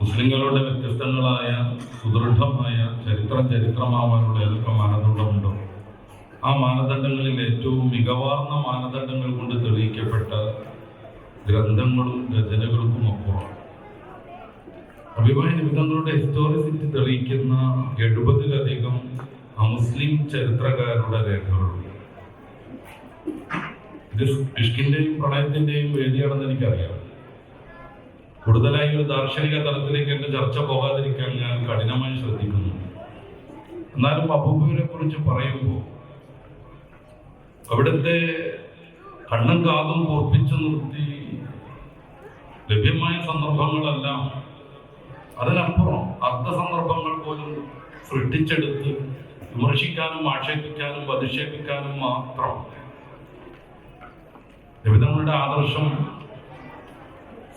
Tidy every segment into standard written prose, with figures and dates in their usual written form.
മുസ്ലിങ്ങളുടെ വ്യത്യസ്തങ്ങളായ സുദൃഢമായ ചരിത്രമാവാനുള്ള ഏതൊക്കെ മാനദണ്ഡമുണ്ടോ ആ മാനദണ്ഡങ്ങളിൽ ഏറ്റവും മികവാർന്ന മാനദണ്ഡങ്ങൾ കൊണ്ട് തെളിയിക്കപ്പെട്ട ഗ്രന്ഥങ്ങളും രചനകൾക്കും അപ്പുറം അഭിമായ നിമിത്തങ്ങളുടെ ഹിസ്റ്റോറിസിറ്റി തെളിയിക്കുന്ന 70-ലധികം അമുസ്ലിം ചരിത്രകാരുടെ രേഖകളുണ്ട്. ഇത് ഇഷ്കിന്റെയും പ്രണയത്തിന്റെയും വേദിയാണെന്ന് എനിക്കറിയാം. കൂടുതലായി ഒരു ദാർശനിക തലത്തിലേക്ക് എന്റെ ചർച്ച പോകാതിരിക്കാൻ ഞാൻ കഠിനമായി ശ്രദ്ധിക്കുന്നു. എന്നാലും മഹബൂബിനെ കുറിച്ച് പറയുമ്പോൾ അവിടുത്തെ കണ്ണും കാതും കോർപ്പിച്ചു നിർത്തി ലഭ്യമായ സന്ദർഭങ്ങളെല്ലാം അതിനപ്പുറം അർത്ഥസന്ദർഭങ്ങൾ പോലും സൃഷ്ടിച്ചെടുത്ത് വിമർശിക്കാനും ആക്ഷേപിക്കാനും അധിക്ഷേപിക്കാനും മാത്രം നിബിധങ്ങളുടെ ആദർശം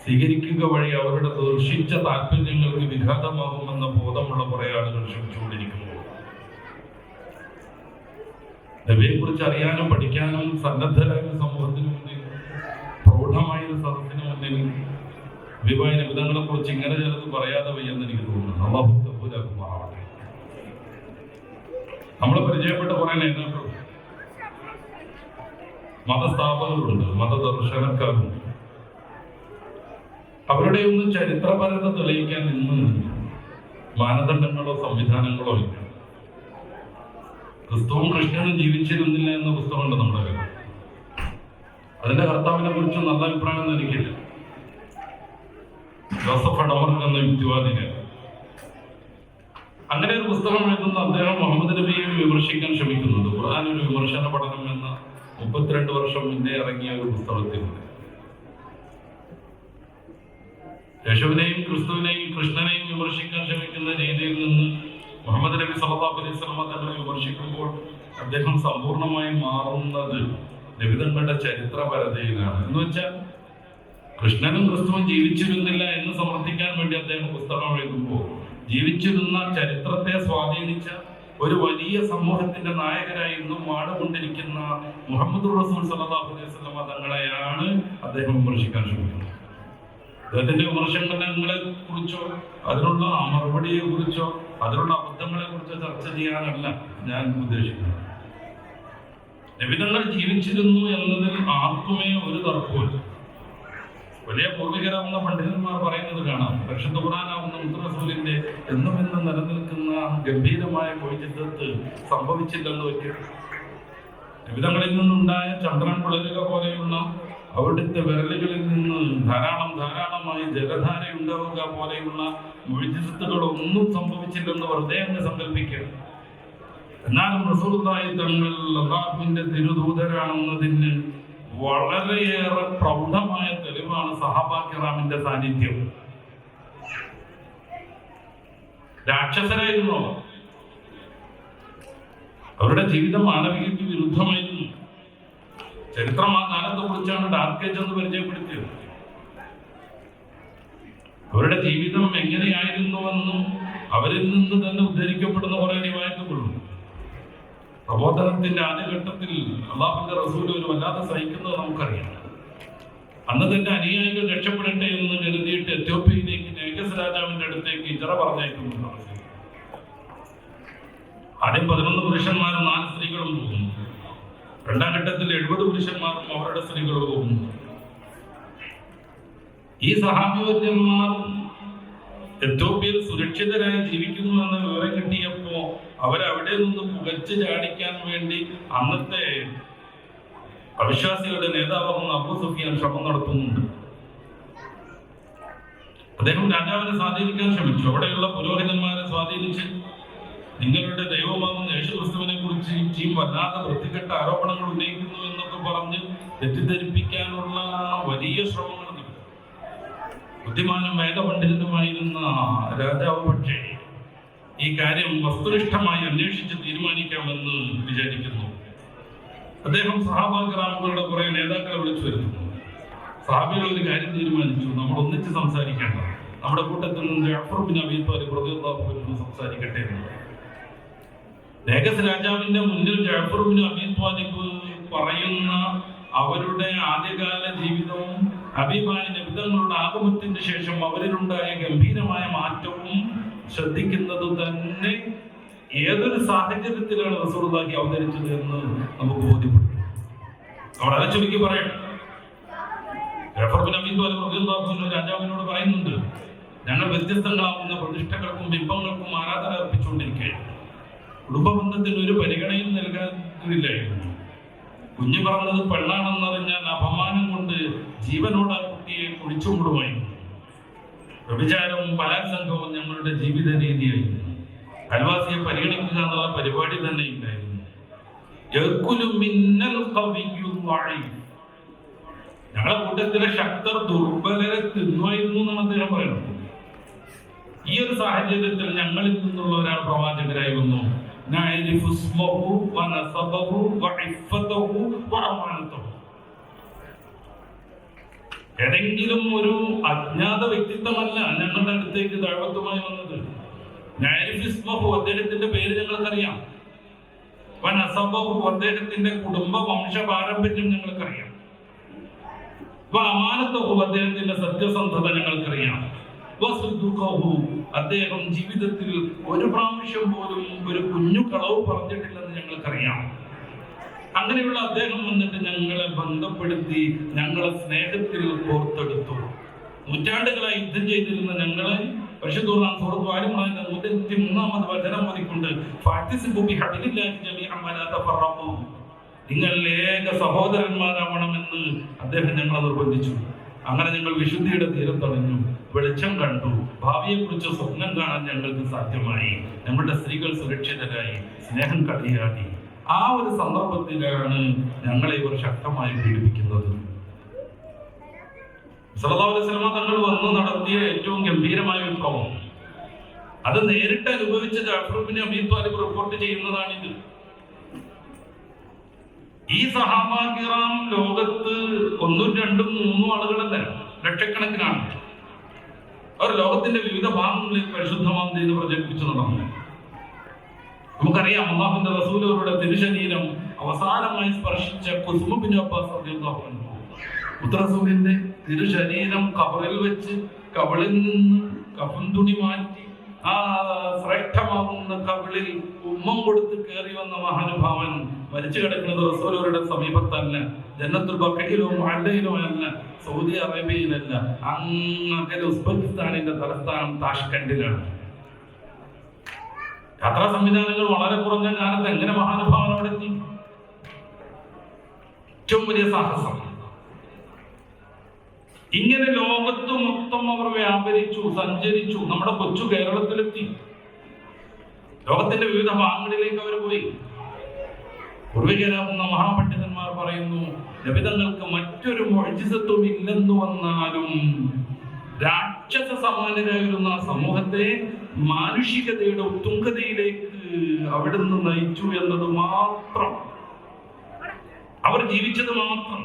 സ്വീകരിക്കുക വഴി അവരുടെ ദർശിച്ച താല്പര്യങ്ങൾക്ക് വിഘാതമാകുമെന്ന ബോധമുള്ള കുറെ ആളുകൾ ശ്രമിച്ചുകൊണ്ടിരിക്കുമ്പോൾ നബിയെ കുറിച്ച് അറിയാനും പഠിക്കാനും സന്നദ്ധരായ സമൂഹത്തിന് മുന്നിൽ പ്രൗഢമായൊരു സദസ്സിന് മുന്നിൽ വിവാഹ നിബിധങ്ങളെ കുറിച്ച് ഇങ്ങനെ ചിലത് പറയാതെ വയ്യെന്ന് എനിക്ക് തോന്നുന്നു. അല്ലാഹു കബൂലാക്കുമാറാവട്ടെ. നമ്മൾ പരിചയപ്പെട്ട കുറെ നേതാക്കളുണ്ട്, മതസ്ഥാപകരുണ്ട്, മതദർശനക്കാരുണ്ട്. അവരുടെ ഒന്നും ചരിത്രപരത തെളിയിക്കാൻ ഇന്ന് മാനദണ്ഡങ്ങളോ സംവിധാനങ്ങളോ ഇല്ല. ക്രിസ്തുവും കൃഷ്ണനും ജീവിച്ചിരുന്നില്ല എന്ന പുസ്തകമുണ്ട് നമ്മുടെ കയ്യിൽ. അതിന്റെ കർത്താവിനെ കുറിച്ച് നല്ല അഭിപ്രായമൊന്നും എനിക്കില്ല. ജോസഫ് അടമർ എന്ന യുക്തിവാദിന് അങ്ങനെ ഒരു പുസ്തകം എഴുതുന്ന അദ്ദേഹം മുഹമ്മദ് നബിയെ വിമർശിക്കാൻ ശ്രമിക്കുന്നുണ്ട്. ഖുർആൻ ഒരു വിമർശന പഠനം എന്ന 32 വർഷം മുന്നേ ഇറങ്ങിയ ഒരു പുസ്തകത്തിലുണ്ട്. യേശുവിനെയും ക്രിസ്തുവിനെയും കൃഷ്ണനെയും വിമർശിക്കാൻ ശ്രമിക്കുന്ന രീതിയിൽ നിന്ന് മുഹമ്മദ് നബി സല്ലല്ലാഹു അലൈഹി വസല്ലം തങ്ങളെ വിമർശിക്കുമ്പോൾ അദ്ദേഹം സമ്പൂർണമായി മാറുന്നത് നബിതങ്ങളുടെ ചരിത്രപരതയിലാണ്. എന്ന് വെച്ചാൽ കൃഷ്ണനും ക്രിസ്തുവും ജീവിച്ചിരുന്നില്ല എന്ന് സമർത്ഥിക്കാൻ വേണ്ടി അദ്ദേഹം പുസ്തകം എഴുതുമ്പോൾ ജീവിച്ചിരുന്ന ചരിത്രത്തെ സ്വാധീനിച്ച ഒരു വലിയ സമൂഹത്തിന്റെ നായകരായി ഇന്നും വാടുകൊണ്ടിരിക്കുന്ന മുഹമ്മദ് റസൂൽ സല്ലല്ലാഹു അലൈഹി വസല്ലം തങ്ങളെയാണ് അദ്ദേഹം വിമർശിക്കാൻ ശ്രമിക്കുന്നത്. അദ്ദേഹത്തിന്റെ വിമർശനങ്ങളെ കുറിച്ചോ അതിനുള്ള മറുപടിയെ കുറിച്ചോ അതിനുള്ള അബദ്ധങ്ങളെ കുറിച്ചോ ചർച്ച ചെയ്യാനല്ല ഞാൻ ഉദ്ദേശിക്കുന്നത്. നബിതങ്ങൾ ജീവിച്ചിരുന്നു എന്നതിൽ ആർക്കുമേ ഒരു തർക്കമില്ല. വലിയ പൂർവികരാവുന്ന പണ്ഡിതന്മാർ പറയുന്നത് കാണാം. പരിശുദ്ധ ഖുർആനാവുന്ന മുത്തറസൂലിന്റെ എന്നും നിലനിൽക്കുന്ന ഗംഭീരമായ മൊയ്ജിദത്ത് സംഭവിച്ചില്ലെന്ന് വയ്ക്കും. നബിതങ്ങളിൽ നിന്നുണ്ടായ ചന്ദ്രൻ പുലരുക പോലെയുള്ള അവിടുത്തെ വിരലുകളിൽ നിന്ന് ധാരാളമായി ജലധാര ഉണ്ടാവുക പോലെയുള്ള മൊയ്ജിദത്തുകളൊന്നും സംഭവിച്ചില്ലെന്ന് വെറുതെ അങ്ങ് സങ്കല്പിക്കുക. എന്നാലും റസൂലുള്ളാഹി തങ്ങൾ അല്ലാഹുവിന്റെ തിരുദൂതരാണെന്നതിന് വളരെയേറെ പ്രൗഢമായ തെളിവാണ് സഹാബാ കിറാമിന്റെ സാന്നിധ്യം. രാക്ഷസരായിരുന്നു അവരുടെ ജീവിതം മാനവികതയ്ക്ക് വിരുദ്ധമായിരുന്നു. ചരിത്രം ആ കാലത്തെ കുറിച്ചാണ് ഡാർക്ക് ഏജ് എന്ന് പരിചയപ്പെടുത്തിയത്. അവരുടെ ജീവിതം എങ്ങനെയായിരുന്നുവെന്നും അവരിൽ നിന്ന് തന്നെ ഉദ്ധരിക്കപ്പെടുന്ന കുറെ റിവായത്തുകളുണ്ട്. പ്രബോധനത്തിന്റെ ആദ്യഘട്ടത്തിൽ അള്ളാഹുവിന്റെ റസൂൽ ഒരു വല്ലാതെ സഹിക്കുന്നത് നമുക്കറിയാം. അന്ന് തന്നെ അനുയായികൾ രക്ഷപ്പെടട്ടെ എന്ന് കരുതിയിട്ട് എത്യോപ്യയിലേക്ക് നേഗസ് രാജാവിന്റെ അടുത്തേക്ക് ഹിജ്റ പറഞ്ഞയക്കുന്നു. ആദ്യം 11 പുരുഷന്മാരും 4 സ്ത്രീകളും പോകുന്നു. രണ്ടാം ഘട്ടത്തിൽ 70 പുരുഷന്മാരും അവരുടെ സ്ത്രീകളും പോകുന്നു. ഈ സഹാബിവര്യന്മാർ എത്യോപ്യയിൽ സുരക്ഷിതരായി ജീവിക്കുന്നു എന്ന വിവരം കിട്ടിയപ്പോ അവരവിടെ നിന്ന് പുകച്ചു ചാടിക്കാൻ വേണ്ടി അന്നത്തെ അവിശ്വാസികളുടെ നേതാവാകുന്ന അബൂ സുഫിയാൻ ശ്രമം നടത്തുന്നുണ്ട്. അദ്ദേഹം രാജാവിനെ സ്വാധീനിക്കാൻ ശ്രമിച്ചു. അവിടെയുള്ള പുരോഹിതന്മാരെ സ്വാധീനിച്ച് നിങ്ങളുടെ ദൈവമാകുന്ന യേശുക്രിസ്തുവിനെ കുറിച്ച് ടീം വല്ലാതെ വൃത്തികെട്ട ആരോപണങ്ങൾ ഉന്നയിക്കുന്നു എന്നൊക്കെ പറഞ്ഞ് തെറ്റിദ്ധരിപ്പിക്കാനുള്ള വലിയ ശ്രമങ്ങൾ. ബുദ്ധിമാനും വേദപണ്ഡിതനുമായിരുന്ന രാജാവ് പക്ഷേ ഈ കാര്യം വസ്തുനിഷ്ഠമായി അന്വേഷിച്ച് തീരുമാനിക്കാമെന്ന് വിചാരിക്കുന്നു. അദ്ദേഹം സഹാബാ കിറാമുകളുടെ കുറെ നേതാക്കളെ വിളിച്ചു വരുത്തുന്നു. സഹാബികൾ ഒരു കാര്യം തീരുമാനിച്ചു, നമ്മൾ ഒന്നിച്ച് സംസാരിക്കേണ്ട, നമ്മുടെ കൂട്ടത്തിൽ നിന്ന് ജഅഫർ ബിൻ അബീ ത്വാലിബ് റളിയല്ലാഹു അൻഹു സംസാരിക്കട്ടെ എന്ന്. നേഗസ് രാജാവിന്റെ മുന്നിൽ ജഅഫർ ബിൻ അബീ ത്വാലിബ് പറയുന്ന അവരുടെ ആദ്യകാല ജീവിതവും ഹബീബായ നബിതങ്ങളുടെ ആഗമനത്തിന് ശേഷം അവരിലുണ്ടായ ഗംഭീരമായ മാറ്റവും ശ്രദ്ധിക്കുന്നത് തന്നെ ഏതൊരു സാഹചര്യത്തിലാണ് റസൂലുള്ളാഹി അവതരിച്ചത് എന്ന് നമുക്ക് ബോധ്യപ്പെടും. അവിടെ ചുരുക്കി പറയണം, രാജാവിനോട് പറയുന്നുണ്ട്, ഞങ്ങൾ വ്യത്യസ്തങ്ങളാവുന്ന പ്രതിഷ്ഠകൾക്കും ബിംബങ്ങൾക്കും ആരാധന അർപ്പിച്ചുകൊണ്ടിരിക്കുകയാണ്. കുടുംബബന്ധത്തിന് ഒരു പരിഗണനയും നൽകാതില്ലായിരുന്നു. കുഞ്ഞു പറഞ്ഞത് പെണ്ണാണെന്നറിഞ്ഞാൽ അപമാനം കൊണ്ട് ജീവനോട് ആ കുട്ടിയെ കുഴിച്ചുമൂടുമായിരുന്നു. വ്യഭിചാരവും ബലാത്സംഗവും ഞങ്ങളുടെ ജീവിത രീതിയായിരുന്നു. അയൽവാസിയെ പരിഗണിക്കുക എന്നുള്ള പരിപാടി തന്നെ ഇല്ലായിരുന്നു. ഞങ്ങളുടെ കൂട്ടത്തിലെ ശക്തർ ദുർബലരെ തിന്നുമായിരുന്നു എന്നാണ് അദ്ദേഹം പറയുന്നത്. ഈ ഒരു സാഹചര്യത്തിൽ ഞങ്ങളിൽ നിന്നുള്ള ഒരാൾ പ്രവാചകരായി വന്നു. ഏതെങ്കിലും ഒരു അജ്ഞാത വ്യക്തിത്വമല്ല ഞങ്ങളുടെ അടുത്തേക്ക് ദഅവത്തുമായി വന്നത്. അദ്ദേഹത്തിന്റെ പേര് ഞങ്ങൾക്കറിയാം, അദ്ദേഹത്തിന്റെ കുടുംബ വംശ പാരമ്പര്യം ഞങ്ങൾക്കറിയാം, അദ്ദേഹത്തിന്റെ സത്യസന്ധത ഞങ്ങൾക്കറിയാം, അദ്ദേഹം ജീവിതത്തിൽ ഒരു പ്രാവശ്യം പോലും ഒരു കുഞ്ഞു കളവ് പറഞ്ഞിട്ടില്ലെന്ന് ഞങ്ങൾക്കറിയാം. അങ്ങനെയുള്ള അദ്ദേഹം വന്നിട്ട് ഞങ്ങളെ ബന്ധപ്പെടുത്തി ഞങ്ങളെ സ്നേഹത്തിൽ കോർത്തെടുത്തു. നൂറ്റാണ്ടുകളായി യുദ്ധം ചെയ്തിരുന്ന ഞങ്ങളെ പരിശുദ്ധ സൂറത്ത് ആൽ ഇംറാനിലെ 103-ാമത് വചനം ഓതിക്കൊണ്ട് നിങ്ങൾ ഏക സഹോദരന്മാരാവണമെന്ന് അദ്ദേഹം ഞങ്ങളെ നിർബന്ധിച്ചു. അങ്ങനെ ഞങ്ങൾ വിശുദ്ധിയുടെ തീരത്തടഞ്ഞു, വെളിച്ചം കണ്ടു, ഭാവിയെ കുറിച്ച് സ്വപ്നം കാണാൻ ഞങ്ങൾക്ക് സാധ്യമായി. ഞങ്ങളുടെ സ്ത്രീകൾ സുരക്ഷിതരായി, സ്നേഹം കളിയാടി. ആ ഒരു സന്ദർഭത്തിലാണ് ഞങ്ങളെ ഇവർ ശക്തമായി പീഡിപ്പിക്കുന്നത്. സല്ലല്ലാഹു അലൈഹി വസല്ലം തങ്ങൾ വന്നു നടത്തിയ ഏറ്റവും ഗംഭീരമായ വിപ്ലവം അത് നേരിട്ട് അനുഭവിച്ച ജഅഫർ ഇബ്നു അബീ ത്വാലിബ് റിപ്പോർട്ട് ചെയ്യുന്നതാണിത്. ഈ സഹാബാ കിറാം ലോകത്ത് 1, 2, 3 ആളുകളല്ല, ലക്ഷക്കണക്കിനാണ്. അവർ ലോകത്തിന്റെ വിവിധ ഭാഗങ്ങളിൽ പരിശുദ്ധമാം ചെയ്ത് പ്രചരിപ്പിച്ചു നടന്നു. നമുക്കറിയാം, അല്ലാഹുവിന്റെ റസൂൽ അവരുടെ തിരുശരീരം അവസാനമായി സ്പർശിച്ച ഖുസ്മു ബിൻ അബ്ബാസ് റളിയല്ലാഹു അൻഹു, റസൂലിന്റെ തിരുശരീരം ഖബറിൽ വെച്ച് കബളിൽ നിന്ന് കഫൻ തുണി മാറ്റി ആ ശ്രേഷ്ഠമാകുന്ന കബളിൽ ഉമ്മം കൊടുത്ത് കയറി വന്ന മഹാനുഭാവൻ മരിച്ചു കിടക്കുന്നത് റസൂലുള്ളാഹിയുടെ സമീപത്തല്ല, ജന്നത്തുൽ ബഖയിലോ മുഅല്ലയിലോ അല്ല, സൗദി അറേബ്യയിലല്ല, അങ്ങകലെ ഉസ്ബെക്കിസ്ഥാനിന്റെ തലസ്ഥാനം താഷ്കണ്ടിലാണ്. യാത്രാ സംവിധാനങ്ങൾ വളരെ കുറഞ്ഞ കാലത്ത് എങ്ങനെ മഹാനുഭാവൻ അവിടെ എത്തി? ഏറ്റവും വലിയ സാഹസം. ഇങ്ങനെ ലോകത്ത് മൊത്തം അവർ വ്യാപരിച്ചു, സഞ്ചരിച്ചു. നമ്മുടെ കൊച്ചു കേരളത്തിലെത്തി, ലോകത്തിന്റെ വിവിധ ഭാഗങ്ങളിലേക്ക് അവർ പോയി. പൂർവികരാകുന്ന മഹാപണ്ഡിതന്മാർ പറയുന്നു, നബിതങ്ങൾക്ക് മറ്റൊരു മുഅ്ജിസത്തും ഇല്ലെന്ന് വന്നാലും രാക്ഷസ സമാനരായിരുന്ന സമൂഹത്തെ മാനുഷികതയുടെ ഉത്തുംഗതയിലേക്ക് അവിടുന്ന് നയിച്ചു എന്നത് മാത്രം, അവർ ജീവിച്ചത് മാത്രം,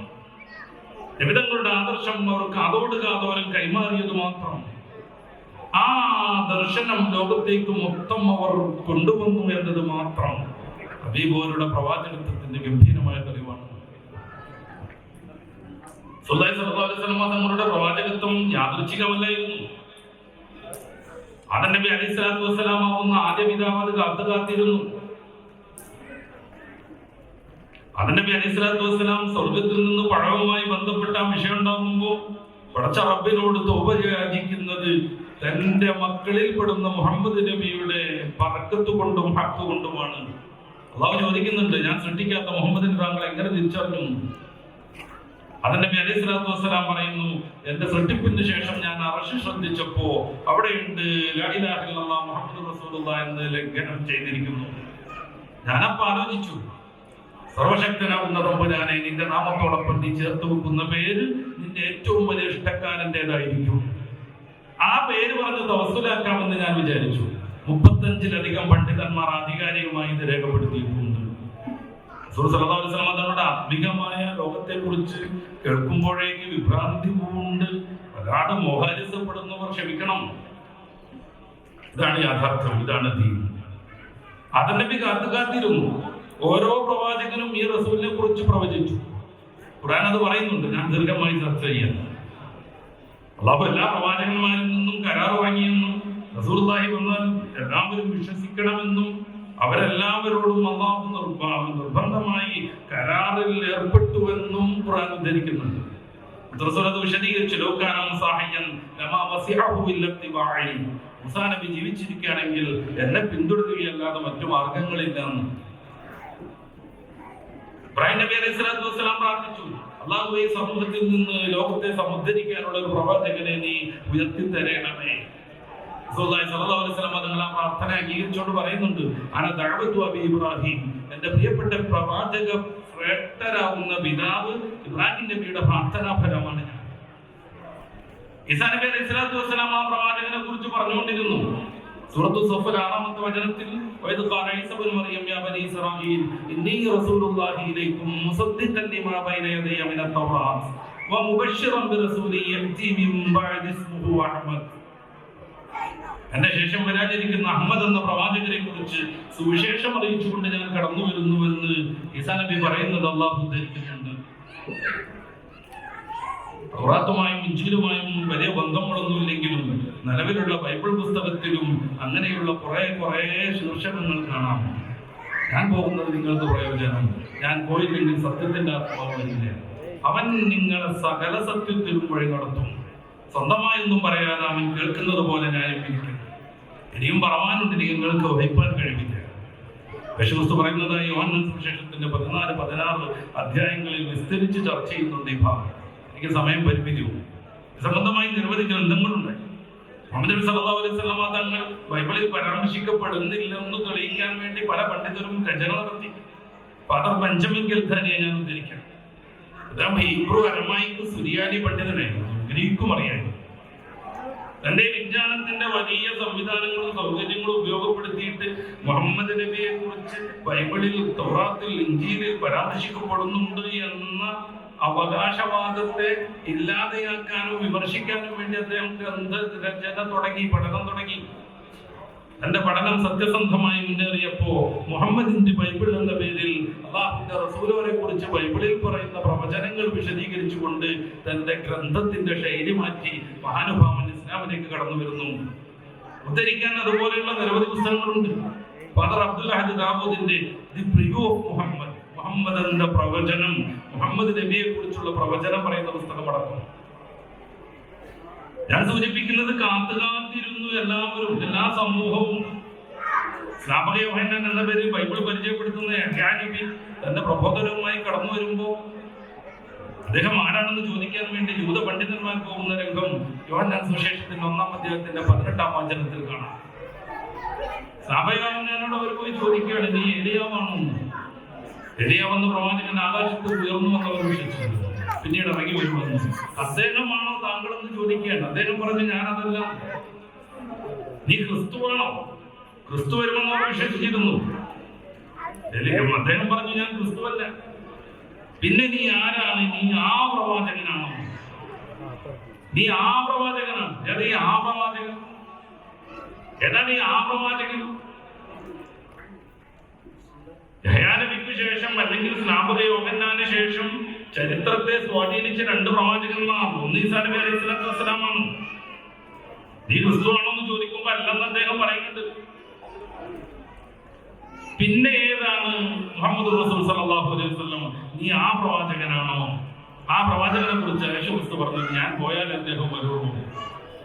നബിതങ്ങളുടെ ആദർശം അവർ കാതോട് കാതോരം കൈമാറിയത് മാത്രം, ആ ദർശനം ലോകത്തേക്ക് മൊത്തം അവർ കൊണ്ടുവന്നു എന്നത് മാത്രം ഹബീബുകളുടെ പ്രവാചകത്വത്തിന്റെ ഗംഭീരമായ തെളിവാണ്. റസൂലുള്ളാഹി സ്വല്ലല്ലാഹു അലൈഹി വസല്ലം തങ്ങളുടെ പ്രവാചകത്വം യാദൃച്ഛികമല്ലായിരുന്നു. ആദം നബി അലൈഹി സ്വലാത്തു വസ്സലാം ആവുന്ന ആദ്യ പിതാവ് അത് കാത്തുകാത്തിരുന്നു. ആദം നബി അലൈഹി സ്വലാത്തു വസ്സലാം സ്വർഗത്തിൽ നിന്ന് പഴവുമായി ബന്ധപ്പെട്ട വിഷയം ഉണ്ടാകുമ്പോൾ പടച്ച റബ്ബിനോട് തൗബ യാചിക്കുന്നത് തന്റെ മക്കളിൽ പെടുന്ന മുഹമ്മദ് നബിയുടെ ബർക്കത്ത് കൊണ്ടും ഹക്ക് കൊണ്ടുമാണ്. അല്ലാഹു ചോദിക്കുന്നുണ്ട്, ഞാൻ സൃഷ്ടിക്കാത്ത മുഹമ്മദിനെ താങ്കൾ എങ്ങനെ തിരിച്ചറിഞ്ഞു? ആദം നബി അലൈഹി സ്വലാത്തു വസ്സലാം പറയുന്നു, എന്റെ സൃഷ്ടിപ്പിന് ശേഷം ഞാൻ അർശ് ശ്രദ്ധിച്ചപ്പോ അവിടെയുണ്ട് ലാ ഇലാഹ ഇല്ലല്ലാഹ് മുഹമ്മദുർ റസൂലുള്ളാഹ് എന്ന് ലംഘനം ചെയ്തിരിക്കുന്നു. ഞാനപ്പോ ആലോചിച്ചു, സർവശക്തനാകുന്ന തമ്പുരാനെ, നിന്റെ നാമത്തോടൊപ്പം നീ ചേർത്ത് വെക്കുന്ന പേര് നിന്റെ ഏറ്റവും വലിയ ഇഷ്ടക്കാരൻ്റെതായിരിക്കും. ആ പേര് പറഞ്ഞ് തവസ്സുലാക്കാമെന്ന് ഞാൻ വിചാരിച്ചു. 35-ലധികം പണ്ഡിതന്മാർ ആധികാരികമായി ഇത് രേഖപ്പെടുത്തിയിട്ടുണ്ട്. തങ്ങളുടെ ആത്മികമായ ലോകത്തെ കുറിച്ച് കേൾക്കുമ്പോഴേക്ക് വിഭ്രാന്തി പൂണ്ട് വല്ലാതെ മോഹാരിസപ്പെടുന്നവർ ക്ഷമിക്കണം. ഇതാണ് യാഥാർത്ഥ്യം, ഇതാണ് ദീൻ. ആദം നബി കാത്തിരുന്നു. ഓരോ പ്രവാചകനും ഈ റസൂലിനെ കുറിച്ച് പ്രവചിച്ചു. ഖുർആൻ അത് പറയുന്നുണ്ട്, ഞാൻ ദീർഘമായി ചർച്ച ചെയ്യാം. അള്ളാഹു എല്ലാ പ്രവാചകന്മാരിൽ നിന്നും കരാർ വാങ്ങിയെന്നും റസൂലുള്ളാഹി വന്നാൽ എല്ലാവരും വിശ്വസിക്കണമെന്നും അവരെല്ലാവരോടും അള്ളാഹു നിർബന്ധമായി കരാറിൽ ഏർപ്പെട്ടുവെന്നും ഖുർആൻ ഉദ്ധരിക്കുന്നുണ്ട്. റസൂൽ അത് വിശദീകരിച്ചു. മൂസാ നബി ജീവിച്ചിരിക്കുകയാണെങ്കിൽ എന്നെ പിന്തുടരുകയല്ലാതെ മറ്റു മാർഗങ്ങളില്ലെന്ന് ഇബ്രാഹിം നബി അലൈഹി സ്വലാത്തു വസ്സലാം പ്രാർത്ഥിച്ചു. അള്ളാഹുവേ, സമൂഹത്തിൽ നിന്ന് ലോകത്തെ സമുദ്ധരിക്കാനുള്ള ഒരു പ്രവാചകനെ നീ ഉയർത്തി തരണമേ. റസൂലുള്ളാഹി സ്വല്ലല്ലാഹു അലൈഹി വസല്ലം തങ്ങൾ ആ പ്രാർത്ഥന അംഗീകരിച്ചുകൊണ്ട് പറയുന്നുണ്ട്, അന ദഅവതു അബി ഇബ്രാഹിം, എന്റെ പ്രിയപ്പെട്ട പ്രവാചക ശ്രേഷ്ഠരാകുന്ന പിതാവ് ഇബ്രാഹിം നബിയുടെ പ്രാർത്ഥനാ ഫലമാണ് ഞാൻ. ഈസാ നബി അലൈഹി സ്വലാത്തു വസ്സലാം ആ പ്രവാചകനെ കുറിച്ച് പറഞ്ഞുകൊണ്ടിരുന്നു. സൂറത്തു സഫർ 6-ാമത്തെ വചനത്തിൽ വൈദ് ഖാല ഈസാ ഇബ്നു മറിയം യാ ബനി ഇസ്രായീൽ ഇന്നി റസൂലുള്ളാഹി ഇലൈക്കും മുസദ്ദിഖൻ ലിമാ ബൈന യദയ്യ മിനത് തൗറാത്ത് വമുബശ്ശിറൻ ബിറസൂലിൻ യഅതി മിൻ ബഅദി ഇസ്മുഹു അഹ്മദ്. എന്റെ ശേഷം വരാനിരിക്കുന്ന അഹ്മദ് എന്ന പ്രവാചകനെ കുറിച്ച് സുവിശേഷം അറിയിച്ചുകൊണ്ട് ഞാൻ കടന്നു വരുന്നുവെന്ന് ഈസാ നബി പറയുന്നത് അല്ലാഹു ഉദ്ധരിക്കുന്നുണ്ട്. തൗറാത്തുമായും ഇഞ്ചീലുമായും വലിയ ബന്ധങ്ങളൊന്നുമില്ലെങ്കിലും നിലവിലുള്ള ബൈബിൾ പുസ്തകത്തിലും അങ്ങനെയുള്ള കുറെ ശീർഷകങ്ങൾ കാണാം. ഞാൻ പോകുന്നത് നിങ്ങൾക്ക് പ്രയോജനം, ഞാൻ പോയില്ലെങ്കിൽ സത്യത്തിന്റെ ആത്മാവ് വരില്ല, അവൻ നിങ്ങളെ സകല സത്യത്തിലും വഴി നടത്തും, സ്വന്തമായൊന്നും പറയാതെ അവൻ കേൾക്കുന്നത് പോലെ ന്യായീകരിക്കും. ഇനിയും പറവാനുണ്ട്, നിങ്ങൾക്ക് വഹിപ്പാൻ കഴിയില്ല. യേശുക്രിസ്തു പറയുന്നതായി യോഹന്നാൻ സുവിശേഷത്തിന്റെ 14-16 അധ്യായങ്ങളിൽ വിസ്തരിച്ച് ചർച്ച ചെയ്യുന്നുണ്ട് ഈ ഭാഗം. എനിക്ക് സമയം പരിമിതിയും സംബന്ധമായി നിരവധി ഗ്രന്ഥങ്ങളുണ്ട്. മുഹമ്മദ് നബി സല്ലല്ലാഹു അലൈഹി വസല്ലം തങ്ങൾ ബൈബിളിൽ പരാമർശിക്കപ്പെടുന്നില്ലെന്ന് തെളിയിക്കാൻ വേണ്ടി പല പണ്ഡിതരും രചന നടത്തി. ഫാദർ ബെഞ്ചമിൻ ഗിൽഖാനിയെ ഞാൻ ഉദ്ധരിക്കാം. അദ്ദേഹം ഹീബ്രു, അരമായിക്ക്, സുറിയാനി പണ്ഡിതനായിരുന്നു, ഗ്രീക്കും അറിയായിരുന്നു. തന്റെ വിജ്ഞാനത്തിന്റെ വലിയ സംവിധാനങ്ങളും സൗകര്യങ്ങളും ഉപയോഗപ്പെടുത്തിയിട്ട് മുഹമ്മദ് നബിയെ കുറിച്ച് ബൈബിളിൽ, തൗറാത്തിൽ, ഇഞ്ചീലിൽ പരാമർശിക്കപ്പെടുന്നുണ്ട് എന്ന അവകാശവാദത്തെ ഇല്ലാതെയാക്കാനും വിമർശിക്കാനും വേണ്ടി അദ്ദേഹം പഠനം തുടങ്ങി. തന്റെ പഠനം സത്യസന്ധമായി മുന്നേറിയപ്പോ മുഹമ്മദിന്റെ ബൈബിൾ എന്ന പേരിൽ അല്ലാഹുവിന്റെ റസൂലിനെ കുറിച്ച് ബൈബിളിൽ പറയുന്ന പ്രവചനങ്ങൾ വിശദീകരിച്ചുകൊണ്ട് തന്റെ ഗ്രന്ഥത്തിന്റെ ശൈലി മാറ്റി മഹാനുഭാവൻ ഇസ്ലാമിലേക്ക് കടന്നു വരുന്നു. ഉദ്ധരിക്കാൻ അതുപോലെയുള്ള നിരവധി പുസ്തകങ്ങളുണ്ട്. Father Abdul Ahad ദാവൂദിന്റെ the preview of Muhammad, മുഹമ്മദിന്റെ പ്രവചനം, മുഹമ്മദ് നബിയെ കുറിച്ചുള്ള പ്രവചനം പറയുന്ന പുസ്തകം അടക്കം. ഞാൻ സൂചിപ്പിക്കുന്നത് കാത്തിരുന്നു എല്ലാവരും, എല്ലാ സമൂഹവും. സ്നാപക യോഹന്നാൻ എന്ന പേരിൽ ബൈബിൾ പരിചയപ്പെടുത്തുന്ന യഹ്യാ നബി തന്റെ പ്രബോധനവുമായി കടന്നു വരുമ്പോ അദ്ദേഹം ആരാണെന്ന് ചോദിക്കാൻ വേണ്ടി ജൂത പണ്ഡിതന്മാർ പോകുന്ന രംഗം യോഹന്നാൻ സുവിശേഷത്തിന്റെ 1-ാം അധ്യായത്തിന്റെ 18-ാം വചനത്തിൽ കാണാം. സ്നാപക യോഹന്നാനോട് അവർ പോയി ചോദിക്കുകയാണ്, നീ ഏലിയാവാണോ? ഏലിയാവെന്ന പ്രവാചകൻ ആകാശത്ത് ഉയർന്നു എന്നവർ വിശ്വസിച്ചു, പിന്നീട് ഇറങ്ങി വരുമെന്ന്. അദ്ദേഹമാണോ താങ്കളെന്ന് ചോദിക്കുകയാണ്. അദ്ദേഹം പറഞ്ഞു, ഞാനതല്ല. നീ ക്രിസ്തുവാണോ? ക്രിസ്തു വരുമെന്ന് അവർ വിശ്വസിച്ചിരുന്നു. അദ്ദേഹം പറഞ്ഞു, ഞാൻ ക്രിസ്തുവല്ല. പിന്നെ നീ ആരാണ്? നീ ആ പ്രവാചകനാണോ? നീ ആ പ്രവാചകനാണ്. ഏതാ ഈ ആ പ്രവാചകൻ? ഏതാണ് ഈ ആ പ്രവാചകൻ? യഹ്യാ നബിക്ക് ശേഷം അല്ലെങ്കിൽ സ്നാപക യോഹന്നാന് ശേഷം ചരിത്രത്തെ സ്വാധീനിച്ച 2 പ്രവാചകന്മാർ. ഒന്ന് ഈസാ നബി അലൈഹി സ്വലാത്തു വസ്സലാമാണ്. നീ ക്രിസ്തുവാണോ എന്ന് ചോദിക്കുമ്പോൾ അല്ലെന്ന് അദ്ദേഹം പറയുന്നുണ്ട്. പിന്നെ ഏതാണ്? മുഹമ്മദ് റസൂൽ സല്ലല്ലാഹു അലൈഹി വസല്ലം. നീ ആ പ്രവാചകനാണോ? ആ പ്രവാചകനെ കുറിച്ച് യേശുക്രിസ്തു പറഞ്ഞു, ഞാൻ പോയാൽ അദ്ദേഹം വരുള്ളൂ.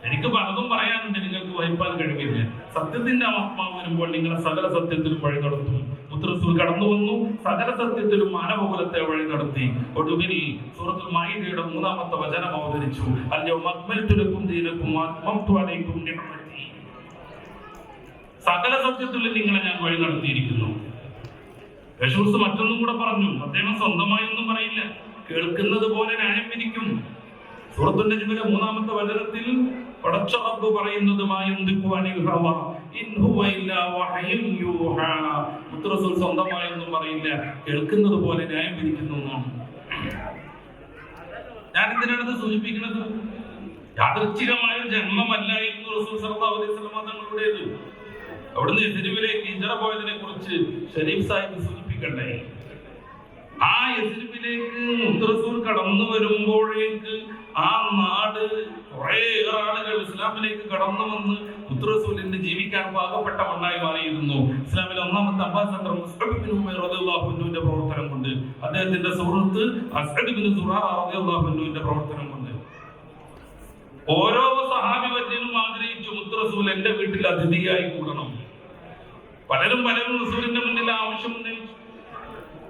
എനിക്ക് പലതും പറയാനുണ്ട്, നിങ്ങൾക്ക് വഹിപ്പാൻ കഴിയില്ല. സത്യത്തിന്റെ ആത്മാവ് വരുമ്പോൾ നിങ്ങളെ സകല സത്യത്തിലും വഴി നടത്തും. മുത്തറസൂൽ കടന്നു വന്നു, സകല സത്യത്തിലും മാനവകുലത്തെ വഴി നടത്തി. ഒടുവിൽ സൂറത്തുൽ മാഇദയുടെ 3-ാമത്തെ വചനം അവതരിച്ചു, അൽയൗമ അക്മൽതു ലക്കും ദീനക്കും വഅത്മംതു അലൈക്കും നിഅമതി. സകല സത്യത്തിലും നിങ്ങളെ ഞാൻ വഴി നടത്തിയിരിക്കുന്നു. യേശുക്രിസ്തു മറ്റൊന്നും കൂടെ പറഞ്ഞു. അദ്ദേഹം സ്വന്തമായി ഒന്നും പറയില്ല, കേൾക്കുന്നത് പോലെ ന്യായം വിധിക്കും. സൂറത്തുൽ നജ്മിലെ 3-ാമത്തെ വചനത്തിൽ പടച്ച റബ്ബ് പറയുന്നത്, മുത്തറസൂൽ സ്വന്തമായൊന്നും പറയില്ല, കേൾക്കുന്നത് പോലെ ന്യായം വിധിക്കുന്നു എന്നാണ്. ഞാൻ ഇതിനടുത്ത് സൂചിപ്പിക്കുന്നത് യാദൃച്ഛികമായ ജന്മമല്ലായിരുന്നു റസൂൽ സല്ലല്ലാഹു അലൈഹി വസല്ലം തങ്ങളുടേത്. അവിടുന്ന് യസ്രിബിലേക്ക് ഹിജ്റ പോയതിനെ കുറിച്ച് ഷരീഫ് സാഹിബ് സൂചിപ്പിക്കണ്ടേ? ആ യസ്രിബിലേക്ക് മുത്തറസൂൽ കടന്നു വരുമ്പോഴേക്ക് ആ നാട് കുറെ ആളുകൾ ഇസ്ലാമിലേക്ക് കടന്നു വന്ന് മുത്തറസൂലിന് ജീവിക്കാൻ പാകപ്പെട്ട മണ്ണായി മാറിയിരുന്നു. ഇസ്ലാമിലെ ഒന്നാമത്തെ അംബാസഡർ മുസ്അബ് ബിൻ ഉമൈർ റളിയല്ലാഹു അൻഹുവിന്റെ പ്രവർത്തനം കൊണ്ട്, അദ്ദേഹത്തിന്റെ സുഹൃത്ത് അസ്അദ് ബിൻ സുറാറ റളിയല്ലാഹു അൻഹുവിന്റെ പ്രവർത്തനം കൊണ്ട് ഓരോ സഹാബി വര്യനും ആഗ്രഹിച്ചു മുത്തറസൂൽ എന്റെ വീട്ടിൽ അതിഥിയായി കൂടണം. പലരും റസൂലിന്റെ മുന്നിൽ ആവശ്യം ഉന്നയിച്ചു.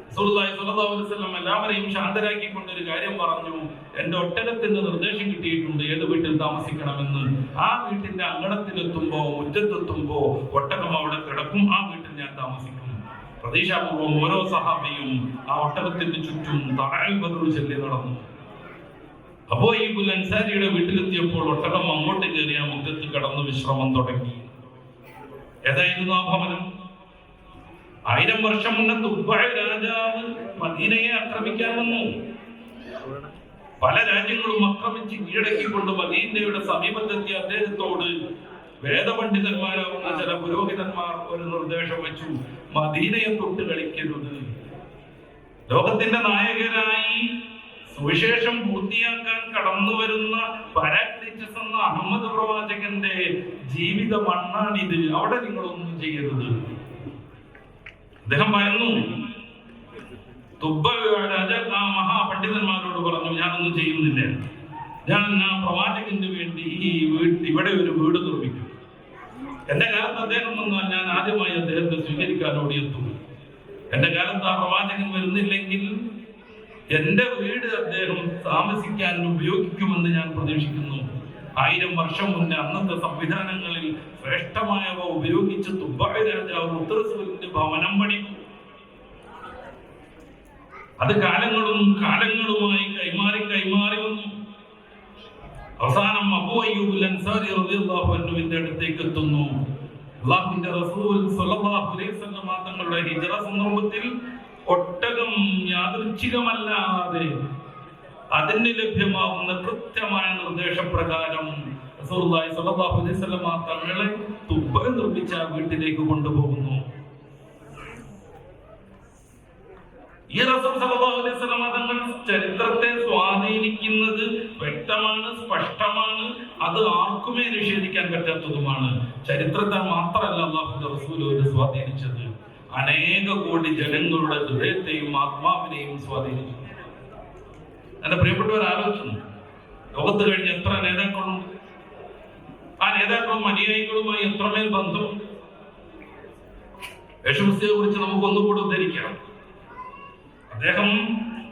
റസൂലുള്ളാഹി സ്വല്ലല്ലാഹു അലൈഹി വസല്ലം എല്ലാവരെയും ശാന്തരാക്കിക്കൊണ്ട് ഒരു കാര്യം പറഞ്ഞു, എന്റെ ഒട്ടകത്തിന് നിർദ്ദേശം കിട്ടിയിട്ടുണ്ട് ഏത് വീട്ടിൽ താമസിക്കണമെന്ന്. ആ വീട്ടിന്റെ അങ്കണത്തിലെത്തുമ്പോ മുറ്റത്തെത്തുമ്പോ ഒട്ടകം അവിടെ കിടക്കും, ആ വീട്ടിൽ ഞാൻ താമസിക്കും. പ്രതീക്ഷാപൂർവ്വം ഓരോ സഹാബിയും ആ ഒട്ടകത്തിന് ചുറ്റും തഅൽ ബദറു ചൊല്ലി നടന്നു. അപ്പോ ഈ അൻസാരിയുടെ വീട്ടിലെത്തിയപ്പോൾ ഒട്ടകം അങ്ങോട്ട് കയറി ആ മുറ്റത്ത് കടന്ന് വിശ്രമം തുടങ്ങി. ഏതായിരുന്നു ആ ഭവനം? 1000 വർഷം മുന്നേ തുബ്ബഅ രാജാവ് മദീനയെ ആക്രമിക്കാൻ വന്നു. പല രാജ്യങ്ങളും ആക്രമിച്ച് കീഴടക്കിക്കൊണ്ട് മദീനയുടെ സമീപത്തെത്തിയ അദ്ദേഹത്തോട് വേദപണ്ഡിതന്മാരാവുന്ന ചില പുരോഹിതന്മാർ ഒരു നിർദ്ദേശം വെച്ചു, മദീനയെ തൊട്ട് കളിക്കരുത്. ലോകത്തിന്റെ നായകനായി സുവിശേഷം പൂർത്തിയാക്കാൻ കടന്നു വരുന്ന പരാക്ലിറ്റസ് എന്ന അഹമ്മദ് പ്രവാചകന്റെ ജീവിത മണ്ണാണിത്, അവിടെ നിങ്ങളൊന്നും ചെയ്യരുത്. അദ്ദേഹം ഭയന്നു. തുബ്ബ രാജാ മഹാപണ്ഡിതന്മാരോട് പറഞ്ഞു, ഞാനൊന്നും ചെയ്യുന്നില്ല, ഞാൻ ആ പ്രവാചകന് വേണ്ടി ഇവിടെ ഒരു വീട് നിർമ്മിക്കും. എന്റെ കാലത്ത് അദ്ദേഹം വന്നാൽ ഞാൻ ആദ്യമായി അദ്ദേഹത്തെ സ്വീകരിക്കാൻ ഓടിയെത്തും. എന്റെ കാലത്ത് ആ പ്രവാചകൻ വരുന്നില്ലെങ്കിൽ എന്റെ വീട് അദ്ദേഹം താമസിക്കാൻ ഉപയോഗിക്കുമെന്ന് ഞാൻ പ്രതീക്ഷിക്കുന്നു. 1000 വർഷം മുന്നേ അന്നത്തെ സംവിധാനങ്ങളിൽ ശ്രേഷ്ഠമായവ ഉപയോഗിച്ച് തുബ്ബഅ രാജാവ് മുത്തറസൂലിന്റെ ഭവനം പണിതു. അത് കാലങ്ങളുമായി കൈമാറി വന്നു. അവസാനം അബൂ അയ്യൂബ് അൻസാരി റളിയല്ലാഹു അൻഹുവിന്റെ അടുത്തേക്ക് എത്തുന്നു. അല്ലാഹുവിന്റെ റസൂൽ സ്വല്ലല്ലാഹു അലൈഹി വസല്ലം തങ്ങളുടെ ഹിജ്റ സന്ദർഭത്തിൽ ഒട്ടകം യാദൃച്ഛികമല്ലാതെ അതിന് ലഭ്യമാവുന്ന കൃത്യമായ നിർദ്ദേശപ്രകാരം റസൂലുള്ളാഹി സ്വല്ലല്ലാഹു അലൈഹി വസല്ലം തങ്ങളെ തുബ്ബ നിർമ്മിച്ച വീട്ടിലേക്ക് കൊണ്ടുപോകുന്നു. ഈ റസൂൽ സ്വല്ലല്ലാഹു അലൈഹി വസല്ലം തങ്ങൾ ചരിത്രത്തെ സ്വാധീനിക്കുന്നത് വ്യക്തമാണ്, സ്പഷ്ടമാണ്. അത് ആർക്കുമേ നിഷേധിക്കാൻ പറ്റാത്തതുമാണ്. ചരിത്രത്തെ മാത്രമല്ല അല്ലാഹുവിന്റെ റസൂൽ സ്വാധീനിച്ചത്, അനേക കോടി ജനങ്ങളുടെ ഹൃദയത്തെയും ആത്മാവിനെയും സ്വാധീനിച്ചു. എന്റെ പ്രിയപ്പെട്ടവർ ആലോചിക്കുന്നു, ലോകത്ത് കഴിഞ്ഞ എത്ര നേതാക്കളുണ്ട്? ആ നേതാക്കളും അനുയായികളുമായി എത്രമേൽ ബന്ധമുണ്ട്? യേശുക്രിസ്തുവിനെ കുറിച്ച് നമുക്ക് ഒന്നുകൂടെ ഉദ്ധരിക്കാം. അദ്ദേഹം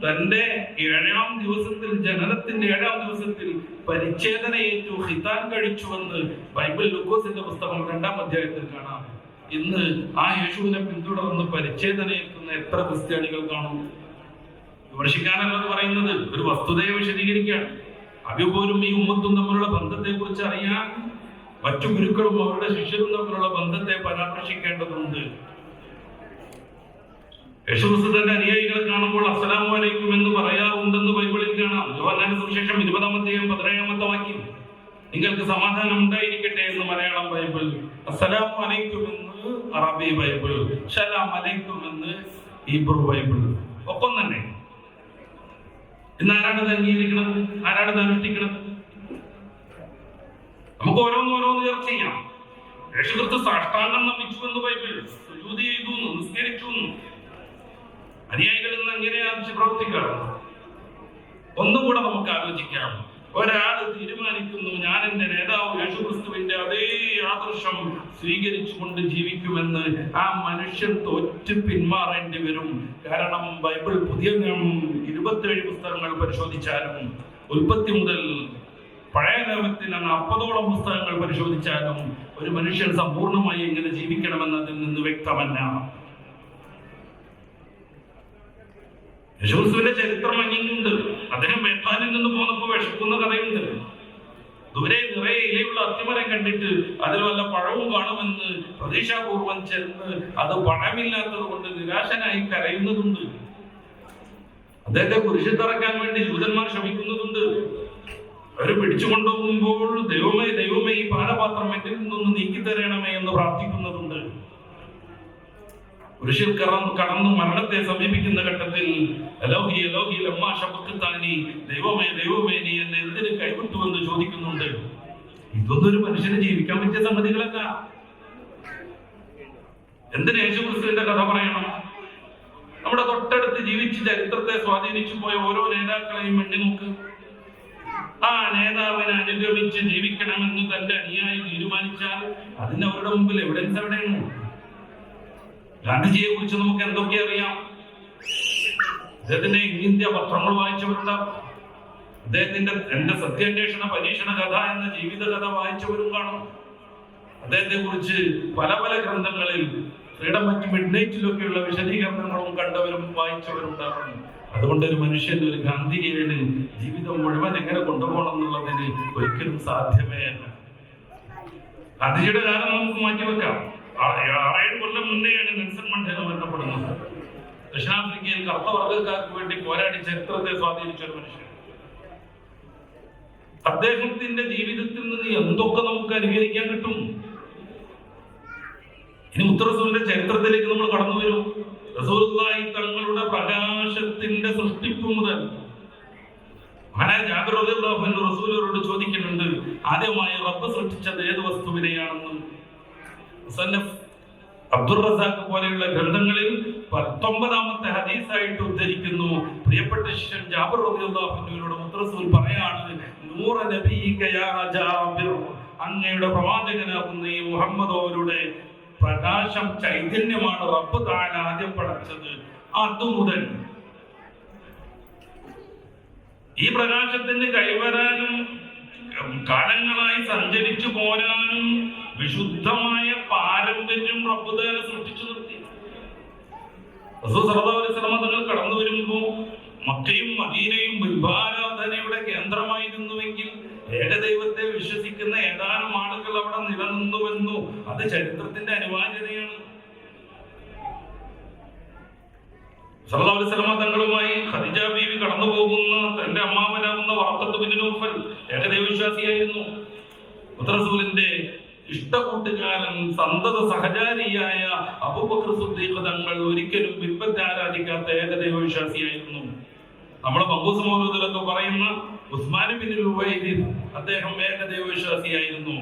തന്റെ 7-ാം ദിവസത്തിൽ, ജനനത്തിന്റെ 7-ാം ദിവസത്തിൽ പരിച്ഛേദനയേറ്റു, ഖിതാൻ കഴിച്ചുവെന്ന് ബൈബിൾ ലൂക്കോസിന്റെ പുസ്തകം 2-ാം അധ്യായത്തിൽ കാണാം. ഇന്ന് ആ യേശുവിനെ പിന്തുടർന്ന് പരിച്ഛേദനയേൽക്കുന്ന എത്ര ക്രിസ്ത്യാനികൾ കാണും? വിമർശിക്കാനല്ലെന്ന് പറയുന്നത്, ഒരു വസ്തുതയെ വിശദീകരിക്കുകയാണ്. അവപോലും ഈ ഉമ്മത്തും തമ്മിലുള്ള ബന്ധത്തെ കുറിച്ച് അറിയാൻ മറ്റു ഗുരുക്കളും അവരുടെ ശിഷ്യരും തമ്മിലുള്ള ബന്ധത്തെ പരാമർശിക്കേണ്ടതുണ്ട്. യേശുക്രിസ്തു തന്റെ അനുയായികളെ കാണുമ്പോൾ അസ്സലാമു അലൈക്കും എന്ന് പറയാറുണ്ടെന്ന് ബൈബിളിൽ കാണാം. യോഹന്നാന്റെ സുവിശേഷം 20-ാം അധ്യായം 17-ാമത്തെ വാക്യം, നിങ്ങൾക്ക് സമാധാനം ഉണ്ടായിരിക്കട്ടെ എന്ന് മലയാളം ബൈബിൾ, അസ്സലാമു അലൈക്കും എന്ന് അറബി ബൈബിൾ, സലാം അലൈക്കും എന്ന് ഹീബ്രു ബൈബിൾ. ഒപ്പം തന്നെ ഇന്ന് ആരാണ് അംഗീകരിക്കുന്നത്? ആരാണ് അനുഷ്ഠിക്കുന്നത്? നമുക്ക് ഓരോന്ന് ചർച്ച ചെയ്യാം. യേശുക്രിസ്തു സാഷ്ടാംഗം നമിച്ചു എന്ന് ബൈബിൾ, സുജൂദ് ചെയ്തു, നിസ്കരിച്ചു. അനുയായികൾ ഇന്ന് എങ്ങനെയാണ് പ്രവർത്തിക്കാറ്? ഒന്നുകൂടെ നമുക്ക് ആലോചിക്കാം. ഒരാൾ തീരുമാനിക്കുന്നു, ഞാൻ എന്റെ നേതാവ് യേശുക്രിസ്തുവിന്റെ അതേ ആദർശം സ്വീകരിച്ചുകൊണ്ട് ജീവിക്കുമെന്ന്. ആ മനുഷ്യൻ തോറ്റ് പിന്മാറേണ്ടി വരും. കാരണം ബൈബിൾ പുതിയ 27 പുസ്തകങ്ങൾ പരിശോധിച്ചാലും, ഉൽപ്പത്തി മുതൽ പഴയ നിയമത്തിൽ 40ഓളം പുസ്തകങ്ങൾ പരിശോധിച്ചാലും ഒരു മനുഷ്യൻ സമ്പൂർണമായി എങ്ങനെ ജീവിക്കണമെന്നതിൽ നിന്ന് വ്യക്തമല്ല. യേശുക്രിസ്തുവിന്റെ ചരിത്രം അങ്ങിങ്ങുണ്ട്. അദ്ദേഹം ബേത്ലാനിൽ നിന്ന് പോന്നപ്പോൾ വിശക്കുന്ന കഥയുണ്ട്. ദൂരെ നിറയെ ഇലയുള്ള അത്തിമരം കണ്ടിട്ട് അതിൽ വല്ല പഴവും കാണുമെന്ന് പ്രതീക്ഷാപൂർവം ചെന്ന് അത് പഴമില്ലാത്തത് കൊണ്ട് നിരാശനായി കരയുന്നതുണ്ട്. അദ്ദേഹത്തെ കുരിശിൽ തറക്കാൻ വേണ്ടി ജൂതന്മാർ ശ്രമിക്കുന്നതുണ്ട്. അവർ പിടിച്ചുകൊണ്ടുപോകുമ്പോൾ ദൈവമേ ദൈവമേ ഈ പാനപാത്രം എന്നിൽ നിന്നൊന്ന് നീക്കിത്തരണമേ എന്ന് പ്രാർത്ഥിക്കുന്നതുണ്ട്. പുരുഷൻ കടന്നു മരണത്തെ സമീപിക്കുന്ന ഘട്ടത്തിൽ ദൈവമേ ദൈവമേ നീ എന്നെ എന്തിന് കൈവിട്ടുവെന്ന് ചോദിക്കുന്നുണ്ട്. ഇതൊന്നും ഒരു മനുഷ്യന് ജീവിക്കാൻ പറ്റിയ സംഗതികളല്ല. എന്തിന് യേശുക്രിസ്തുവിന്റെ കഥ പറയണം? നമ്മുടെ തൊട്ടടുത്ത് ജീവിച്ച് ചരിത്രത്തെ സ്വാധീനിച്ചു പോയ ഓരോ നേതാക്കളെയും എണ്ണി നോക്ക്. ആ നേതാവിനെ അനുഗമിച്ച് ജീവിക്കണമെന്ന് തന്റെ അനുയായി തീരുമാനിച്ചാൽ അതിന് അവരുടെ മുമ്പിൽ എവിഡൻസ് എവിടെയാണ്? ഗാന്ധിജിയെ കുറിച്ച് നമുക്ക് എന്തൊക്കെ അറിയാം? അദ്ദേഹത്തിന്റെ ഇന്ത്യ പത്രങ്ങൾ വായിച്ചവരുണ്ടാവും. അദ്ദേഹത്തിന്റെ എന്റെ സത്യാന്വേഷണ പരീക്ഷണ കഥ എന്ന ജീവിത കഥ വായിച്ചവരും കാണും. അദ്ദേഹത്തെ കുറിച്ച് പല പല ഗ്രന്ഥങ്ങളിൽ ഫ്രീഡം അറ്റ് മിഡ്നൈറ്റിലൊക്കെയുള്ള വിശദീകരണങ്ങളും കണ്ടവരും വായിച്ചവരുണ്ടാകും. അതുകൊണ്ട് ഒരു മനുഷ്യൻ ഒരു ഗാന്ധിജിയുടെ ജീവിതം മുഴുവൻ എങ്ങനെ കൊണ്ടുപോകണം എന്നുള്ളതിന് ഒരിക്കലും സാധ്യമേ അല്ല. ഗാന്ധിജിയുടെ കാലം നമുക്ക് മാറ്റിവെക്കാം. 6-7 കൊല്ലം മുന്നെയാണ് നെൽസൺ മണ്ടേല മരണപ്പെടുന്നത്. ദക്ഷിണാഫ്രിക്കയിൽ കറുത്ത വർഗ്ഗക്കാർക്ക് വേണ്ടി പോരാടി ചരിത്രത്തെ സ്വാധീനിച്ച ഒരു മനുഷ്യൻ. അദ്ദേഹത്തിന്റെ ജീവിതത്തിൽ നിന്ന് എന്തൊക്കെ നമുക്ക് അനുകരിക്കാൻ കിട്ടും? ഇനി മുത്തറസൂലിന്റെ ചരിത്രത്തിലേക്ക് നമ്മൾ കടന്നു വരും. റസൂലുള്ളാഹി തങ്ങളുടെ പ്രകാശത്തിന്റെ സൃഷ്ടിപ്പ് മുതൽ മഹാനായ ജാബിർ റളിയല്ലാഹു അൻഹു റസൂലിനോട് ചോദിക്കുന്നുണ്ട്, ആദ്യമായി റബ്ബ് സൃഷ്ടിച്ചത് ഏത് വസ്തുവിനെയാണെന്ന്. മുസന്നഫ് അബ്ദുർ റസാഖ് പോലെയുള്ള ഗ്രന്ഥങ്ങളിൽ 19ാമത്തെ ഹദീസായിട്ട് ഉദ്ധരിക്കുന്നു. പ്രിയപ്പെട്ട ശിഷ്യൻ ജാബിർ റളിയല്ലാഹു അൻഹുവിനോട് മുത്തറസൂൽ പറയാണ്, നൂറ നബിയിക യാ ജാബിർ, അങ്ങയുടെ പ്രവാചകനാകുന്ന ഈ മുഹമ്മദോരുടെ പ്രകാശം ചൈതന്യമാണ് റബ്ബ് തആല ആദ്യം പടച്ചത്. അതുമുതൽ ഈ പ്രകാശത്തിന് കൈവരാനും കാലങ്ങളായി സഞ്ചരിച്ചു പോരാനും വിശുദ്ധമായ പാരമ്പര്യം റബ്ബ് തആല സൃഷ്ടിച്ചു നിർത്തി. റസൂൽ സല്ലല്ലാഹു അലൈഹി വസല്ലം തങ്ങൾ കടന്നു വരുമ്പോൾ മക്കയും മദീനയും ബിംബാരാധനയുടെ കേന്ദ്രമായിരുന്നുവെങ്കിൽ ഏകദൈവത്തെ വിശ്വസിക്കുന്ന ഏതാനും ആളുകൾ അവിടെ നിലനിന്നുവെന്നു അത് ചരിത്രത്തിന്റെ അനിവാര്യതയാണ്. സല്ലല്ലാഹു അലൈഹി വസല്ലം തങ്ങളുമായി ഖദീജ ബീവി കടന്നു പോകുന്ന തന്റെ അമ്മാവനാകുന്ന വറഖത്ത് ബിൻ നൗഫൽ ഏകദൈവ വിശ്വാസിയായിരുന്നു. റസൂലിന്റെ ഇഷ്ടകൂട്ടുകാരൻ സന്തത സഹചാരിയായ അബൂബക്കർ സിദ്ദീഖ് തങ്ങൾ ഒരിക്കലും ബിംബത്തെ ആരാധിക്കാത്ത ഏകദൈവ വിശ്വാസിയായിരുന്നു. നമ്മുടെ മഖൂസ് മൗലൂദിലൊക്കെ പറയുന്ന ഉസ്മാൻ ബിൻ ഉവൈദ് അദ്ദേഹം ഏകദൈവ വിശ്വാസിയായിരുന്നു.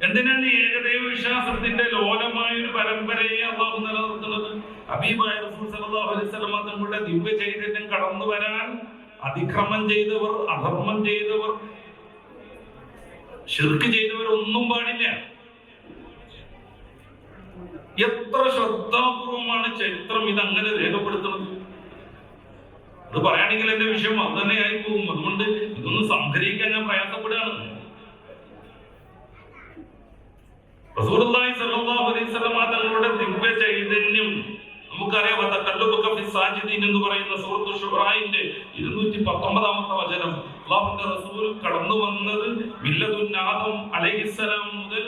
എന്തിനാണ് ഈ ഏകദൈവ വിശ്വാസത്തിന്റെ ലോലമായ ഒരു പരമ്പരയെ അള്ളാഹു നിലനിർത്തുന്നത്? ഹബീബായ റസൂൽ സല്ലല്ലാഹു അലൈഹി വസല്ലം തങ്ങളുടെ ദിവ്യ ചൈതന്യം കടന്നു വരാൻ അതിക്രമം ചെയ്തവർ, അധർമ്മം ചെയ്തവർ, ശിർക്ക് ചെയ്തവർ ഒന്നും പാടില്ല. എത്ര ശ്രദ്ധാപൂർവമാണ് ചരിത്രം ഇതങ്ങനെ രേഖപ്പെടുത്തുന്നത്. അത് പറയുകയാണെങ്കിൽ എന്റെ വിഷയം അത് തന്നെ ആയി പോകും. അതുകൊണ്ട് ഇതൊന്ന് സംഗ്രഹിക്കാൻ ഞാൻ പ്രയാസപ്പെടുകയാണ്. റസൂലുള്ളാഹി സ്വല്ലല്ലാഹു അലൈഹി വസല്ലം തങ്ങളുടെ ദിവ്യ ചൈതന്യം നമുക്കറിയാം. എന്ന് പറയുന്ന സൂറത്തുൽ ശുറായിന്റെ 219ാമത്തെ വചനം, അല്ലാഹുവിന്റെ റസൂൽ കടന്നു വന്നത് മില്ലത്തുൻ ആദം അലൈഹിസ്സലാം മുതൽ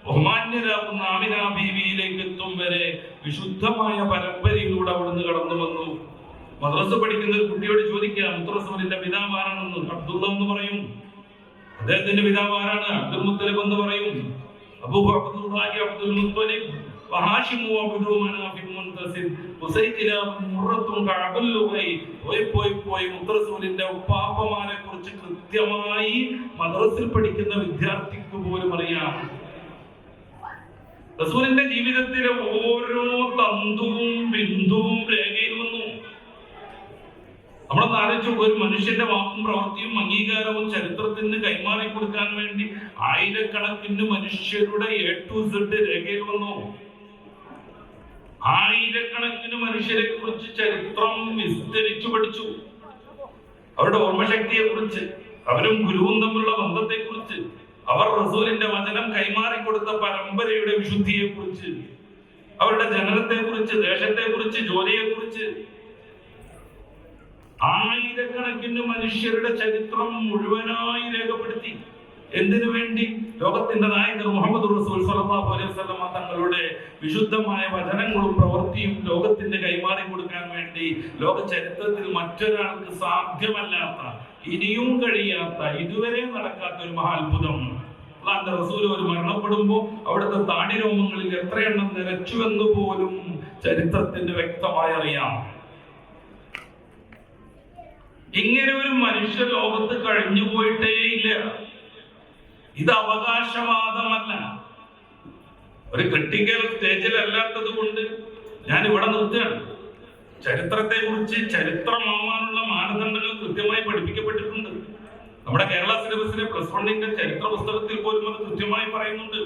ബഹുമാന്യരാകുന്ന ആമിന ബീവിയിലേക്ക് എത്തും വരെ വിശുദ്ധമായ പരമ്പരയിലൂടെ അവിടുന്ന് കടന്നു വന്നു. മദ്രസ പഠിക്കുന്ന ഒരു കുട്ടിയോട് ചോദിക്കാം, മുത്തറസൂലിന്റെ പിതാവ് ആരാണെന്ന്. അബ്ദുള്ള എന്ന് പറയും. അദ്ദേഹത്തിന്റെ പിതാവ് ആരാണ്? അബ്ദുൽ മുത്തലിബ് എന്ന് പറയും. അബൂ അബ്ദുല്ലാഹി അബ്ദുൽ മുത്തലിബ് വഹാശിമു അബ്ദു മനാഫിൻ മുൻതസിബ് ഉസൈഖിലാബ് മുറത്തുൻ കഅബൽ ലുഗൈ. പോയി മുത്തറസൂലിന്റെ ഉപ്പാപ്പമാരെ കുറിച്ച് കൃത്യമായി മദ്രസയിൽ പഠിക്കുന്ന വിദ്യാർത്ഥിക്ക് പോലും അറിയാം. റസൂലിന്റെ ജീവിതത്തിലെ ഓരോ തന്തുവും ബിന്ദുവും രേഖയിൽ വന്നു. നമ്മളൊന്ന് ആലോചിച്ചു, ഒരു മനുഷ്യന്റെ വാക്കും പ്രവൃത്തിയും അംഗീകാരവും ചരിത്രത്തിന് കൈമാറി കൊടുക്കാൻ വേണ്ടി ആയിരക്കണക്കിന് മനുഷ്യരുടെ A to Z രേഖയിൽ വന്നു. ആയിരക്കണക്കിന് മനുഷ്യരെ കുറിച്ച് ചരിത്രം വിസ്തരിച്ചു പഠിച്ചു. അവരുടെ ഓർമ്മശക്തിയെ കുറിച്ച്, അവരും ഗുരുവും തമ്മിലുള്ള ബന്ധത്തെ കുറിച്ച്, അവർ റസൂലിന്റെ വചനം കൈമാറി കൊടുത്ത പരമ്പരയുടെ വിശുദ്ധിയെ കുറിച്ച്, അവരുടെ ജനനത്തെ കുറിച്ച്, ദേശത്തെ കുറിച്ച്, ജോലിയെ കുറിച്ച്, ആയിരക്കണക്കിന് മനുഷ്യരുടെ ചരിത്രം മുഴുവനായി രേഖപ്പെടുത്തി. എന്തിനു വേണ്ടി? ലോകത്തിന്റെ നായകർ മുഹമ്മദ് റസൂൽ സ്വല്ലല്ലാഹു അലൈഹി വസല്ലം തങ്ങളുടെ വിശുദ്ധമായ വചനങ്ങളും പ്രവൃത്തിയും ലോകത്തിന് കൈമാറി കൊടുക്കാൻ വേണ്ടി. ലോക ചരിത്രത്തിൽ മറ്റൊരാൾക്ക് സാധ്യമല്ലാത്ത, ഇനിയും കഴിയാത്ത, ഇതുവരെ നടക്കാത്ത ഒരു മഹാത്ഭുതം അള്ളാന്റെ റസൂൽ ഒരു മരണപ്പെടുമ്പോ അവിടുത്തെ താടി രോമങ്ങളിൽ എത്രയെണ്ണം നിരച്ചു എന്ന് പോലും ചരിത്രത്തിന് വ്യക്തമായി അറിയാം. ഇങ്ങനെ ഒരു മനുഷ്യ ലോകത്ത് കഴിഞ്ഞു പോയിട്ടേ ഇല്ല. ഇത് അവകാശവാദമല്ല. ഒരു ക്രിട്ടിക്കൽ സ്റ്റേജിലല്ലാത്തത് കൊണ്ട് ഞാൻ ഇവിടെ നിർത്തുകയാണ്. ചരിത്രത്തെ കുറിച്ച് ചരിത്രമാവാനുള്ള മാനദണ്ഡങ്ങൾ കൃത്യമായി പഠിപ്പിക്കപ്പെട്ടിട്ടുണ്ട്. നമ്മുടെ കേരള സിലബസിലെ +1 ചരിത്ര പുസ്തകത്തിൽ പോലും അത് കൃത്യമായി പറയുന്നുണ്ട്.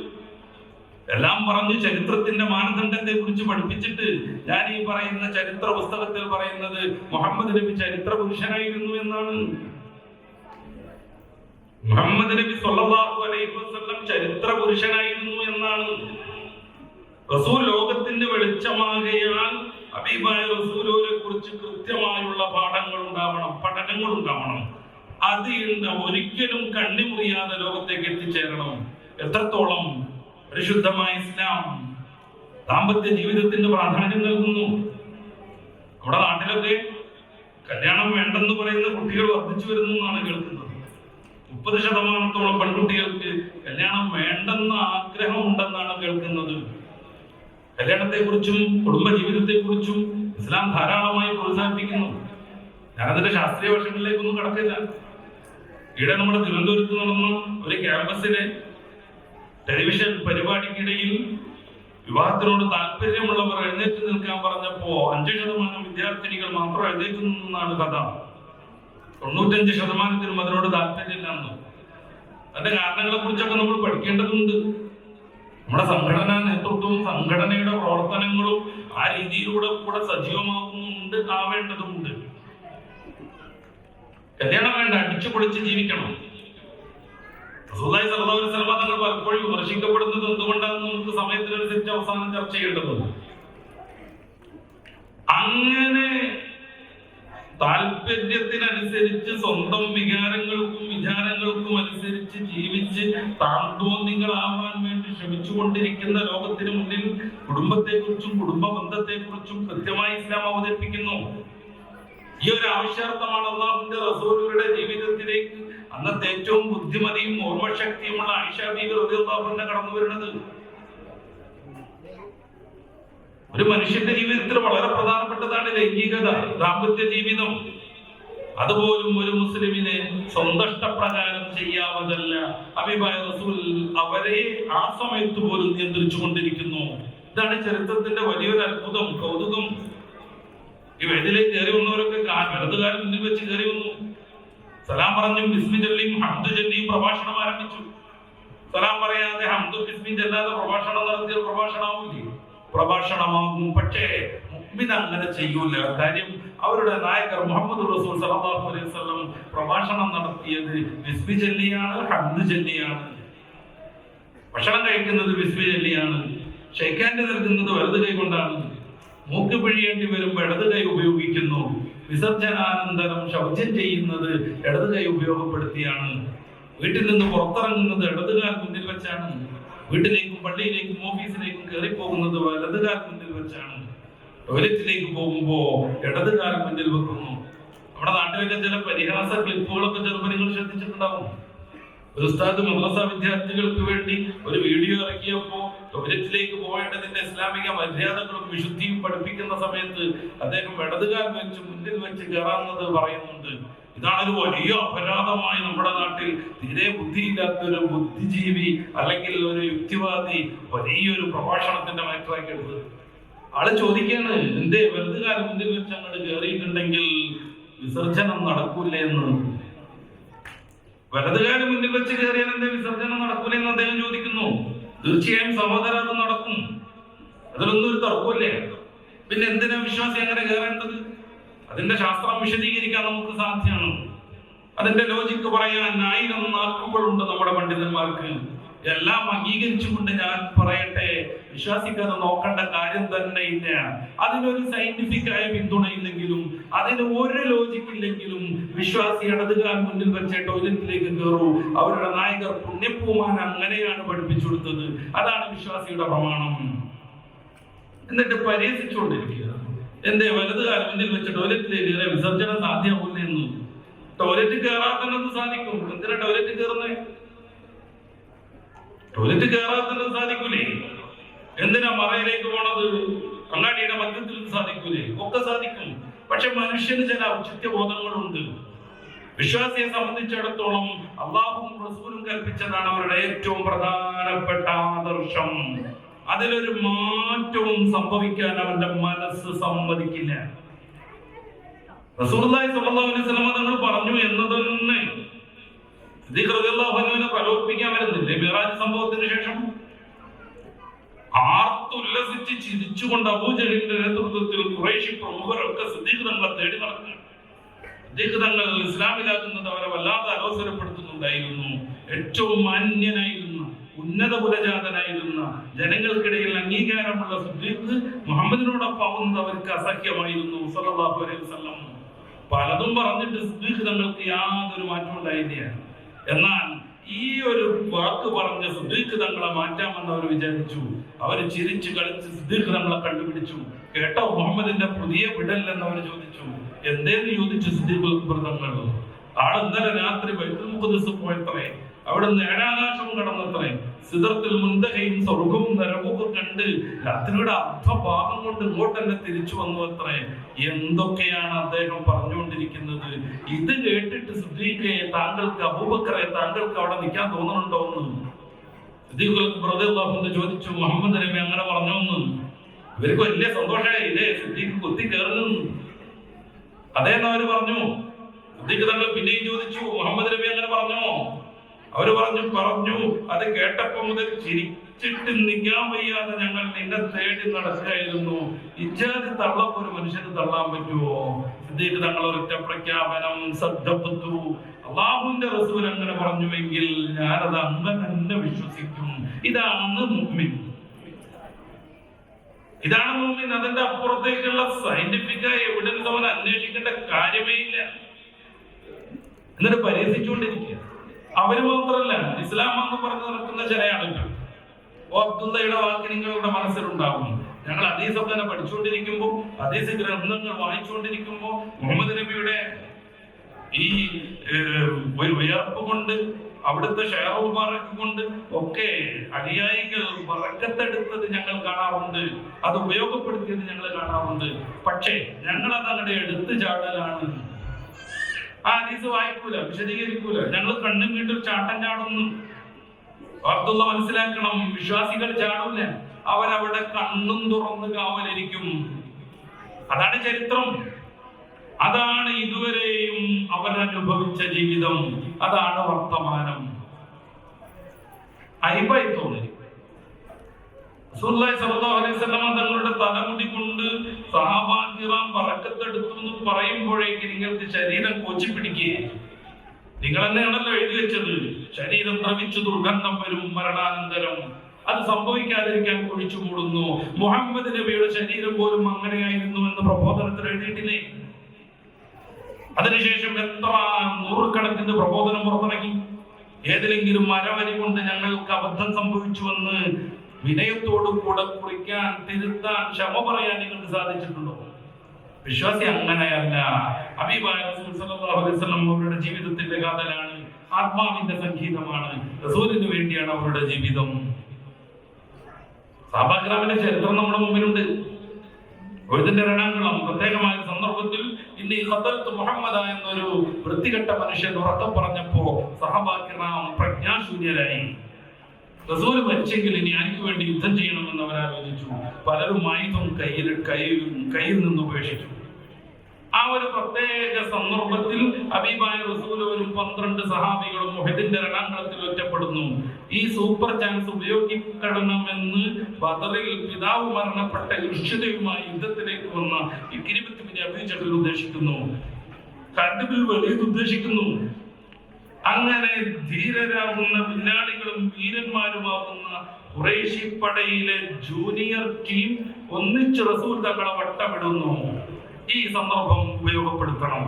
എല്ലാം പറഞ്ഞ് ചരിത്രത്തിന്റെ മാനദണ്ഡത്തെ കുറിച്ച് പഠിപ്പിച്ചിട്ട് ഞാൻ ഈ പറയുന്ന ചരിത്ര പുസ്തകത്തിൽ പറയുന്നത് മുഹമ്മദ് നബി ചരിത്ര പുരുഷനായിരുന്നു എന്നാണ്. മുഹമ്മദ് നബി സ്വല്ലല്ലാഹു അലൈഹി വസല്ലം ചരിത്ര പുരുഷനായിരുന്നു എന്നാണ്. റസൂൽ ലോകത്തിന്റെ വെളിച്ചമാകയാൽ ഹബീബായ റസൂലിനെ കുറിച്ച് കൃത്യമായുള്ള പഠനങ്ങൾ ഉണ്ടാവണം. അത് ഒരിക്കലും കണ്ണിമുറിയാതെ ലോകത്തേക്ക് എത്തിച്ചേരണം. എത്രത്തോളം പരിശുദ്ധമായ ഇസ്ലാം ദാമ്പത്യ ജീവിതത്തിന്റെ പ്രാധാന്യം നൽകുന്നു. നമ്മുടെ നാട്ടിലൊക്കെ കല്യാണം വേണ്ടെന്ന് പറയുന്ന കുട്ടികൾ വർദ്ധിച്ചു വരുന്നു എന്നാണ് കേൾക്കുന്നത്. 30% പെൺകുട്ടികൾക്ക് കല്യാണം വേണ്ടെന്ന ആഗ്രഹം ഉണ്ടെന്നാണ് കേൾക്കുന്നത്. കല്യാണത്തെ കുറിച്ചും കുടുംബ ജീവിതത്തെ കുറിച്ചും ഇസ്ലാം ധാരാളമായി പ്രോത്സാഹിപ്പിക്കുന്നു. ഞാനതിന്റെ ശാസ്ത്രീയ വശങ്ങളിലേക്കൊന്നും കടക്കില്ല. ഇവിടെ നമ്മുടെ തിരുവനന്തപുരത്ത് നടന്ന ഒരു ക്യാമ്പസിലെ ടെലിവിഷൻ പരിപാടിക്കിടയിൽ വിവാഹത്തിനോട് താല്പര്യമുള്ളവർ എഴുന്നേറ്റ് നിൽക്കാൻ പറഞ്ഞപ്പോ 5% വിദ്യാർത്ഥിനികൾ മാത്രം എഴുന്നേറ്റ് നിന്നാണ് കഥ. 95% അതിനോട് താല്പര്യമില്ലെന്ന്. അതിന്റെ കാരണങ്ങളെ കുറിച്ചൊക്കെ നമ്മൾ പഠിക്കേണ്ടതുണ്ട്. നമ്മുടെ സംഘടനാ നേതൃത്വവും സംഘടനയുടെ പ്രവർത്തനങ്ങളും ആ രീതിയിലൂടെ കൂടെ സജീവമാകുന്നുണ്ട്, ആവേണ്ടതുണ്ട്. കല്യാണം വേണ്ട, അടിച്ചു പൊളിച്ച് ജീവിക്കണം. റസൂലുള്ളാഹി സ്വല്ലല്ലാഹു അലൈഹി വസല്ലം തങ്ങൾ പലപ്പോഴും വിമർശിക്കപ്പെടുന്നത് എന്തുകൊണ്ടാണെന്ന് നമുക്ക് സമയത്തിനനുസരിച്ച് അവസാനം ചർച്ച ചെയ്യേണ്ടതുണ്ട്. അങ്ങനെ താല്പര്യത്തിനനുസരിച്ച് സ്വന്തം വികാരങ്ങൾക്കും വിചാരങ്ങൾക്കും അനുസരിച്ച് ജീവിച്ച് താന്തോന്നികളാവാൻ വേണ്ടി ശ്രമിച്ചുകൊണ്ടിരിക്കുന്ന ലോകത്തിന് മുന്നിൽ കുടുംബത്തെക്കുറിച്ചും കുടുംബ ബന്ധത്തെക്കുറിച്ചും കൃത്യമായി ഇസ്ലാം അവതരിപ്പിക്കുന്നു. ഈ ഒരു ആവശ്യാർത്ഥമാണ് അല്ലാഹുവിന്റെ റസൂലുകളുടെ ജീവിതത്തിലേക്ക് അന്നത്തെ ഏറ്റവും ബുദ്ധിമതിയും ഓർമ്മശക്തിയുമുള്ള ആയിഷ ബീവി റളിയല്ലാഹു അൻഹ കടന്നു വരുന്നത്. ഒരു മനുഷ്യന്റെ ജീവിതത്തിൽ വളരെ പ്രധാനപ്പെട്ടതാണ് ലൈംഗികത, ദാമ്പത്യ ജീവിതം. അതുപോലും ഒരു മുസ്ലിമിനെ സ്വന്തം ഇഷ്ടപ്രകാരം ചെയ്യാവതല്ല. ഹബീബായ റസൂൽ അവരെ ആ സമയത്ത് പോലും നിയന്ത്രിച്ചു കൊണ്ടിരിക്കുന്നു. ഇതാണ് ചരിത്രത്തിന്റെ വലിയൊരു അത്ഭുതം, കൗതുകം. ഈ വേദിയിലേക്ക് കയറി വന്നവരൊക്കെ വലതുകാലം മുന്നിൽ വെച്ച് കയറി വന്നു. സലാം പറഞ്ഞും ബിസ്മി ചൊല്ലിയും ഹംദ് ചൊല്ലിയും പ്രഭാഷണം ആരംഭിച്ചു. സലാം പറയാതെ ഹംദ് ബിസ്മി ചൊല്ലാതെ പ്രഭാഷണം നടത്തിയ പ്രഭാഷണമാവില്ലേ? പ്രഭാഷണമാകും. പക്ഷേ മുഅ്മിൻ അങ്ങനെ ചെയ്യൂല. കാര്യം അവരുടെ നായകർ മുഹമ്മദ് റസൂൽ സല്ലല്ലാഹു അലൈഹി വസല്ലം പ്രഭാഷണം നടത്തിയത് ബിസ്മി ചൊല്ലിയാണ്, ഹംദ് ചൊല്ലിയാണ്. ഭക്ഷണം കഴിക്കുന്നത് ബിസ്മി ചൊല്ലിയാണ്. ഷെയ്ഖാൻഡ് നൽകുന്നത് വലത് കൈ കൊണ്ടാണ്. മൂക്ക് പിഴിയേണ്ടി വരുമ്പോൾ ഇടത് കൈ ഉപയോഗിക്കുന്നു. വിസർജനാനന്തരം ശൗചം ചെയ്യുന്നത് ഇടത് കൈ ഉപയോഗപ്പെടുത്തിയാണ്. വീട്ടിൽ നിന്ന് പുറത്തിറങ്ങുന്നത് ഇടതുകാൽ മുന്നിൽ വെച്ചാണ്. വീട്ടിലേക്കും പള്ളിയിലേക്കും ഓഫീസിലേക്കും കയറി പോകുന്നത് വലതുകാൽ മുന്നിൽ വെച്ചാണ്. ടോയ്ലറ്റിലേക്ക് പോകുമ്പോ ഇടതുകാൽ മുന്നിൽ വെക്കുന്നു. നമ്മുടെ നാട്ടിലൊക്കെ ചില പരിഹാസ ക്ലിപ്പുകളൊക്കെ ചിലപ്പോൾ നിങ്ങൾ ശ്രദ്ധിച്ചിട്ടുണ്ടാവും. ഒരു ഉസ്താദ് മദ്രസ വിദ്യാർത്ഥികൾക്ക് വേണ്ടി ഒരു വീഡിയോ ഇറക്കിയപ്പോ ടോയ്ലറ്റിലേക്ക് പോകേണ്ടതിന്റെ ഇസ്ലാമിക മര്യാദകളും വിശുദ്ധിയും പഠിപ്പിക്കുന്ന സമയത്ത് അദ്ദേഹം ഇടതുകാൽ വെച്ച് മുന്നിൽ വെച്ച് കയറാമെന്നത് പറയുന്നുണ്ട്. ഇതാണൊരു വലിയ അപരാധമായി നമ്മുടെ നാട്ടിൽ തീരെ ബുദ്ധിയില്ലാത്തൊരു ബുദ്ധിജീവി അല്ലെങ്കിൽ ഒരു യുക്തിവാദി വലിയൊരു പ്രഭാഷണത്തിന്റെ മാറ്ററാക്കി എടുത്തത്. ആള് ചോദിക്കാണ്, എന്തേ വലതുകാലം മുന്നിൽ വെച്ച് അങ്ങോട്ട് കയറിയിട്ടുണ്ടെങ്കിൽ വിസർജനം നടക്കൂലേ എന്ന്. വലതുകാലം മുന്നിൽ വെച്ച് കയറിയാൽ എന്തേ വിസർജനം നടക്കൂലേ എന്ന് അദ്ദേഹം ചോദിക്കുന്നു. തീർച്ചയായും സഹോദര അത് നടക്കും, അതിലൊന്നും ഒരു തർക്കമില്ലേ. പിന്നെ എന്തിനാ വിശ്വാസി അങ്ങനെ കയറേണ്ടത്? അതിന്റെ ശാസ്ത്രം വിശദീകരിക്കാൻ നമുക്ക് സാധ്യമാണ്. അതിന്റെ ലോജിക്ക് പറയാൻ 1000 നാക്കുകളുണ്ട് നമ്മുടെ പണ്ഡിതന്മാർക്ക്. എല്ലാം അംഗീകരിച്ചുകൊണ്ട് ഞാൻ പറയട്ടെ, വിശ്വാസിക്കത് നോക്കേണ്ട കാര്യം തന്നെ ഇല്ല. അതിനൊരു സയന്റിഫിക് ആയ പിന്തുണയില്ലെങ്കിലും അതിന് ഒരു ലോജിക്ക് ഇല്ലെങ്കിലും വിശ്വാസി ഇടതുകാൽ മുന്നിൽ വെച്ച് ടോയ്ലറ്റിലേക്ക് കയറൂ. അവരുടെ നായകർ പുണ്യപ്പൂമാൻ അങ്ങനെയാണ് പഠിപ്പിച്ചു കൊടുത്തത്. അതാണ് വിശ്വാസിയുടെ പ്രമാണം. എന്നിട്ട് പരിഹസിച്ചുകൊണ്ടിരിക്കുക, എന്റെ വലതുകാലം മുന്നിൽ വെച്ച് ടോയ്ലറ്റിലേക്ക് കയറിയ വിസർജനം സാധ്യമാവില്ല എന്ന്. ടോയ്ലറ്റ് കയറാൻ തന്നെ സാധിക്കും, എന്തിനാ ടോയ്ലറ്റ് കയറുന്നേ? ടോയ്ലറ്റ് കയറാത്തത് സാധിക്കൂലേ? എന്തിനാ മറയിലേക്ക് പോണത്? അങ്ങാടിയുടെ മധ്യത്തിൽ സാധിക്കൂലേ? ഒക്കെ സാധിക്കും. പക്ഷെ മനുഷ്യന് ചില ഔചിത്യ ബോധങ്ങളുണ്ട്. വിശ്വാസിയെ സംബന്ധിച്ചിടത്തോളം അള്ളാഹുവും റസൂലും കൽപ്പിച്ചതാണ് അവരുടെ ഏറ്റവും പ്രധാനപ്പെട്ട ആദർശം. അതിലൊരു മാറ്റവും സംഭവിക്കാൻ അവന്റെ മനസ്സ് സമ്മതിക്കില്ല. റസൂലുള്ളാഹി സ്വല്ലല്ലാഹു അലൈഹി വസല്ലം തങ്ങൾ പറഞ്ഞു എന്നത് തന്നെ സിദ്ദീഖ് റളിയല്ലാഹു അൻഹുവിനെ പ്രലോഭിപ്പിക്കാൻ വരുന്നില്ലേ? മിറാജ് സംഭവത്തിന് ശേഷം ആർത്തുല്ലസിച്ച് ചിരിച്ചുകൊണ്ട് അബൂജഹലിന്റെ നേതൃത്വത്തിൽ ഖുറൈശി പ്രമുഖരൊക്കെ സിദ്ദീഖ് തങ്ങളെ തേടി നടക്കുക. സിദ്ദീഖ് തങ്ങൾ ഇസ്ലാമിലാകുന്നത് അവരെ വല്ലാതെ അലോസരപ്പെടുത്തുന്നുണ്ടായിരുന്നു. ഏറ്റവും മാന്യനായിരുന്ന, ഉന്നത കുലജാതനായിരുന്ന, ജനങ്ങൾക്കിടയിൽ അംഗീകാരമുള്ള സിദ്ദീഖ് മുഹമ്മദിനോടൊപ്പം ആവുന്നത് അവർക്ക് അസഹ്യമായിരുന്നു. സല്ലല്ലാഹു അലൈഹി വസല്ലം പലതും പറഞ്ഞിട്ട് സിദ്ദീഖ് തങ്ങൾക്ക് യാതൊരു മാറ്റം ഉണ്ടായില്ല. എന്നാൽ ഈ ഒരു വാക്ക് പറഞ്ഞ സിദ്ദീഖ് തങ്ങളെ മാറ്റാമെന്ന് അവർ വിചാരിച്ചു. അവര് ചിരിച്ചു കളിച്ച് സിദ്ദീഖ് തങ്ങളെ കണ്ടുപിടിച്ചു. കേട്ടോ മുഹമ്മദിന്റെ പുതിയ വിടല്ലെന്ന് അവർ ചോദിച്ചു. എന്തേന്ന് ചോദിച്ചു സിദ്ദീഖ് തങ്ങൾ. ആൾ ഇന്നലെ രാത്രി ബൈത്തുൽ മുഖദ്ദസ് പോയത്രേ. അവിടുന്ന് ഏഴാകാശവും കടന്നത്രേ. സിദ്റത്തുൽ മുന്തഹയും സ്വർഗവും നരകവും കണ്ട് രാത്രിയുടെ അർദ്ധഭാഗം കൊണ്ട് ഇങ്ങോട്ട് തന്നെ തിരിച്ചു വന്നു അത്രേ. എന്തൊക്കെയാണ് അദ്ദേഹം പറഞ്ഞുകൊണ്ടിരിക്കുന്നത്? ഇത് കേട്ടിട്ട് സിദ്ദീഖേ, താങ്കൾക്ക് അബൂബക്കറെ, താങ്കൾക്ക് അവിടെ നിൽക്കാൻ തോന്നുന്നുണ്ടോ എന്ന് സിദ്ദീഖ് റളിയല്ലാഹു അൻഹു ചോദിച്ചു. മുഹമ്മദ് നബി അങ്ങനെ പറഞ്ഞോന്ന്. ഇവർക്ക് വലിയ സന്തോഷമായി. ഇതേ സിദ്ദീഖ് കുത്തി കയറുന്നു. അതേന്ന് അവര് പറഞ്ഞു. സിദ്ദീഖ് തങ്ങൾ പിന്നെയും ചോദിച്ചു, മുഹമ്മദ് നബി അങ്ങനെ പറഞ്ഞോ? അവര് പറഞ്ഞു. അത് കേട്ടപ്പോ മുതൽ ചിരിച്ചിട്ട് നിൽക്കാൻ വയ്യാതെ ഞങ്ങൾ നിന്നെ തേടി നടക്കുകയായിരുന്നു. ഇജാതി തള്ളപ്പോ ഒരു മനുഷ്യന് തള്ളാൻ പറ്റുമോ? സിദ്ദീഖ് തങ്ങൾ ഒരൊറ്റ പ്രഖ്യാപനം, സദ്ദഖ്തു, അല്ലാഹുവിന്റെ റസൂൽ അങ്ങനെ പറഞ്ഞുവെങ്കിൽ ഞാനത് അങ്ങനെ തന്നെ വിശ്വസിക്കും. ഇതാണ് മുഅ്മിൻ. ഇതാണ് മുഅ്മിൻ. അതിന്റെ അപ്പുറത്തേക്കുള്ള സയന്റിഫിക് എവിഡൻസ് അവൻ അന്വേഷിക്കേണ്ട കാര്യമേ ഇല്ല. എന്നിട്ട് പരിഹസിച്ചുകൊണ്ടിരിക്കുക. അവര് മാത്രമല്ല, ഇസ്ലാം എന്ന് പറഞ്ഞു നടക്കുന്ന ചില ആളുകൾ. അബ്ദുള്ളയുടെ വാക്ക് നിങ്ങളുടെ മനസ്സിലുണ്ടാകും. ഞങ്ങൾ ഹദീസൊക്കെ പഠിച്ചുകൊണ്ടിരിക്കുമ്പോൾ, ഹദീസ് ഗ്രന്ഥങ്ങൾ വായിച്ചുകൊണ്ടിരിക്കുമ്പോൾ മുഹമ്മദ് നബിയുടെ ഈ ഒരു വിയർപ്പ് കൊണ്ട്, അവിടുത്തെ ഷെയർ ബറക്ക് കൊണ്ട് ഒക്കെ അനുയായികൾ ബറക്കത്തെടുത്തത് ഞങ്ങൾ കാണാറുണ്ട്. അത് ഉപയോഗപ്പെടുത്തിയത് ഞങ്ങൾ കാണാറുണ്ട്. പക്ഷേ ഞങ്ങളത് അങ്ങടെ എടുത്തു ചാടലാണ്. ആ ഹദീസ് വായിക്കൂല, വിശദീകരിക്കൂല. ഞങ്ങൾ കണ്ണും വീട്ടിൽ ചാട്ടം ചാടുന്നു. അബ്ദുള്ള മനസ്സിലാക്കണം, വിശ്വാസികൾ ചാടൂല. അവരവിടെ കണ്ണും തുറന്ന് കാവലിരിക്കും. അതാണ് ചരിത്രം. അതാണ് ഇതുവരെയും അവരനുഭവിച്ച ജീവിതം. അതാണ് വർത്തമാനം. അയ്ബായി തോന്നി. റസൂലുള്ളാഹി സ്വല്ലല്ലാഹു അലൈഹി വസല്ലം തങ്ങളുടെ തലമുടി കൊണ്ട് സഹാബാ കിറാം ബറക്കത്തെടുത്തു എന്ന് പറയുമ്പോഴേക്ക് നിങ്ങൾക്ക് ശരീരം കോച്ചി പിടിക്കുക. നിങ്ങൾ തന്നെയാണല്ലോ എഴുതി വെച്ചത്, ശരീരം ദ്രവിച്ചു ദുർഗന്ധം വരും മരണാനന്തരം. അത് സംഭവിക്കാതിരിക്കാൻ കുഴിച്ചു മൂടുന്നു. മുഹമ്മദ് നബിയുടെ ശരീരം പോലും അങ്ങനെയായിരുന്നു എന്ന് പ്രബോധനത്തിൽ എഴുതിയിട്ടില്ലേ? അതിനുശേഷം എത്ര നൂറുകണക്കിന് പ്രബോധനം പുറത്തിറങ്ങി. ഏതിലെങ്കിലും മരവരി കൊണ്ട് ഞങ്ങൾക്ക് അബദ്ധം സംഭവിച്ചുവെന്ന് വിനയത്തോടു കൂടെ കുറിക്കാൻ, തിരുത്താൻ, ക്ഷമ പറയാൻ നിങ്ങൾക്ക് സാധിച്ചിട്ടുണ്ടോ? വിശ്വാസി അങ്ങനെയല്ല. ഹബീബായ റസൂൽ സല്ലല്ലാഹു അലൈഹി വസല്ലം അവരുടെ ജീവിതത്തിന്റെ കാതലാണ്, ആത്മാവിന്റെ സംഗീതമാണ്. റസൂലിന് വേണ്ടിയാണ് അവരുടെ ജീവിതം. സഹാബാക്രാമിന്റെ ചരിത്രം നമ്മുടെ മുമ്പിലുണ്ട്. ഒഴുതിന്റെ രണങ്ങളും പ്രത്യേകമായ സന്ദർഭത്തിൽ ഇന്ന് ഈ ഖദർത്ത് മുഹമ്മദ എന്നൊരു വൃത്തികെട്ട മനുഷ്യൻ ഉറക്കം പറഞ്ഞപ്പോ സഹാബാക്രാം പ്രജ്ഞാശൂന്യരായി. റസൂൽ മരിച്ചെങ്കിൽ ഇനി ആർക്ക് വേണ്ടി യുദ്ധം ചെയ്യണമെന്ന് അവരാലോചിച്ചു. പലരും ആയുധം കയ്യിൽ നിന്ന് ഉപേക്ഷിച്ചു. ആ ഒരു പ്രത്യേക സന്ദർഭത്തിൽ ഹബീബായ റസൂൽ ഒരു 12 സഹാബികളും ഉഹദിന്റെ രണാങ്കളത്തിൽ ഒറ്റപ്പെടുന്നു. ഈ സൂപ്പർ ചാൻസ് ഉപയോഗിക്കണമെന്ന് ബദറിൽ പിതാവ് മരണപ്പെട്ട ഇർഷിദയുമായി യുദ്ധത്തിലേക്ക് വന്ന ഇക്രിമത്ത് ബിൻ അബീ ജഹൽ ഉദ്ദേശിക്കുന്നു, ഖാലിദ് ബിൻ വലീദ് ഉദ്ദേശിക്കുന്നു. അങ്ങനെ ധീരരാകുന്ന പിന്നാളികളും വീരന്മാരുമാകുന്ന ഖുറൈശി പടയിലെ ജൂനിയർ ടീം ഒന്നിച്ച് റസൂൽ തങ്ങളെ വട്ടമിടുന്നു. ഈ സന്ദർഭം ഉപയോഗപ്പെടുത്തണം.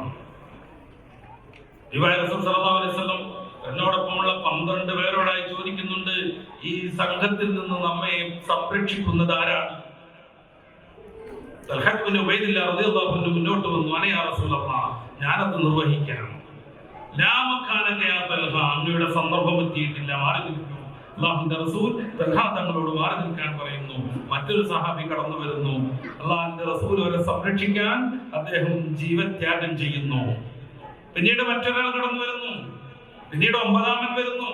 റസൂൽ സല്ലല്ലാഹു അലൈഹി വസല്ലം എന്നോടൊപ്പമുള്ള 12 പേരോടായി ചോദിക്കുന്നുണ്ട്, ഈ സംഘത്തിൽ നിന്ന് നമ്മെ സംരക്ഷിക്കുന്നത് ആരാണ്? തൽഹത്ത് ബിൻ ഉബൈദില്ലാഹ് റളിയല്ലാഹു അൻഹു മുന്നോട്ട് വന്നു. അനയാ റസൂലല്ലാഹ്, ഞാനത് നിർവഹിക്കാം. അങ്ങയുടെ സന്ദർഭം എത്തിയിട്ടില്ല, മാറി നിൽക്കൂ. അള്ളാഹുവിന്റെ റസൂൽ തൽഹാ തങ്ങളോട് മാറി നിൽക്കാൻ പറയുന്നു. മറ്റൊരു സഹാബി കടന്നു വരുന്നു. അള്ളാഹുവിന്റെ റസൂൽ അവരെ സംരക്ഷിക്കാൻ അദ്ദേഹം ജീവത്യാഗം ചെയ്യുന്നു. പിന്നീട് മറ്റൊരാൾ കടന്നു വരുന്നു. പിന്നീട് 9-ാമൻ വരുന്നു.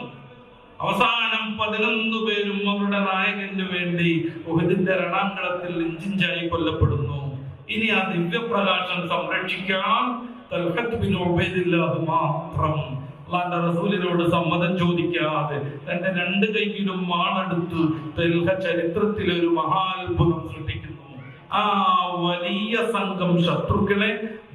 അവസാനം 11 പേരും അവരുടെ നായകന് വേണ്ടി ഉഹദിന്റെ രണാങ്കണത്തിൽ ഇഞ്ചിഞ്ചായി കൊല്ലപ്പെടുന്നു. ഇനി ആ ദിവ്യപ്രകാശം സംരക്ഷിക്കാൻ തൽഹത്ത് ബിൻ ഉബൈദില്ലാഹ് മാത്രം അല്ലാഹുവിന്റെ റസൂലിനോട് സമ്മതം ചോദിക്കാതെ തന്റെ 2 കൈയിലും മാണെടുത്ത് തൽഹ ചരിത്രത്തിലെ ഒരു മഹാത്ഭുതം സൃഷ്ടിക്കുന്നു. ആ വലിയ സംഘം ശത്രുക്കളെ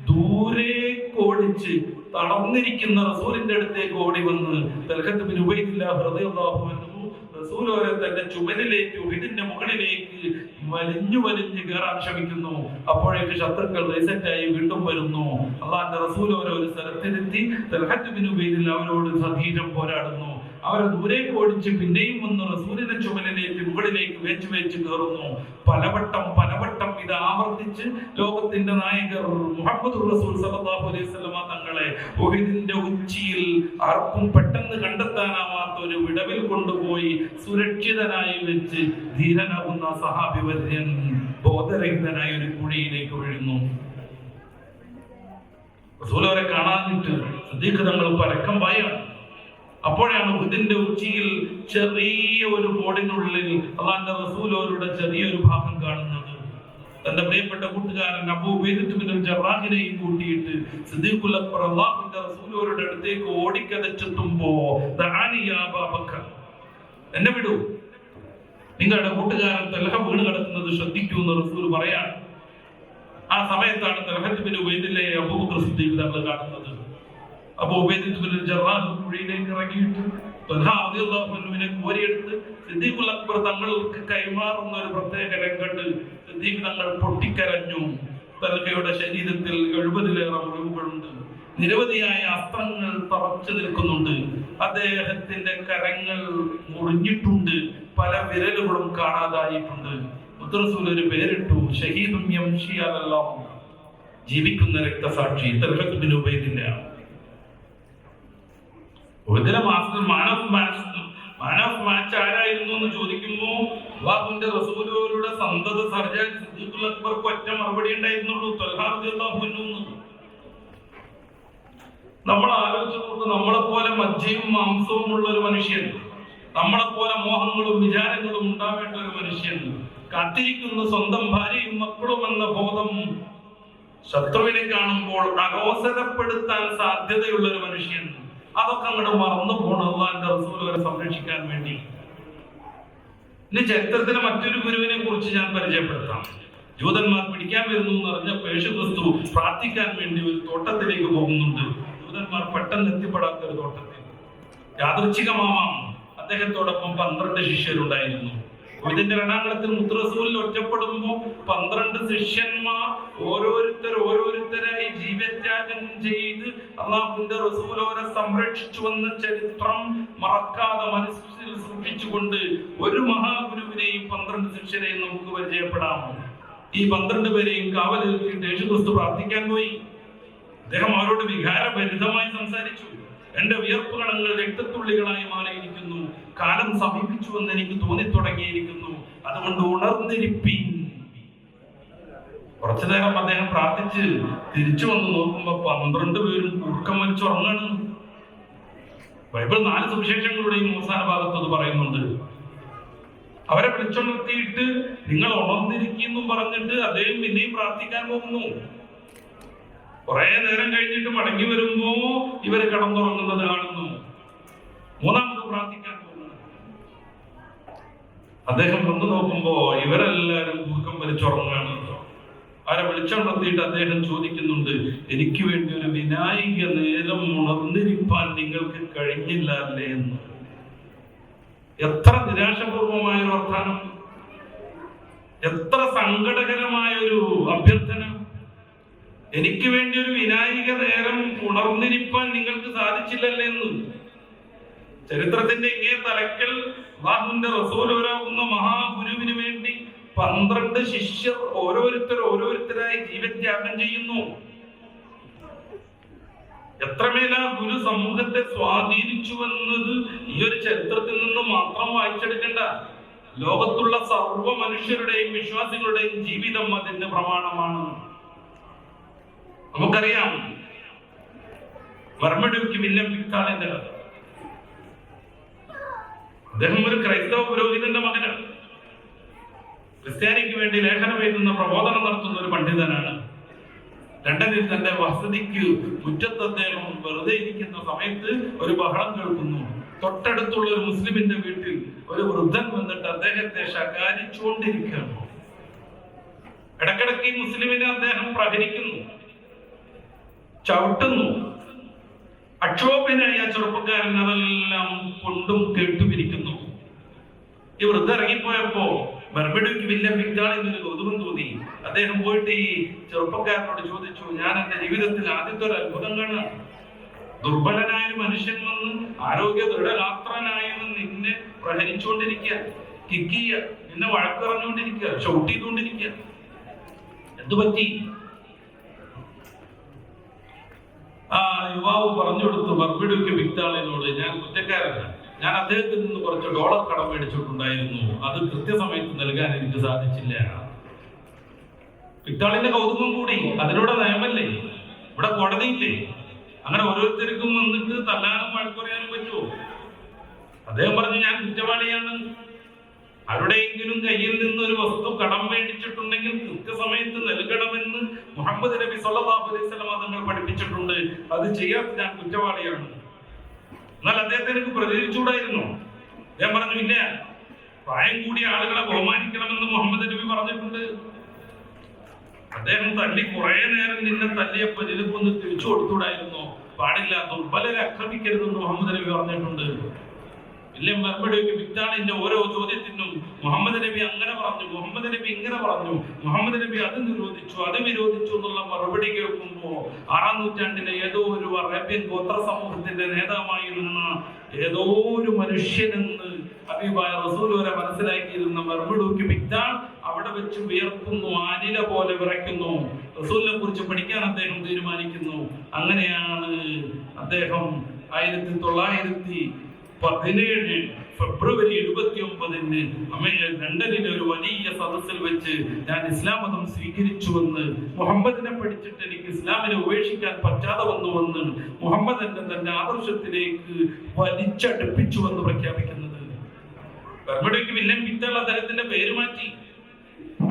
ദൂരേക്ക് ഓടിച്ച് തളർന്നിരിക്കുന്ന റസൂലിന്റെ അടുത്തേക്ക് ഓടി വന്ന് തൽഹത്ത് ബിൻ ഉബൈദില്ലാഹ് റളിയല്ലാഹു അൻഹു റസൂൽ അവരെ തന്റെ ചുമലിലേക്ക് ഉഹദിന്റെ മുകളിലേക്ക് വലിഞ്ഞു കയറാൻ ശ്രമിക്കുന്നു. അപ്പോഴേക്ക് ശത്രുക്കൾ റീസെറ്റായി വീണ്ടും വരുന്നു. അള്ളാഹുവിന്റെ റസൂൽ അവരെ ഒരു സ്ഥലത്തിലെത്തി തൽഹത്ത് ബിൻ ഉബൈദില്ലാഹ് അവരോട് സധീരം പോരാടുന്നു. അവരെ ദൂരേക്ക് ഓടിച്ച് പിന്നെയും വന്ന് റസൂലിന്റെ ചുമലിലേക്ക് മുകളിലേക്ക് വേച്ച് കയറുന്നു. പലവട്ടം ഇത് ആവർത്തിച്ച് ലോകത്തിന്റെ നായകർ മുഹമ്മദ് റസൂൽ സല്ലല്ലാഹു അലൈഹി വസല്ലമ തങ്ങളെ ഉഹദിന്റെ ഉച്ചിയിൽ ആർക്കും പെട്ടെന്ന് കണ്ടെത്താനാവാത്ത ഒരു വിടവിൽ കൊണ്ടുപോയി സുരക്ഷിതനായി വെച്ച് ധീരനാകുന്ന സഹാബി വര്യൻ ബോധരഹിതനായ ഒരു കുഴിയിലേക്ക് വീഴുന്നു. റസൂൽ അവരെ കാണാനിട്ട് സിദ്ദീഖ് തങ്ങൾ പരക്കം പായാണ്. അപ്പോഴാണ് ഉഹദിന്റെ ഉച്ചിയിൽ ചെറിയ ഒരു ബോർഡിനുള്ളിൽ അള്ളാഹുവിന്റെ റസൂൽ അവരുടെ ചെറിയൊരു ഭാഗം കാണുന്നത്. തന്റെ പ്രിയപ്പെട്ട കൂട്ടുകാരൻ അബൂ ഉബൈദത്ത് ബിൻ ജറാഹിനെയും കൂട്ടിയിട്ട് സിദ്ദീഖുൽ അക്ബർ അള്ളാഹുവിന്റെ റസൂൽ അവരുടെ അടുത്തേക്ക് ഓടിക്കതച്ചെത്തുമ്പോ ദഅനി യാ അബൂബക്കർ, എന്നെ വിടൂ, നിങ്ങളുടെ കൂട്ടുകാരൻ തൽഹ വീണ് കിടക്കുന്നത് ശ്രദ്ധിക്കൂ എന്ന് റസൂൽ പറയാണ്. ആ സമയത്താണ് തൽഹത്ത് ബിൻ ഉബൈദില്ലയെ അബൂബക്കർ സിദ്ദീഖ് തങ്ങൾ കാണുന്നത്. അബൂ ഉബൈദത്ത് ബിൻ ജറാഹ് കുഴിയിലേക്ക് ഇറങ്ങിയിട്ട് തൽഹ റളിയല്ലാഹു അൻഹുവിനെ കോരിയെടുത്ത് സിദ്ദീഖുൽ അക്ബർ തങ്ങൾക്ക് കൈമാറുന്ന ഒരു പ്രത്യേക രംഗത്ത് സിദ്ദീഖ് തങ്ങൾ പൊട്ടിക്കരഞ്ഞു. തൽഹയുടെ ശരീരത്തിൽ 70-ലേറെ മുറിവുകളുണ്ട്. നിരവധിയായ അസ്ത്രങ്ങൾ തറച്ചു നിൽക്കുന്നുണ്ട്. അദ്ദേഹത്തിന്റെ കരങ്ങൾ മുറിഞ്ഞിട്ടുണ്ട്. പല വിരലുകളും കാണാതായിട്ടുണ്ട്. മുത്തറസൂൽ ഒരു പേരിട്ടു, ഷഹീദും യംശി അലല്ലാഹ്, ജീവിക്കുന്ന രക്തസാക്ഷി Talha bin Ubaidullah. Man of match ആരായിരുന്നു എന്ന് ചോദിക്കുമ്പോ അല്ലാഹുവിന്റെ റസൂലുകളുടെ സന്തത സർജാൻ സിദ്ദീഖുൽ അക്ബർക്ക് ഒറ്റ മറുപടി ഉണ്ടായിരുന്നുള്ളൂ, തൽഹ റളിയല്ലാഹു അൻഹു. നമ്മൾ ആലോചിച്ച് നോക്ക്, നമ്മളെപ്പോലെ മജ്ജയും മാംസവും ഉള്ള ഒരു മനുഷ്യൻ, നമ്മളെപ്പോലെ മോഹങ്ങളും വിചാരങ്ങളും ഉണ്ടാവേണ്ട ഒരു മനുഷ്യൻ, കാത്തിരിക്കുന്ന സ്വന്തം ഭാര്യയും മക്കളും എന്ന ബോധം ശത്രുവിനെ കാണുമ്പോൾ അലോസരപ്പെടുത്താൻ സാധ്യതയുള്ള ഒരു മനുഷ്യൻ, അതൊക്കെ അങ്ങോട്ട് മറന്നു പോകണം അല്ലാഹുവിന്റെ റസൂൽ അവരെ സംരക്ഷിക്കാൻ വേണ്ടി. ഇനി ചരിത്രത്തിലെ മറ്റൊരു ഗുരുവിനെ കുറിച്ച് ഞാൻ പരിചയപ്പെടുത്താം. ജൂതന്മാർ പിടിക്കാൻ വരുന്നു എന്ന് പറഞ്ഞ യേശുക്രിസ്തു പ്രാർത്ഥിക്കാൻ വേണ്ടി ഒരു തോട്ടത്തിലേക്ക് പോകുന്നുണ്ട്. ജൂതന്മാർ പെട്ടെന്ന് എത്തിപ്പെടാത്ത ഒരു തോട്ടത്തിൽ യാദൃച്ഛികമാവാം അദ്ദേഹത്തോടൊപ്പം 12 ശിഷ്യരുണ്ടായിരുന്നു. ഇതിന്റെ രണാങ്കണത്തിൽ മുത്തറസൂലിൽ ഒറ്റപ്പെടുമ്പോ 12 ശിഷ്യന്മാർ ഓരോരുത്തരായി ജീവത്യാഗം ചെയ്ത് അല്ലാഹുവിന്റെ റസൂൽ അവരെ സംരക്ഷിച്ചു വന്ന ചരിത്രം മറക്കാതെ മനസ്സിൽ സൂക്ഷിച്ചുകൊണ്ട് ഒരു മഹാഗുരുവിനെയും 12 ശിഷ്യരെയും നമുക്ക് പരിചയപ്പെടാം. ഈ 12 പേരെയും കാവലിരുത്തിയിട്ട് യേശുക്രിസ്തു പ്രാർത്ഥിക്കാൻ പോയി. അദ്ദേഹം അവരോട് വികാരഭരിതമായി സംസാരിച്ചു. എന്റെ വിയർപ്പ് കണങ്ങൾ രക്തത്തുള്ളികളായി മാറിയിരിക്കുന്നു. കാലം സമീപിച്ചു എന്ന് എനിക്ക് തോന്നിത്തുടങ്ങിയിരിക്കുന്നു. അതുകൊണ്ട് ഉണർന്നിരിപ്പീൻ. കുറച്ചു നേരം അദ്ദേഹം പ്രാർത്ഥിച്ച് തിരിച്ചു വന്ന് നോക്കുമ്പോ 12 പേരും കൂർക്കം വലിച്ചുറങ്ങാണ്. ബൈബിൾ 4 സുവിശേഷങ്ങളുടെയും അവസാന ഭാഗത്ത് അത് പറയുന്നുണ്ട്. അവരെ വിളിച്ചുണർത്തിയിട്ട് നിങ്ങൾ ഉണർന്നിരിക്കുന്നു പറഞ്ഞിട്ട് അദ്ദേഹം പിന്നെയും പ്രാർത്ഥിക്കാൻ പോകുന്നു. കുറെ നേരം കഴിഞ്ഞിട്ട് മടങ്ങി വരുമ്പോ ഇവര് കിടന്നുറങ്ങുന്നത് കാണുന്നു. 3ാമത് പ്രാർത്ഥിക്കാൻ പോകുന്നു. അദ്ദേഹം വന്നു നോക്കുമ്പോ ഇവരെല്ലാരും കൂർക്കം വലിച്ചുറങ്ങാണ്. അവരെ വിളിച്ചുണർത്തിയിട്ട് അദ്ദേഹം ചോദിക്കുന്നുണ്ട്, എനിക്ക് വേണ്ടി ഒരു വിനായിക നേരം ഉണർന്നിരിപ്പാൻ നിങ്ങൾക്ക് കഴിഞ്ഞില്ല അല്ലേ എന്ന്. എത്ര നിരാശപൂർവമായ ഒരു വർത്താനം, എത്ര സങ്കടകരമായ ഒരു അഭ്യർത്ഥന. എനിക്ക് വേണ്ടി ഒരു വിനായിക നേരം ഉണർന്നിരിപ്പാൻ നിങ്ങൾക്ക് സാധിച്ചില്ലല്ലേ എന്ന്. ചരിത്രത്തിന്റെ ഇങ്ങേ തലക്കൽ അല്ലാഹുവിന്റെ റസൂലാകുന്ന മഹാഗുരുവിന് വേണ്ടി 12 ശിഷ്യർ ഓരോരുത്തരായി ജീവത്യാഗം ചെയ്യുന്നു. എത്രമേൽ ആ ഗുരു സമൂഹത്തെ സ്വാധീനിച്ചുവെന്നത് ഈ ഒരു ചരിത്രത്തിൽ നിന്ന് മാത്രം വായിച്ചെടുക്കണ്ട. ലോകത്തുള്ള സർവ്വ മനുഷ്യരുടെയും വിശ്വാസികളുടെയും ജീവിതം അതിന്റെ പ്രമാണമാണ്. നമുക്കറിയാം മർമഡ്യൂക്ക് വില്യം പിക്താളിന്റെ കഥ. അദ്ദേഹം ഒരു ക്രൈസ്തവ പുരോഹിതന്റെ മകനാണ്. ക്രിസ്ത്യാനിക്ക് വേണ്ടി ലേഖനം എഴുതുന്ന, പ്രബോധനം നടത്തുന്ന ഒരു പണ്ഡിതനാണ്. ലണ്ടനിൽ തന്റെ വസതിക്ക് മുറ്റത്ത് അദ്ദേഹം വെറുതെ ഇരിക്കുന്ന സമയത്ത് ഒരു ബഹളം കേൾക്കുന്നു. തൊട്ടടുത്തുള്ള ഒരു മുസ്ലിമിന്റെ വീട്ടിൽ ഒരു വൃദ്ധൻ വന്നിട്ട് അദ്ദേഹത്തെ ശകാരിച്ചുകൊണ്ടിരിക്കുകയാണ്. ഇടക്കിടക്ക് ഈ മുസ്ലിമിനെ അദ്ദേഹം പ്രഹരിക്കുന്നു, ചവിട്ടുന്നു. അക്ഷോഭ്യനായ ചെറുപ്പക്കാരൻ അതെല്ലാം കൊണ്ടും കേട്ടുപിരിക്കുന്നു. ഈ വൃദ്ധ ഇറങ്ങിപ്പോയപ്പോ മർമഡ്യൂക്ക് വില്യം പിക്താളിന് ഒരു കൗതുകം തോന്നി. അദ്ദേഹം പോയിട്ട് ഈ ചെറുപ്പക്കാരനോട് ചോദിച്ചു, ഞാൻ എന്റെ ജീവിതത്തിൽ ആദ്യത്തെ ഒരു അത്ഭുതം കാണാം. ദുർബലനായ ഒരു മനുഷ്യൻ വന്ന് ആരോഗ്യ ദൃഢഗാത്രനായെന്ന് നിന്നെ പ്രഹരിച്ചുകൊണ്ടിരിക്കുക, കിക്ക് ചെയ്യുക, നിന്നെ വഴക്കറിഞ്ഞുകൊണ്ടിരിക്കുക, ഷൗട്ട് ചെയ്തുകൊണ്ടിരിക്കുക. എന്തുപറ്റി? ആ യുവാവ് പറഞ്ഞു കൊടുത്തു മർമഡ്യൂക്ക് പിക്താളിനോട്, ഞാൻ കുറ്റക്കാരനാണ്. ഞാൻ അദ്ദേഹത്തിൽ നിന്ന് കുറച്ച് ഡോളർ കടം മേടിച്ചിട്ടുണ്ടായിരുന്നു. അത് കൃത്യസമയത്ത് നൽകാൻ എനിക്ക് സാധിച്ചില്ല. പിക്താളിന്റെ കൗതുകം കൂടി. അതിലൂടെ നയമല്ലേ, ഇവിടെ കോടതിയില്ലേ? അങ്ങനെ ഓരോരുത്തർക്കും വന്നിട്ട് തല്ലാനും വഴക്കുറയാനും പറ്റുമോ? അദ്ദേഹം പറഞ്ഞു, ഞാൻ കുറ്റവാളിയാണ്. ആരുടെയെങ്കിലും കയ്യിൽ നിന്ന് ഒരു വസ്തു കടം മേടിച്ചിട്ടുണ്ടെങ്കിൽ കൃത്യസമയത്ത് നൽകണമെന്ന് മുഹമ്മദ് നബി സ്വല്ലല്ലാഹു അലൈഹി വസല്ലം തങ്ങൾ പഠിപ്പിച്ചിട്ടുണ്ട്. അത് ചെയ്യാത്ത ഞാൻ കുറ്റവാളിയാണ്. എന്നാൽ അദ്ദേഹത്തെ എനിക്ക് പ്രതികരിച്ചുകൂടായിരുന്നു. അദ്ദേഹം പറഞ്ഞു, ഇല്ല, പ്രായം കൂടിയ ആളുകളെ ബഹുമാനിക്കണമെന്ന് മുഹമ്മദ് നബി പറഞ്ഞിട്ടുണ്ട്. അദ്ദേഹം തല്ലി കുറെ നേരം നിന്നെ തല്ലിയപ്പോ ഇതിപ്പൊന്ന് തിരിച്ചു കൊടുത്തുകൂടായിരുന്നു? പാടില്ല, ദുർബലരെ ആക്രമിക്കരുതെന്ന് മുഹമ്മദ് നബി പറഞ്ഞിട്ടുണ്ട്. വില്യം മർമഡ്യൂക്ക് പിക്താളിന്റെ ഓരോ ചോദ്യത്തിനും മുഹമ്മദ് നബി അങ്ങനെ പറഞ്ഞു, മുഹമ്മദ് നബി ഇങ്ങനെ പറഞ്ഞു, മുഹമ്മദ് നബി അത് നിരോധിച്ചു, അത് വിരോധിച്ചു എന്നുള്ള മറുപടി കേൾക്കുമ്പോ 6-ാം നൂറ്റാണ്ടിലെ ഏതോ ഒരു അറേബ്യൻ ഗോത്ര സമൂഹത്തിന്റെ നേതാവായിരുന്ന ഏതോ ഒരു മനുഷ്യനെന്ന് ഹബീബായ റസൂൽ വരെ മനസ്സിലാക്കിയിരുന്ന മർമഡ്യൂക്ക് പിക്താൾ അവിടെ വെച്ച് വിയർക്കുന്നു, ആനില പോലെ വിറയ്ക്കുന്നു. റസൂലിനെ കുറിച്ച് പഠിക്കാൻ അദ്ദേഹം തീരുമാനിക്കുന്നു. അങ്ങനെയാണ് അദ്ദേഹം 1917 ഫെബ്രുവരി 29 ലണ്ടനിലെ ഒരു വലിയ സദസ്സിൽ വെച്ച് ഞാൻ ഇസ്ലാം മതം സ്വീകരിച്ചുവെന്ന്, മുഹമ്മദിനെ പഠിച്ചിട്ട് എനിക്ക് ഇസ്ലാമിനെ ഉപേക്ഷിക്കാൻ പറ്റാതെ വന്നുവെന്ന്, മുഹമ്മദ് എന്നെ തന്റെ ആദർശത്തിലേക്ക് വലിച്ചടുപ്പിച്ചുവെന്ന് പ്രഖ്യാപിക്കുന്നത്. മർമഡ്യൂക്ക് വില്യം പിക്താൾ അദ്ദേഹത്തിന്റെ പേര് മാറ്റി.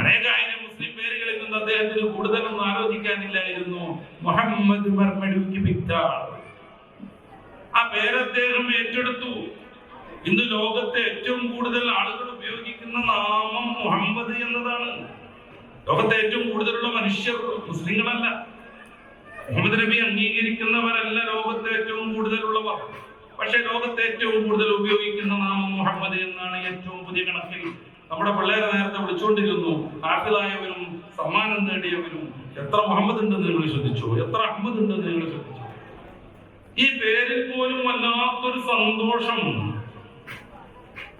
അനേകായിരം മുസ്ലിം പേരുകളിൽ നിന്ന് അദ്ദേഹത്തിന് കൂടുതലൊന്നും ആലോചിക്കാനില്ലായിരുന്നു. മുഹമ്മദ് മർമഡ്യൂക്ക് പിക്താൾ, ആ പേര് അദ്ദേഹം ഏറ്റെടുത്തു. ഇന്ന് ലോകത്തെ ഏറ്റവും കൂടുതൽ ആളുകൾ ഉപയോഗിക്കുന്ന നാമം മുഹമ്മദ് എന്നതാണ്. ലോകത്തെ ഏറ്റവും കൂടുതലുള്ള മനുഷ്യർ മുസ്ലിങ്ങളല്ല. മുഹമ്മദ് നബി അംഗീകരിക്കുന്നവരല്ല ലോകത്തെ ഏറ്റവും കൂടുതലുള്ളവർ. പക്ഷെ ലോകത്തെ ഏറ്റവും കൂടുതൽ ഉപയോഗിക്കുന്ന നാമം മുഹമ്മദ് എന്നാണ് ഏറ്റവും പുതിയ കണക്കിൽ. നമ്മുടെ പിള്ളേരെ നേരത്തെ വിളിച്ചുകൊണ്ടിരുന്നു, ഹാഫിളായവരും സമ്മാനം നേടിയവരും. എത്ര മുഹമ്മദ് ഉണ്ടെന്ന് നിങ്ങൾ ശ്രദ്ധിച്ചു, എത്ര അഹമ്മദ് ഉണ്ടെന്ന് നിങ്ങൾ ശ്രദ്ധിച്ചു. ഈ പേരിൽ പോലും വല്ലാത്തൊരു സന്തോഷം.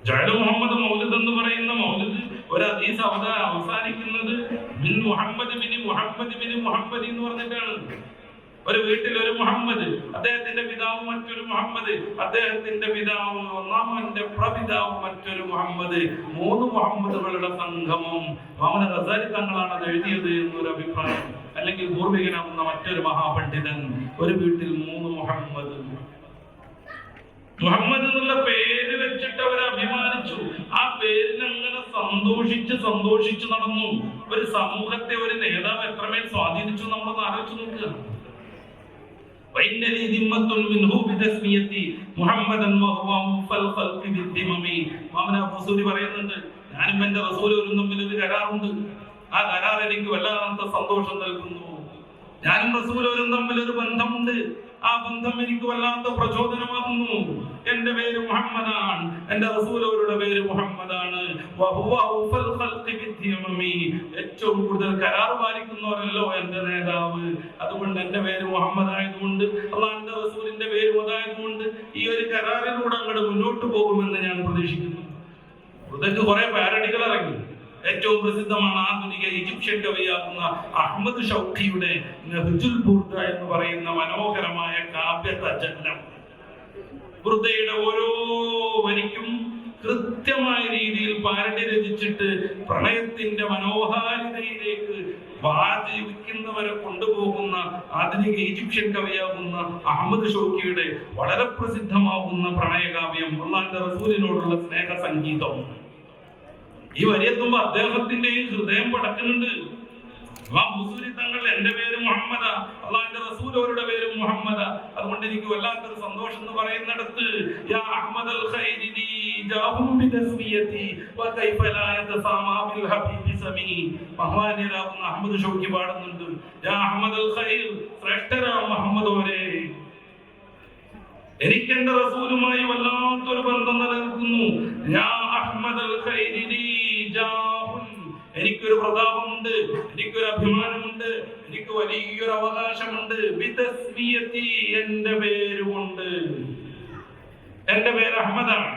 ജഅല മുഹമ്മദ് മൗലിദ് എന്ന് പറയുന്ന മൗലിദ് ഒരു ഹദീസ് അവസാനിക്കുന്നത് ബിൻ മുഹമ്മദ് ബിൻ മുഹമ്മദ് ബിൻ മുഹമ്മദ് എന്ന് പറഞ്ഞിട്ടാണ്. ഒരു വീട്ടിൽ ഒരു മുഹമ്മദ്, അദ്ദേഹത്തിന്റെ പിതാവ് മറ്റൊരു മുഹമ്മദ്, അദ്ദേഹത്തിന്റെ പിതാവ് ഒന്നാമന്റെ പ്രപിതാവ് മറ്റൊരു മുഹമ്മദ്, 3 മുഹമ്മദുകളുടെ സംഗമം. ഇമാം ഗസാലി തങ്ങളാണ് അത് എഴുതിയത് എന്നൊരു അഭിപ്രായം. അല്ലെങ്കിൽ പൂർവികനാവുന്ന മറ്റൊരു മഹാപണ്ഡിതൻ. ഒരു വീട്ടിൽ 3 മുഹമ്മദ്. മുഹമ്മദ് എന്നുള്ള പേര് വെച്ചിട്ട് അവർ അഭിമാനിച്ചു. ആ പേരിൽ അങ്ങനെ സന്തോഷിച്ച് നടന്നു. ഒരു സമൂഹത്തെ ഒരു നേതാവ് എത്രമേൽ സ്വാധീനിച്ചു നമ്മളൊന്ന് ആലോചിച്ച് നോക്കുക. പറയുന്നുണ്ട്, ഞാനും എന്റെ റസൂലും തമ്മിൽ ഒരു കരാറുണ്ട്. ആ കരാർ എനിക്ക് വല്ലാത്ത സന്തോഷം നൽകുന്നു. ഞാനും റസൂലും തമ്മിൽ ഒരു ബന്ധമുണ്ട്. ആ ബന്ധം എനിക്ക് വല്ലാത്ത പ്രചോദനമാകുന്നു. എന്റെ പേര് മുഹമ്മദാണ്, എന്റെ റസൂലുകളുടെ പേര് മുഹമ്മദാണ്. ഏറ്റവും കൂടുതൽ കരാർ പാലിക്കുന്നവരല്ലോ എന്റെ നേതാവ്. അതുകൊണ്ട് എന്റെ പേര് മുഹമ്മദ് ആയതുകൊണ്ട്, അള്ളാഹുവിന്റെ റസൂലിന്റെ പേര് അതായതുകൊണ്ട് ഈ ഒരു കരാറിലൂടെ അങ്ങോട്ട് മുന്നോട്ട് പോകുമെന്ന് ഞാൻ പ്രതീക്ഷിക്കുന്നു. ഇതൊക്കെ കുറെ പാരഡികൾ ഇറങ്ങി. ഏറ്റവും പ്രസിദ്ധമാണ് ആധുനിക ഈജിപ്ഷ്യൻ കവിയാകുന്ന അഹമ്മദ് ഷൗഖിയുടെ നഹ്ജുൽ ബുർദ എന്ന് പറയുന്ന മനോഹരമായ കാവ്യതജന്നം. ബുർദയുടെ ഓരോ വരിക്കും കൃത്യമായ രീതിയിൽ പാരഡി രചിച്ചിട്ട് പ്രണയത്തിന്റെ മനോഹാരിതയിലേക്ക് വാചിക്കുന്നവരെ കൊണ്ടുപോകുന്ന ആധുനിക ഈജിപ്ഷ്യൻ കവിയാകുന്ന അഹമ്മദ് ഷൗഖിയുടെ വളരെ പ്രസിദ്ധമാകുന്ന പ്രണയകാവ്യം അല്ലാഹുവിന്റെ റസൂലിനോടുള്ള സ്നേഹ സംഗീതം. ഈ വരിയെത്തുമ്പോ അദ്ദേഹത്തിന്റെ ഹൃദയം പടക്കുന്നുണ്ട്. തങ്ങൾ എന്റെ പേര് മുഹമ്മദ, അള്ളാഹിന്റെ റസൂൽ അവരുടെ പേര് മുഹമ്മദ, അതുകൊണ്ട് എനിക്ക് വല്ലാത്തൊരു സന്തോഷം എന്ന് പറയുന്നിടത്ത് അഹമ്മദ് ഷൗഖി പാടുന്നുണ്ട്, എനിക്ക് എന്റെ റസൂലുമായി വല്ലാത്തൊരു ബന്ധം നിലനിൽക്കുന്നു. എനിക്കൊരു പ്രതാപമുണ്ട്, എനിക്കൊരു അഭിമാനമുണ്ട്, എനിക്ക് വലിയൊരു അവകാശമുണ്ട്. എന്റെ പേരുകൊണ്ട്, എന്റെ പേര് അഹമ്മദാണ്,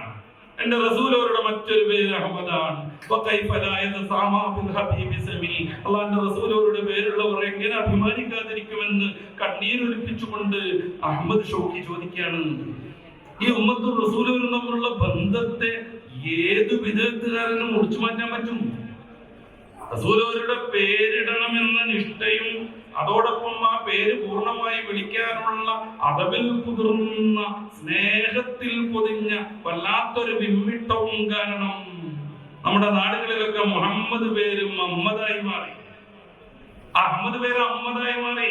എന്റെ റസൂൽ അവരുടെ മറ്റൊരു പേര് അഹമ്മദാണ്. അള്ളാന്റെ റസൂൽ അവരുടെ പേരുള്ളവർ എങ്ങനെ അഭിമാനിക്കാതിരിക്കുമെന്ന് കണ്ണീരൊലിപ്പിച്ചുകൊണ്ട് അഹമ്മദ് ഷൗഖി ചോദിക്കുകയാണ്. ഈ ഉമ്മത്തും റസൂലും തമ്മിലുള്ള ബന്ധത്തെ ഏത് വിധേയത്തുകാരനും മുറിച്ചു മാറ്റാൻ പറ്റും? റസൂലവരുടെ പേരിടണമെന്ന നിഷ്ഠയും അതോടൊപ്പം ആ പേര് പൂർണ്ണമായി വിളിക്കാനുള്ള അതവിൽ കുതിർന്ന സ്നേഹത്തിൽ പൊതിഞ്ഞ വല്ലാത്തൊരു വിമ്മിട്ടവും കാരണം നമ്മുടെ നാടുകളിലൊക്കെ മുഹമ്മദ് പേര് അഹമ്മദായി മാറി, അഹമ്മദ് പേര് അഹമ്മദായി മാറി.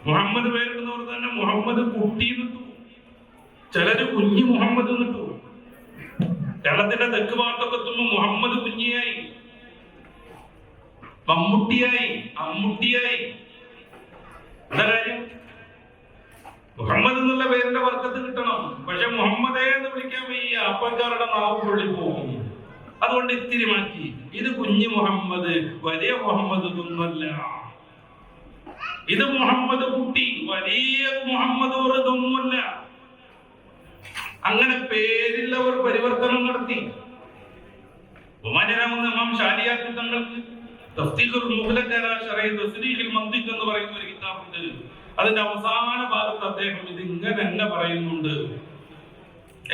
മുഹമ്മദ് പേരിടുന്നവർ തന്നെ മുഹമ്മദ് കുട്ടി നിട്ടു, ചിലര് കുഞ്ഞി മുഹമ്മദ് നിട്ടു. കേരളത്തിന്റെ തെക്ക് ഭാഗത്തൊക്കെ എത്തുമ്പോ മുഹമ്മദ് കുഞ്ഞിയായി, മമ്മൂട്ടിയായി, അമ്മൂട്ടിയായി. എന്താ കാര്യം? മുഹമ്മദ് എന്നുള്ള പേരിന്റെ വർക്കത്ത് കിട്ടണം, പക്ഷെ മുഹമ്മദേ എന്ന് വിളിക്കാൻ വയ്യ, അപ്പക്കാരുടെ നാവ് പൊള്ളിപ്പോകും. അതുകൊണ്ട് ഇത്തിരി മാറ്റി, ഇത് കുഞ്ഞു മുഹമ്മദ്, വലിയ മുഹമ്മദ് ഇതൊന്നുമല്ല. ഇത് മുഹമ്മദ് കുട്ടി, വലിയ മുഹമ്മദ് ഇതൊന്നുമല്ല. അങ്ങനെ പേരില്ലവർ പരിവർത്തനം നടത്തി. ബഹുമാന്യനാകുന്ന ഇമാം ഷാലിയാത്തി തങ്ങൾക്ക് തഫ്സീഖുൽ മുഗ്ലഖ് ശറഹ് തസ്രീഹുൽ മന്തിഖ് എന്ന് പറയുന്ന ഒരു കിതാബുണ്ട്. അതിന്റെ അവസാന ഭാഗത്ത് അദ്ദേഹം ഇത് ഇങ്ങനെ തന്നെ പറയുന്നുണ്ട്.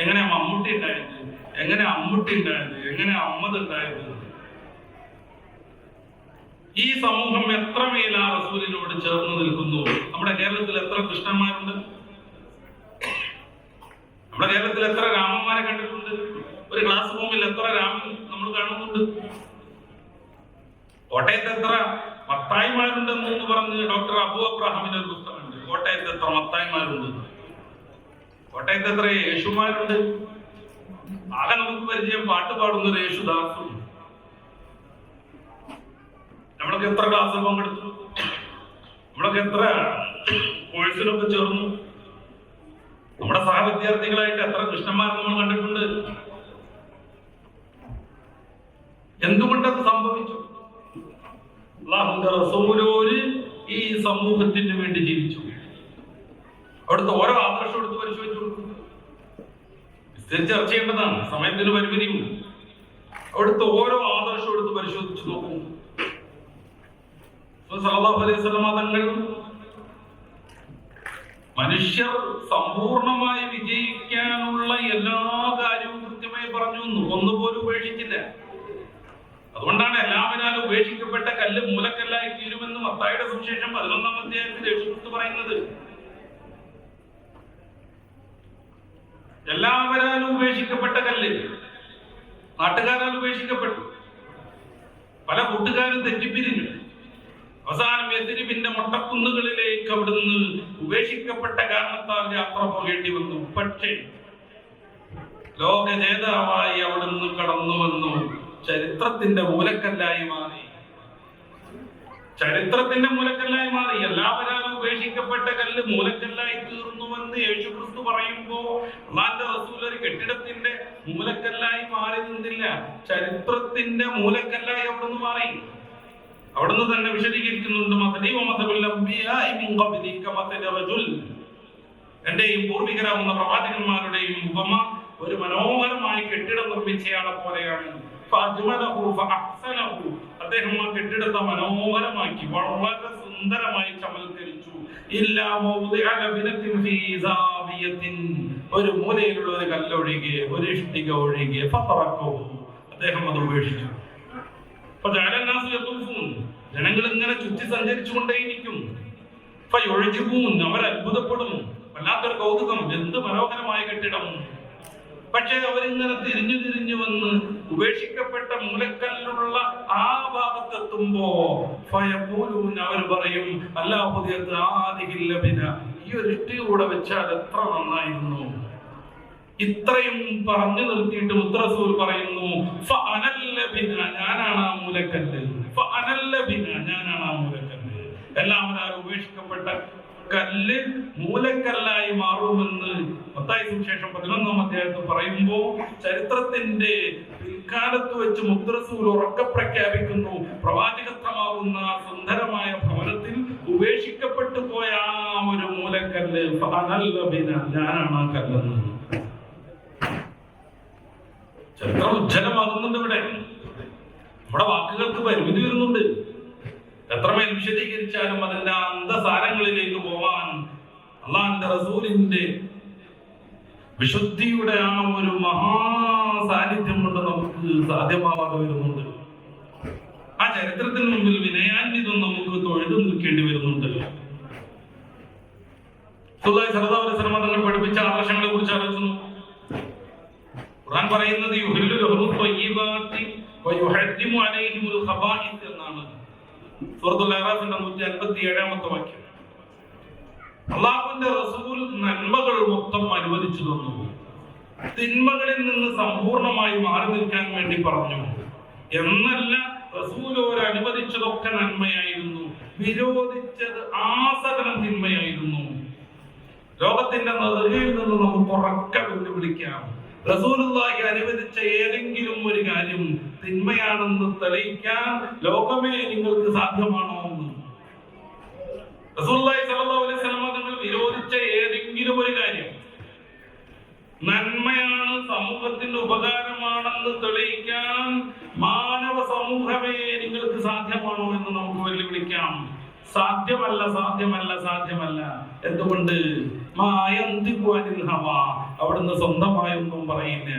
എങ്ങനെ മമ്മൂട്ടി ഉണ്ടായത്, എങ്ങനെ അമ്മൂട്ടി ഉണ്ടായത്, എങ്ങനെ അമ്മദ് ഉണ്ടായത്. ഈ സമൂഹം എത്രമേൽ ആ റസൂലിനോട് ചേർന്ന് നിൽക്കുന്നു. നമ്മുടെ കേരളത്തിൽ എത്ര കൃഷ്ണന്മാരുണ്ട്, നമ്മുടെ കേരളത്തിൽ എത്ര രാമന്മാരെ കണ്ടിട്ടുണ്ട്, ഒരു ക്ലാസ് റൂമിൽ എത്ര രാമൻ നമ്മൾ കാണുന്നുണ്ട്. കോട്ടയത്ത് എത്ര മത്തായിമാരുണ്ടെന്ന് പറഞ്ഞ് ഡോക്ടർ അബു അബ്രഹാമിന്റെ ഒരു പുസ്തകമുണ്ട്. കോട്ടയത്ത് എത്ര മത്തായിമാരുണ്ട്, കോട്ടയത്ത് എത്ര യേശുമാരുണ്ട്. ആകെ നമുക്ക് പരിചയം പാട്ട് പാടുന്ന ഒരു യേശുദാസും. നമ്മളൊക്കെ എത്ര ക്ലാസ്സിൽ പങ്കെടുത്തു, നമ്മളൊക്കെ എത്ര കോഴ്സിലൊക്കെ ചേർന്നു, നമ്മുടെ സഹവിദ്യാർത്ഥികളായിട്ട് എത്ര കൃഷ്ണന്മാരെ നമ്മൾ കണ്ടിട്ടുണ്ട്. എന്തുകൊണ്ടത് സംഭവിച്ചു? അല്ലാഹുവിന്റെ റസൂലോര് ഈ സമൂഹത്തിന് വേണ്ടി ജീവിച്ചു. അവിടുത്തെ ഓരോ ആദർശം എടുത്ത് പരിശോധിച്ചു കൊടുക്കും. വിസ്തരിച്ച് ചർച്ച ചെയ്യേണ്ടതാണ്, സമയത്തിന് പരിമിതിയുണ്ട്. അവിടുത്തെ ഓരോ ആദർശം എടുത്ത് പരിശോധിച്ചു നോക്കും. സല്ലല്ലാഹു അലൈഹി വസല്ലം തങ്ങൾ മനുഷ്യർ സമ്പൂർണമായി വിജയിക്കാനുള്ള എല്ലാ കാര്യവും കൃത്യമായി പറഞ്ഞു, ഒന്നുപോലും ഉപേക്ഷിച്ചില്ല. അതുകൊണ്ടാണ് എല്ലാവരാലും ഉപേക്ഷിക്കപ്പെട്ട കല്ല് മൂലക്കല്ലായി തീരുമെന്ന് മത്തായിയുടെ സുവിശേഷം 11-ാം അധ്യായത്തിൽ യേശുക്രിസ്തു പറയുന്നത്. എല്ലാവരാലും ഉപേക്ഷിക്കപ്പെട്ട കല്ല് നാട്ടുകാരാൽ ഉപേക്ഷിക്കപ്പെട്ടു. പല കൂട്ടുകാരും തെറ്റിപ്പിരിഞ്ഞു. അവസാനം യസ്രിബിന്റെ മൊട്ടക്കുന്നുകളിലേക്ക് അവിടുന്ന് ഉപേക്ഷിക്കപ്പെട്ട കാരണത്താൽ യാത്ര പോകേണ്ടി വന്നു. പക്ഷേ ലോക നേതാവായി അവിടുന്ന് കടന്നു വന്നു. ചരിത്രത്തിന്റെ മൂലക്കല്ലായി മാറി, ചരിത്രത്തിന്റെ മൂലക്കല്ലായി മാറി. എല്ലാവരും ഉപേക്ഷിക്കപ്പെട്ട കല്ല് മൂലക്കല്ലായി തീർന്നുവെന്ന് യേശുക്രിസ്തു പറയുമ്പോ അല്ലാഹുവിന്റെ റസൂൽ ഒരു കെട്ടിടത്തിന്റെ മൂലക്കല്ലായി മാറി നിന്നില്ല, ചരിത്രത്തിന്റെ മൂലക്കല്ലായി അവിടുന്ന് മാറി. അവിടുന്ന് തന്നെ വിശദീകരിക്കുന്നുണ്ട്. എന്റെയും പൂർവികരാകുന്ന പ്രവാചകന്മാരുടെയും ഉപമ ഒരു മനോഹരമായി കെട്ടിടം നിർമ്മിച്ചയാളെ പോലെയാണ്. അദ്ദേഹം ആ കെട്ടിടത്തെ മനോഹരമാക്കി വളരെ സുന്ദരമായി ചമൽക്കരിച്ചു. ഒരു മൂലയിലുള്ള ഒരു കല്ലൊഴികെ, ഒരു ഇഷ്ടിക ഒഴികെ അദ്ദേഹം അത് ഉപേക്ഷിച്ചു. ജനങ്ങൾ ഇങ്ങനെ ചുറ്റി സഞ്ചരിച്ചു കൊണ്ടേയിരിക്കും. അവർ അത്ഭുതപ്പെടും. വല്ലാത്തൊരു കൗതുകം, എന്ത് മനോഹരമായ കെട്ടിടം. പക്ഷെ അവരിങ്ങനെ തിരിഞ്ഞു തിരിഞ്ഞു വന്ന് ഉപേക്ഷിക്കപ്പെട്ട മൂലക്കല്ലുള്ള ആ ഭാഗത്തെത്തുമ്പോ അവർ പറയും, ഈ ഒരു ഇഷ്ടിക കൂടെ വെച്ചാൽ എത്ര നന്നായിരുന്നു. ഇത്രയും പറഞ്ഞു നിർത്തിയിട്ട് മുത്തറസൂൽ പറയുന്നു, ഞാനാണ് ആ മൂലക്കല്ല്, ഞാനാണ് ആ മൂലക്കല്ല്. എല്ലാവരും ഉപേക്ഷിക്കപ്പെട്ട കല്ല് മൂലക്കല്ലായി മാറുമെന്ന് മത്തായി സുവിശേഷം 11-ാം അധ്യായത്തിൽ പറയുമ്പോ ചരിത്രത്തിന്റെ പിൽക്കാലത്ത് വെച്ച് മുത്തറസൂൽ ഉറക്കെ പ്രഖ്യാപിക്കുന്നു, പ്രവാചകത്വമാകുന്ന സുന്ദരമായ ഭവനത്തിൽ ഉപേക്ഷിക്കപ്പെട്ടു പോയ ആ ഒരു മൂലക്കല്ല് ഞാനാണ് ആ കല്ലെന്ന്. ചരിത്രം ഉജ്ജ്വലമാകുന്നുണ്ട്. ഇവിടെ നമ്മുടെ വാക്കുകൾക്ക് പരിമിതി വരുന്നുണ്ട്. എത്രമേൽ വിശദീകരിച്ചാലും അതിന്റെ അന്തസാരങ്ങളിലേക്ക് പോവാൻ അള്ളാഹുവിന്റെ റസൂലിന്റെ വിശുദ്ധിയുടെ ആ ഒരു മഹാസാന്നിധ്യം കൊണ്ട് നമുക്ക് സാധ്യമാവാതെ വരുന്നുണ്ട്. ആ ചരിത്രത്തിന് മുമ്പിൽ വിനയാന്വിതം നമുക്ക് തൊഴുതു നിൽക്കേണ്ടി വരുന്നുണ്ട്. റസൂലുള്ളാഹി സ്വല്ലല്ലാഹു അലൈഹി വസല്ലം തങ്ങൾ പഠിപ്പിച്ച ആദർശങ്ങളെ കുറിച്ച് ആലോചിച്ചു. ഖുർആൻ പറയുന്നത് എന്നാണ്. സൂറത്തുൽ അറാഫിന്റെ 157-ാമത്തെ വാക്യം. അല്ലാഹുവിന്റെ റസൂൽ നന്മകൾ മൊത്തം അനുവദിച്ചു തന്നു, തിന്മകളിൽ നിന്ന് സമ്പൂർണമായി മാറി നിൽക്കാൻ വേണ്ടി പറഞ്ഞു. എന്നല്ല, റസൂൽ അനുവദിച്ചതൊക്കെ നന്മയായിരുന്നു, വിരോധിച്ചത് ആസകലം തിന്മയായിരുന്നു. ലോകത്തിന്റെ നെറുകയിൽ നിന്ന് നമുക്ക് ഉറക്കെ വെല്ലുവിളിക്കാം, റസൂലുള്ളാഹി അനുവദിച്ച ഏതെങ്കിലും ഒരു കാര്യം തിന്മയാണെന്ന് തെളിയിക്കാൻ ലോകമേ നിങ്ങൾക്ക് സാധ്യമാണോ എന്ന്. റസൂലുള്ളാഹി സ്വല്ലല്ലാഹു അലൈഹി വസല്ലം തങ്ങൾ വിരോധിച്ച ഏതെങ്കിലും ഒരു കാര്യം നന്മയാണ്, സമൂഹത്തിന് ഉപകാരമാണെന്ന് തെളിയിക്കാൻ മാനവ സമൂഹമേ നിങ്ങൾക്ക് സാധ്യമാണോ എന്ന് നമുക്ക് വെല്ലുവിളിക്കാം. സാധ്യമല്ല, സാധ്യമല്ല, സാധ്യമല്ല. എന്തുകൊണ്ട്? അവിടുന്ന് സ്വന്തമായൊന്നും പറയില്ല.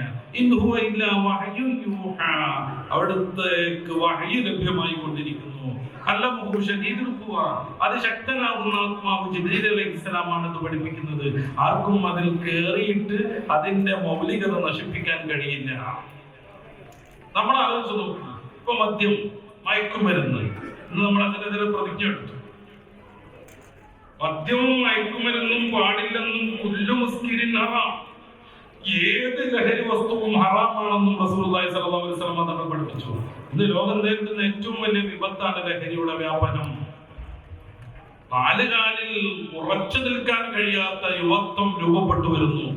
അവിടുത്തേക്ക് വഹ്യ് ലഭ്യമായി കൊണ്ടിരിക്കുന്നു. അതിശക്തനാകുന്ന ആത്മാവ് ജിബ്രീൽ അലൈഹിസ്സലാമാണ് ഇത് പഠിപ്പിക്കുന്നത്. ആർക്കും അതിൽ കേറിയിട്ട് അതിന്റെ മൗലികത നശിപ്പിക്കാൻ കഴിയില്ല. നമ്മൾ ആലോചിച്ച് നോക്കുക, ഇപ്പൊ മദ്യം, മയക്കുമരുന്ന്, ഇന്ന് നമ്മൾ അതിനെതിരെ പ്രതിജ്ഞ എടുത്തു. മദ്യവും മയക്കുമരുന്നും പാടില്ലെന്നും കുല്ലു മുസ്കിരിൻ ഹറാം, ഏത് ലഹരി വസ്തുവും ഹറാമാണെന്നും റസൂലുള്ളാഹി സ്വല്ലല്ലാഹു അലൈഹി വസല്ലം തങ്ങൾ പഠിപ്പിച്ചു. ഇന്ന് ലോകം നേരിടുന്ന ഏറ്റവും വലിയ വിപത്താണ് ലഹരിയുടെ വ്യാപനം. നാലുകാലിൽ ഉറച്ചു നിൽക്കാൻ കഴിയാത്ത യുവത്വം രൂപപ്പെട്ടു വരുന്നു.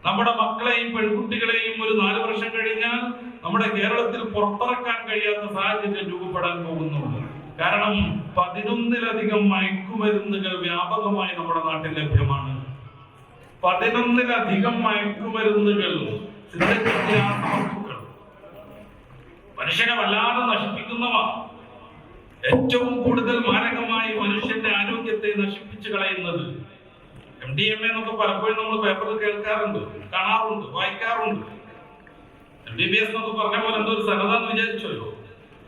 നമ്മുടെ മക്കളെയും പെൺകുട്ടികളെയും ഒരു 4 വർഷം കഴിഞ്ഞാൽ നമ്മുടെ കേരളത്തിൽ പുറത്തിറക്കാൻ കഴിയാത്ത സാഹചര്യം രൂപപ്പെടാൻ പോകുന്നുണ്ട്. കാരണം 11-ലധികം മയക്കുമരുന്നുകൾ വ്യാപകമായി നമ്മുടെ നാട്ടിൽ ലഭ്യമാണ്. 11-ലധികം മയക്കുമരുന്നുകൾ, മനുഷ്യനെ വല്ലാതെ നശിപ്പിക്കുന്നവ, ഏറ്റവും കൂടുതൽ മാരകമായി മനുഷ്യന്റെ ആരോഗ്യത്തെ നശിപ്പിച്ചു കളയുന്നത് MDMA എന്നൊക്കെ പലപ്പോഴും നമ്മൾ പേപ്പറിൽ കേൾക്കാറുണ്ട്, കാണാറുണ്ട്, വായിക്കാറുണ്ട്. MBBS എന്നൊക്കെ പറഞ്ഞ പോലെ എന്തോ ഒരു സന്നദ്ധാന്ന് വിചാരിച്ചല്ലോ.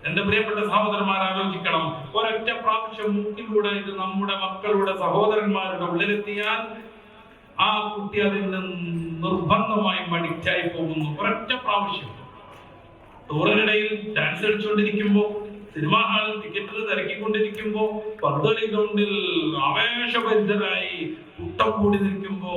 എന്റെ പ്രിയപ്പെട്ട സഹോദരന്മാർ ആലോചിക്കണം, ഒരൊറ്റ പ്രാവശ്യം മൂക്കിലൂടെ ഇത് നമ്മുടെ മക്കളുടെ സഹോദരന്മാരുടെ ഉള്ളിലെത്തിയാൽ ആ കുട്ടി അതിന് നിർബന്ധമായും അഡിക്റ്റായി പോകുന്നു. ഒരൊറ്റ പ്രാവശ്യം. ടൂറിനിടയിൽ ഡാൻസ് കളിച്ചുകൊണ്ടിരിക്കുമ്പോ, സിനിമാ ഹാളിൽ ടിക്കറ്റിൽ തിരക്കിക്കൊണ്ടിരിക്കുമ്പോ, പന്തളി ഗ്രൗണ്ടിൽ ആവേശഭരിതരായി കൂട്ടം കൂടി നിൽക്കുമ്പോ,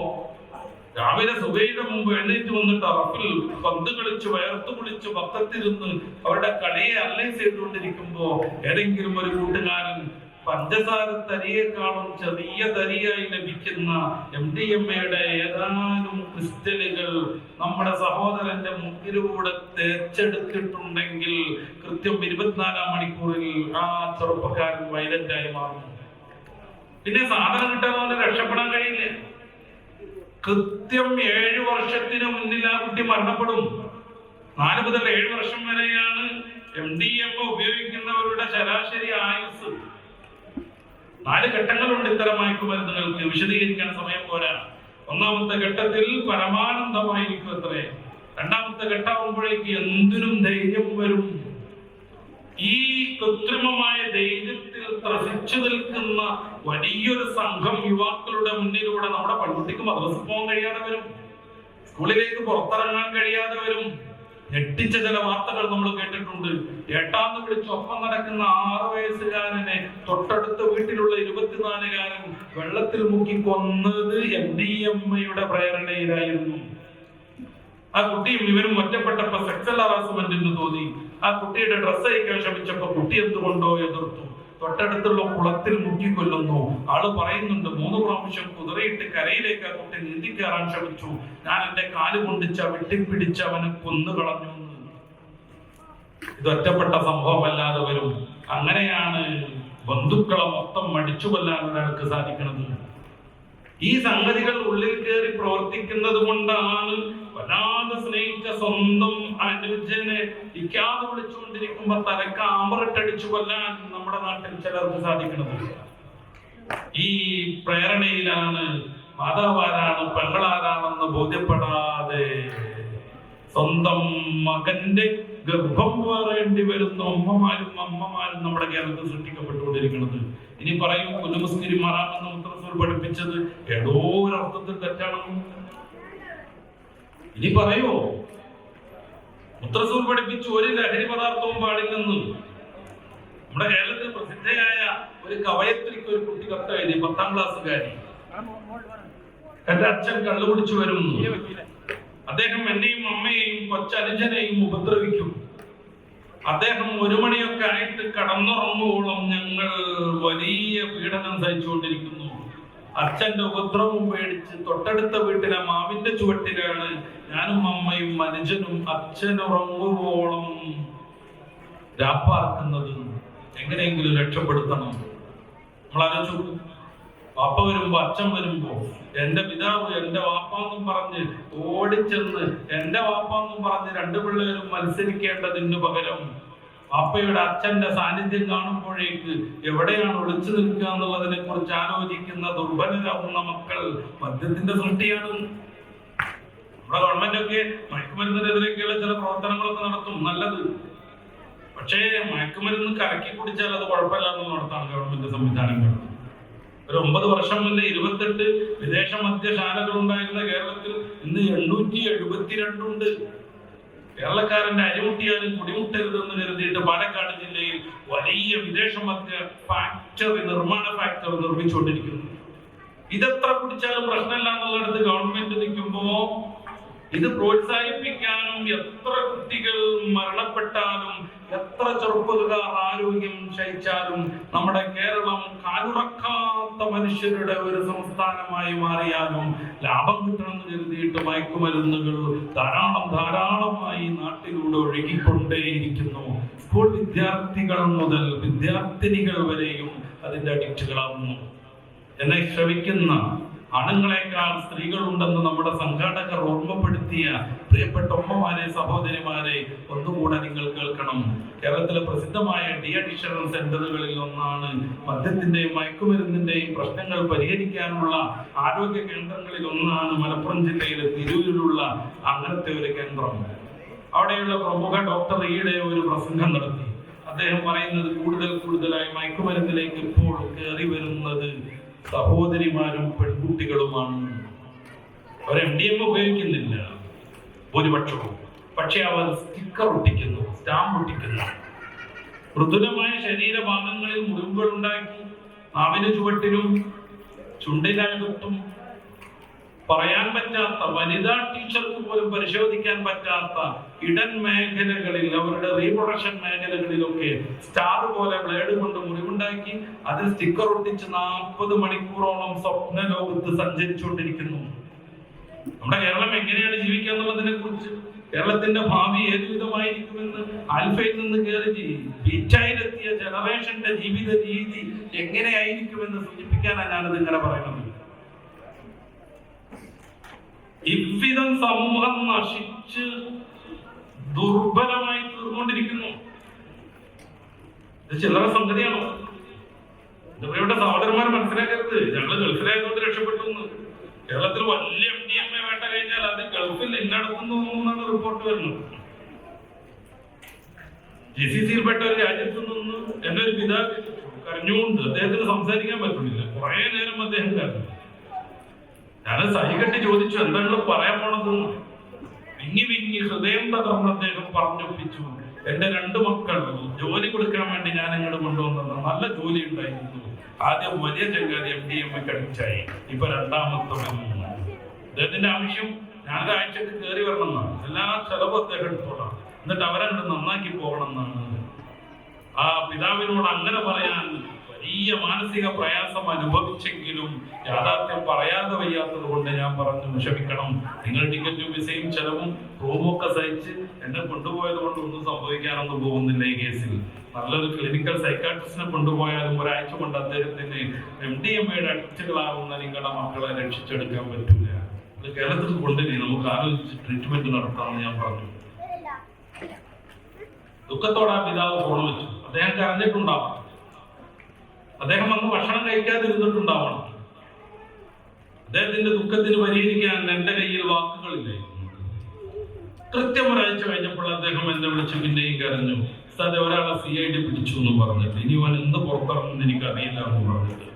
രാവിലെ സുബഹിയുടെ മുമ്പ് എഴുന്നേറ്റ് വന്നിട്ട് അറഫിൽ പന്ത് കളിച്ച് വയർത്തു കുളിച്ച് പക്കത്തിരുന്ന് അവരുടെ കളിയെ അനലൈസ് ചെയ്തുകൊണ്ടിരിക്കുമ്പോ ഏതെങ്കിലും ഒരു കൂട്ടുകാരൻ പഞ്ചസാര തരിയേക്കാളും ചെറിയ തരിയായി ലഭിക്കുന്ന MDMA-യുടെ ഏതാനും ക്രിസ്റ്റലുകൾ നമ്മുടെ സഹോദരന്റെ മുക്കിലൂടെ തേച്ചെടുത്തിട്ടുണ്ടെങ്കിൽ കൃത്യം 24-ാം മണിക്കൂറിൽ ആ ചെറുപ്പക്കാരൻ വയലന്റായി മാറുന്നു. പിന്നെ സാധനം കിട്ടാതെ രക്ഷപ്പെടാൻ കഴിയില്ല. കൃത്യം 7 വർഷത്തിന് മുന്നിൽ ആ കുട്ടി മരണപ്പെടും. 4 മുതൽ 7 വർഷം വരെയാണ് MDMA ഉപയോഗിക്കുന്നവരുടെ ശരാശരി ആയുസ്. 4 ഘട്ടങ്ങളുണ്ട് ഇത്തരം മയക്കുമരുന്നുകൾക്ക്. വിശദീകരിക്കാൻ സമയം പോരാ. ഒന്നാമത്തെ ഘട്ടത്തിൽ പരമാനന്ദമായിരിക്കും അത്രേ. രണ്ടാമത്തെ ഘട്ടമാകുമ്പോഴേക്ക് എന്തിനും ധൈര്യം വരും. ഈ കൃത്രിമമായ ധൈര്യത്തിൽ ത്രസിച്ചു നിൽക്കുന്ന വലിയൊരു സംഘം യുവാക്കളുടെ മുന്നിലൂടെ നമ്മുടെ പെൺകുട്ടിക്ക് മദ്രസ പോകാൻ കഴിയാതെ വരും, സ്കൂളിലേക്ക് പുറത്തിറങ്ങാൻ കഴിയാതെ വരും. ഞെട്ടിച്ച ചില വാർത്തകൾ നമ്മൾ കേട്ടിട്ടുണ്ട്. ഏട്ടാന്ന് വിളിച്ച് ഒപ്പം നടക്കുന്ന 6 വയസ്സുകാരനെ തൊട്ടടുത്ത വീട്ടിലുള്ള 24-കാരൻ വെള്ളത്തിൽ മുക്കി കൊന്നത് MDMA പ്രേരണയിലായിരുന്നു. ആ കുട്ടിയും ഇവരും ഒറ്റപ്പെട്ടപ്പോ സെക്സൽ ഹറാസ്മെന്റിന് തോന്നി. ആ കുട്ടിയുടെ ഡ്രസ്സ് അയക്കാൻ ശ്രമിച്ചപ്പോ കുട്ടി എന്തുകൊണ്ടോ എതിർത്തു. തൊട്ടടുത്തുള്ള കുളത്തിൽ മുക്കിക്കൊല്ലുന്നു. ആള് പറയുന്നുണ്ട് 3 പ്രാവശ്യം കുതിരയിട്ട് കരയിലേക്ക് ആ കുട്ടി നീന്തി കയറാൻ ശ്രമിച്ചു. ഞാൻ എന്റെ കാല് കൊണ്ട് ചവിട്ടിപ്പിടിച്ച് അവനെ കൊന്നുകളഞ്ഞു. ഇത് ഒറ്റപ്പെട്ട സംഭവമല്ലാതെ വരും. അങ്ങനെയാണ് ബന്ധുക്കളെ മൊത്തം മടിച്ചു കൊല്ലാൻ ഒരാൾക്ക് സാധിക്കുന്നത്. ഈ സംഗതികൾ ഉള്ളിൽ കയറി പ്രവർത്തിക്കുന്നത് കൊണ്ടാണ് വല്ലാതെ സ്നേഹിച്ച സ്വന്തം അനുജനെ ഇക്കാതെ വിളിച്ചുകൊണ്ടിരിക്കുമ്പോ തലക്ക് ആമ്പറിട്ടടിച്ചു കൊല്ലാൻ നമ്മുടെ നാട്ടിൽ ചിലർക്ക് സാധിക്കുന്നത്. ഈ പ്രേരണയിലാണ് മാതാവാരാണ് പെങ്ങളാരാണെന്ന് ബോധ്യപ്പെടാതെ സ്വന്തം മകന്റെ ഗർഭം വേറേണ്ടി വരുന്ന അമ്മമാരും നമ്മുടെ കേരളത്തിൽ സൃഷ്ടിക്കപ്പെട്ടുകൊണ്ടിരിക്കുന്നത്. ഇനി പറയൂ, കുലുമുസ്കിരി മാറാമെന്ന് മുത്തറസൂൽ പഠിപ്പിച്ചത് ഏതോ ഒരർത്ഥത്തിൽ തെറ്റാണെന്ന്. ഇനി പറയോ, മുത്തറസൂൽ പഠിപ്പിച്ചു ഒരു ലഹരി പദാർത്ഥവും പാടില്ലെന്ന്. നമ്മുടെ കേരളത്തിൽ പ്രസിദ്ധയായ ഒരു കവയത്രിക്ക് ഒരു കുട്ടി കത്ത് എഴുതി, 10ാം ക്ലാസ്സുകാരി. എന്റെ അച്ഛൻ കള്ളുകുടിച്ചു വരും, അദ്ദേഹം എന്നെയും അമ്മയെയും കൊച്ചനുജനെയും ഉപദ്രവിക്കും, അദ്ദേഹം 1 മണിയൊക്കെ ആയിട്ട് കടന്നുറങ്ങുവോളം ഞങ്ങൾ വലിയ പീഡനം സഹിച്ചുകൊണ്ടിരിക്കുന്നു. അച്ഛന്റെ ഉപദ്രവം പേടിച്ച് തൊട്ടടുത്ത വീട്ടിലെ മാവിന്റെ ചുവട്ടിലാണ് ഞാനും അമ്മയും അനുജനും അച്ഛനുറങ്ങുവോളം രാപ്പാർക്കുന്നത്. എങ്ങനെയെങ്കിലും രക്ഷപ്പെടുത്തണം. നമ്മളാലോചിച്ചു, വാപ്പ വരുമ്പോ അച്ഛൻ വരുമ്പോ എന്റെ പിതാവ് എന്റെ വാപ്പാന്നും പറഞ്ഞ് ഓടിച്ചെന്ന് എന്റെ വാപ്പാന്നും പറഞ്ഞ് 2 പിള്ളേരും മത്സരിക്കേണ്ടതിന് പകരം വാപ്പയുടെ അച്ഛന്റെ സാന്നിധ്യം കാണുമ്പോഴേക്ക് എവിടെയാണ് ഒളിച്ചു നിൽക്കുക എന്നുള്ളതിനെ കുറിച്ച് ആലോചിക്കുന്ന ദുർബലരാകുന്ന മക്കൾ മദ്യത്തിന്റെ സൃഷ്ടിയാണ്. നമ്മുടെ ഗവൺമെന്റ് ഒക്കെ മയക്കുമരുന്നിനെതിരെയൊക്കെയുള്ള ചില പ്രവർത്തനങ്ങളൊക്കെ നടത്തും, നല്ലത്. പക്ഷേ മയക്കുമരുന്ന് കലക്കി കുടിച്ചാൽ അത് കുഴപ്പമില്ല എന്നുള്ളതാണ് ഗവൺമെന്റ് സംവിധാനങ്ങൾ. ഒരു 9 വർഷം മുന്നേ 28 വിദേശ മദ്യശാലകൾ ഉണ്ടായിരുന്ന കേരളത്തിൽ ഇന്ന് 872 ഉണ്ട്. കേരളക്കാരന്റെ അരിമുട്ടിയാലും കുടിമുട്ടരുതെന്ന് കരുതിയിട്ട് പാലക്കാട് ജില്ലയിൽ വലിയ വിദേശ മദ്യ ഫാക്ടറി, നിർമ്മാണ ഫാക്ടറി നിർമ്മിച്ചുകൊണ്ടിരിക്കുന്നു. ഇതെത്ര കുടിച്ചാലും പ്രശ്നമില്ല എന്നുള്ളിടത്ത് ഗവൺമെന്റ് നിൽക്കുമ്പോ ഇത് പ്രോത്സാഹിപ്പിക്കാനും എത്ര കുട്ടികൾ മരണപ്പെട്ടാലും എത്ര ചെറുപ്പക്കാർ ആരോഗ്യം ക്ഷയിച്ചാലും നമ്മുടെ കേരളം കാലുറക്കാത്ത മനുഷ്യരുടെ ഒരു സംസ്ഥാനമായി മാറിയാലും ലാഭം കിട്ടണമെന്ന് കരുതിയിട്ട് മയക്കുമരുന്നുകൾ ധാരാളമായി നാട്ടിലൂടെ ഒഴുകിക്കൊണ്ടേയിരിക്കുന്നു. സ്കൂൾ വിദ്യാർത്ഥികൾ മുതൽ വിദ്യാർത്ഥിനികൾ വരെയും അതിന്റെ അഡിക്റ്റുകളാവുന്നു. എന്നെ ശ്രവിക്കുന്ന ആണുങ്ങളെക്കാൾ സ്ത്രീകളുണ്ടെന്ന് നമ്മുടെ സംഘാടകർ ഓർമ്മപ്പെടുത്തിയ പ്രിയപ്പെട്ട ഉമ്മമാരെ, സഹോദരിമാരെ, ഒന്നുകൂടെ നിങ്ങൾ കേൾക്കണം. കേരളത്തിലെ പ്രസിദ്ധമായ ഡി അഡിക്ഷൻ സെന്ററുകളിൽ ഒന്നാണ്, മദ്യത്തിന്റെയും മയക്കുമരുന്നിന്റെയും പ്രശ്നങ്ങൾ പരിഹരിക്കാനുള്ള ആരോഗ്യ കേന്ദ്രങ്ങളിൽ ഒന്നാണ് മലപ്പുറം ജില്ലയിലെ തിരൂരിലുള്ള അങ്ങനത്തെ ഒരു കേന്ദ്രം. അവിടെയുള്ള പ്രമുഖ ഡോക്ടർ ഈയിടെ ഒരു പ്രസംഗം നടത്തി. അദ്ദേഹം പറയുന്നത് കൂടുതലായി മയക്കുമരുന്നിലേക്ക് ഇപ്പോൾ കയറി വരുന്നത് സഹോദരിമാരും പെൺകുട്ടികളുമാണ്. അവർ MDMA ഉപയോഗിക്കുന്നില്ല ഭൂരിപക്ഷവും, പക്ഷെ അവർ സ്റ്റിക്കർ ഒട്ടിക്കുന്നു, സ്റ്റാമ്പ് ഒട്ടിക്കുന്നു. മൃദുലമായ ശരീരഭാഗങ്ങളിൽ മുറിവുകൾ ഉണ്ടാക്കി നാവിന് ചുവട്ടിലും ചുണ്ടിനകത്തും പറയാൻ പറ്റാത്ത, വനിതാ ടീച്ചർക്ക് പോലും പരിശോധിക്കാൻ പറ്റാത്ത ഇടൻ മേഖലകളിൽ, അവരുടെ റീപ്രൊഡക്ഷൻ മേഖലകളിലൊക്കെ സ്റ്റാർ പോലെ ബ്ലേഡ് കൊണ്ട് മുറിവുണ്ടാക്കി അതിൽ സ്റ്റിക്കർ ഒട്ടിച്ച് 40 മണിക്കൂറോളം സ്വപ്ന ലോകത്ത് സഞ്ചരിച്ചുകൊണ്ടിരിക്കുന്നു. നമ്മുടെ കേരളം എങ്ങനെയാണ് ജീവിക്കുക എന്നുള്ളതിനെ കുറിച്ച്, കേരളത്തിന്റെ ഭാവി ഏതു വിധമായിരിക്കുമെന്ന് ആൽഫയിൽ നിന്ന് കയറി ബീറ്റായിലെത്തിയ ജനറേഷന്റെ ജീവിത രീതി എങ്ങനെയായിരിക്കുമെന്ന് സൂചിപ്പിക്കാനാണ് ഞാനത് ഇങ്ങനെ പറയുന്നത്. ഇவ்விதം സമൂഹം നശിച്ച് ദുർബലമായി തീർന്നുകൊണ്ടിരിക്കുന്നു. ഇത് ചില്ലറ സംഗതിയാണോ? ഇവിടെ സഹോദരന്മാർ മനസ്സിലാക്കരുത് ഞങ്ങൾ ഗൾഫിലായതുകൊണ്ട് രക്ഷപ്പെട്ടു എന്ന്. കേരളത്തിൽ വലിയ MDMA വേണ്ട കഴിഞ്ഞാൽ അത് ഗൾഫിൽ ഇന്നടത്തുന്നു എന്നാണ് റിപ്പോർട്ട് വരുന്നത്. GCC-യിൽപ്പെട്ട ഒരു രാജ്യത്ത് നിന്ന് എന്റെ ഒരു പിതാവ് കരഞ്ഞുകൊണ്ട് അദ്ദേഹത്തിന് സംസാരിക്കാൻ പറ്റുന്നില്ല. കുറെ നേരം അദ്ദേഹം കരഞ്ഞു. ഞാൻ സഹികെട്ടി ചോദിച്ചു, എന്താണ് പറയാൻ പോണതെന്ന്. വിങ്ങി വിങ്ങി ഹൃദയം തകർന്ന് അദ്ദേഹം പറഞ്ഞൊപ്പിച്ചു, എന്റെ 2 മക്കൾ ജോലി കൊടുക്കാൻ വേണ്ടി ഞാൻ ഇങ്ങോട്ട് കൊണ്ടുവന്നത്. നല്ല ജോലി ഉണ്ടായിരുന്നു. ആദ്യം വലിയ ചങ്ങാതി MDMA അഡിക്റ്റായി, ഇപ്പൊ രണ്ടാമത്തെ. അദ്ദേഹത്തിന്റെ ആവശ്യം ഞാനൊരു ആഴ്ചക്ക് കയറി വരണം എന്നാണ്. എല്ലാ ചെലവും അദ്ദേഹം എടുത്തോളാം, എന്നിട്ട് അവരങ്ങോട്ട് നന്നാക്കി പോകണം എന്നാണ്. ആ പിതാവിനോട് അങ്ങനെ പറയാൻ വലിയ മാനസിക പ്രയാസം അനുഭവിച്ചെങ്കിലും യാഥാർത്ഥ്യം പറയാതെ വയ്യാത്തത് കൊണ്ട് ഞാൻ പറഞ്ഞു, ക്ഷമിക്കണം, നിങ്ങൾ ടിക്കറ്റും വിസയും ചെലവും റൂമൊക്കെ സഹിച്ച് എന്നെ കൊണ്ടുപോയത് കൊണ്ട് ഒന്നും സംഭവിക്കാനൊന്നും പോകുന്നില്ല. ഈ കേസിൽ നല്ലൊരു ക്ലിനിക്കൽ സൈക്കാട്രിസ്റ്റിനെ കൊണ്ടുപോയാലും ഒരാഴ്ച കൊണ്ട് അദ്ദേഹത്തിന് MDMA-യുടെ അഡിക്റ്റുകളാവുന്ന നിങ്ങളുടെ മക്കളെ രക്ഷിച്ചെടുക്കാൻ പറ്റില്ല. അത് കേരളത്തിൽ കൊണ്ടുവരി, നമുക്ക് ആലോചിച്ച് ട്രീറ്റ്മെന്റ് നടത്താമെന്ന് ഞാൻ പറഞ്ഞു. ദുഃഖത്തോടെ ആ പിതാവ് ഫോൺ വെച്ചു. അദ്ദേഹം കരഞ്ഞിട്ടുണ്ടാവും, അദ്ദേഹം വന്ന് ഭക്ഷണം കഴിക്കാതിരുന്നിട്ടുണ്ടാവണം. അദ്ദേഹത്തിന്റെ ദുഃഖത്തിന് പരിഹരിക്കാൻ എന്റെ കയ്യിൽ വാക്കുകളില്ലായിരുന്നു. കൃത്യം ഒരാഴ്ച കഴിഞ്ഞപ്പോൾ അദ്ദേഹം എന്നെ വിളിച്ച് പിന്നെയും കരഞ്ഞു, സാറേ ഒരാളെ CID പിടിച്ചു എന്ന് പറഞ്ഞിട്ട്, ഇനി അവൻ എന്ത് പുറത്തിറങ്ങുമെന്ന് എനിക്ക് അറിയില്ല എന്ന് പറഞ്ഞിട്ട്.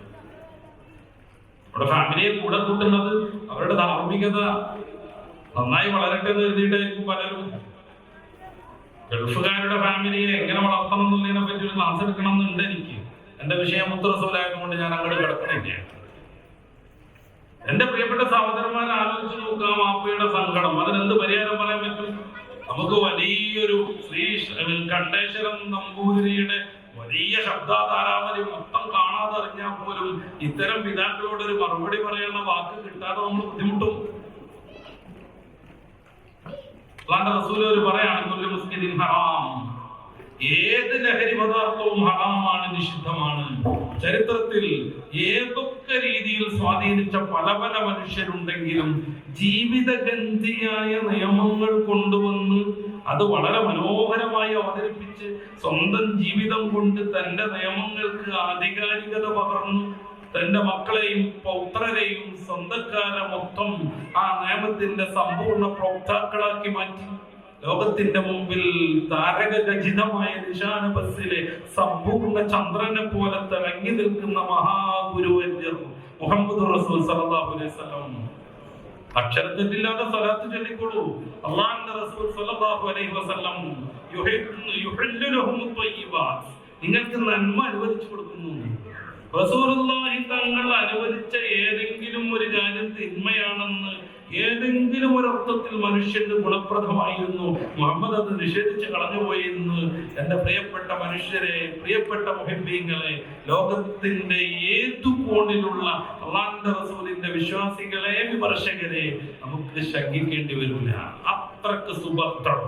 അവിടെ ഫാമിലിയെ കൂടെ കൂട്ടുന്നത് അവരുടെ ധാർമ്മികത നന്നായി വളരട്ടെ എന്ന് കരുതിയിട്ടായിരിക്കും പലരും. ഗൾഫുകാരുടെ ഫാമിലിയെ എങ്ങനെ വളർത്തണം എന്നുള്ളതിനെ പറ്റി ഒരു ക്ലാസ് എടുക്കണം എന്നുണ്ട് എനിക്ക്. എന്റെ വിഷയം മുത്തറസൂലായതുകൊണ്ട് ഞാൻ അങ്ങോട്ട് കിടക്കണില്ല. എന്റെ പ്രിയപ്പെട്ട സഹോദരന്മാരെ ആലോചിച്ച് നോക്കാം വാപ്പയുടെ സങ്കടം. അതിനെന്ത് പരിഹാരം പറയാൻ പറ്റും? നമുക്ക് വലിയൊരു ശ്രീ കണ്ഠേശ്വരം നമ്പൂതിരിയുടെ വലിയ ശബ്ദാധാരാവലി മൊത്തം കാണാതെ അറിഞ്ഞാൽ പോലും ഇത്തരം പിതാക്കളോട് ഒരു മറുപടി പറയുന്ന വാക്ക് കിട്ടാതെ നമ്മൾ ബുദ്ധിമുട്ടും. റസൂൽ പറയാണ്, ഹറാം, ഏത് ലഹരി പദാർത്ഥവും ഹറാമാണ്, നിഷിദ്ധമാണ്. ചരിത്രത്തിൽ ഏതൊക്കെ രീതിയിൽ സ്വാധീനിച്ച പല പല മനുഷ്യരുണ്ടെങ്കിലും ജീവിതഗന്ധിയായ നിയമങ്ങൾ കൊണ്ടുവന്ന് അത് വളരെ മനോഹരമായി അവതരിപ്പിച്ച് സ്വന്തം ജീവിതം കൊണ്ട് തന്റെ നിയമങ്ങൾക്ക് ആധികാരികത പകർന്നു തന്റെ മക്കളെയും പൗത്രരെയും സ്വന്തക്കാരെ മൊത്തം ആ നിയമത്തിന്റെ സമ്പൂർണ്ണ പ്രോക്താക്കളാക്കി മാറ്റി ലോകത്തിന്റെ മുമ്പിൽ താരകഖചിതമായ നിശാന ബസ്സിലെ സമ്പൂർണ്ണ ചന്ദ്രനെ പോലെ തിളങ്ങി നിൽക്കുന്ന മഹാഗുരുവര്യർ മുഹമ്മദ് റസൂൽ സല്ലല്ലാഹു അലൈഹി വസല്ലം. അക്ഷരത്തെറ്റില്ലാതെ സ്വലാത്ത് ചൊല്ലിക്കൊള്ളൂ. അല്ലാഹുവിന്റെ റസൂൽ സല്ലല്ലാഹു അലൈഹി വസല്ലം യുഹില്ലു ലഹും ത്വയ്യിബാത്ത്, നിങ്ങൾക്ക് നന്മ അനുവദിച്ചു കൊടുക്കുന്നു. റസൂലുള്ളാഹി തങ്ങൾ അനുവദിച്ച ഏതെങ്കിലും ഒരു കാര്യം തിന്മയാണെന്ന് ഏതെങ്കിലും ഒരർത്ഥത്തിൽ മനുഷ്യന്റെ ഗുണപ്രദമായിരുന്നു, മുഹമ്മദ് അത് നിഷേധിച്ച് കളഞ്ഞുപോയി എന്ന് എന്റെ പ്രിയപ്പെട്ട മനുഷ്യരെ, പ്രിയപ്പെട്ട മുഹിബ്ബീങ്ങളെ, ലോകത്തിന്റെ ഏതു കോണിലുള്ള അല്ലാഹുവിന്റെ റസൂലിന്റെ വിശ്വാസികളെ, വിമർശകരെ നമുക്ക് ശങ്കിക്കേണ്ടി വരില്ല. അത്രക്ക് സുഭദ്രം.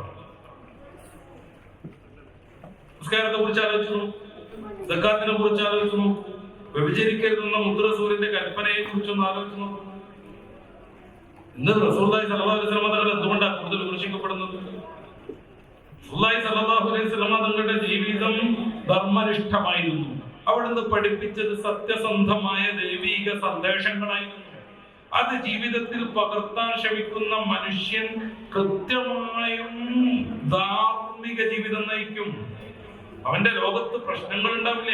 നിസ്കാരത്തെ കുറിച്ച് ആലോചിച്ചു, സക്കാത്തിനെ കുറിച്ച് ആലോചിച്ചു നോക്കൂ, വ്യഭിചരിക്കരുതെന്ന മുദ്രസൂരിന്റെ കൽപ്പനയെ കുറിച്ചൊന്ന് ആലോചിച്ചു നോക്കൂ. ഇന്ന് റസൂലുള്ളാഹി സ്വല്ലല്ലാഹു അലൈഹി വസല്ലം തങ്ങൾ എന്തുകൊണ്ടാണ് കൂടുതൽ വിമർശിക്കപ്പെടുന്നത്? റസൂലുള്ളാഹി സ്വല്ലല്ലാഹു അലൈഹി വസല്ലം തങ്ങളുടെ ജീവിതം ധർമ്മനിഷ്ഠമായിരുന്നു. അവിടുന്ന് പഠിപ്പിച്ചത് സത്യസന്ധമായ ദൈവിക സന്ദേശങ്ങളായിരുന്നു. അത് ജീവിതത്തിൽ പകർത്താൻ ശ്രമിക്കുന്ന മനുഷ്യൻ കൃത്യമായും ധാർമ്മിക ജീവിതം നയിക്കും. അവന്റെ ലോകത്ത് പ്രശ്നങ്ങൾ ഉണ്ടാവില്ല.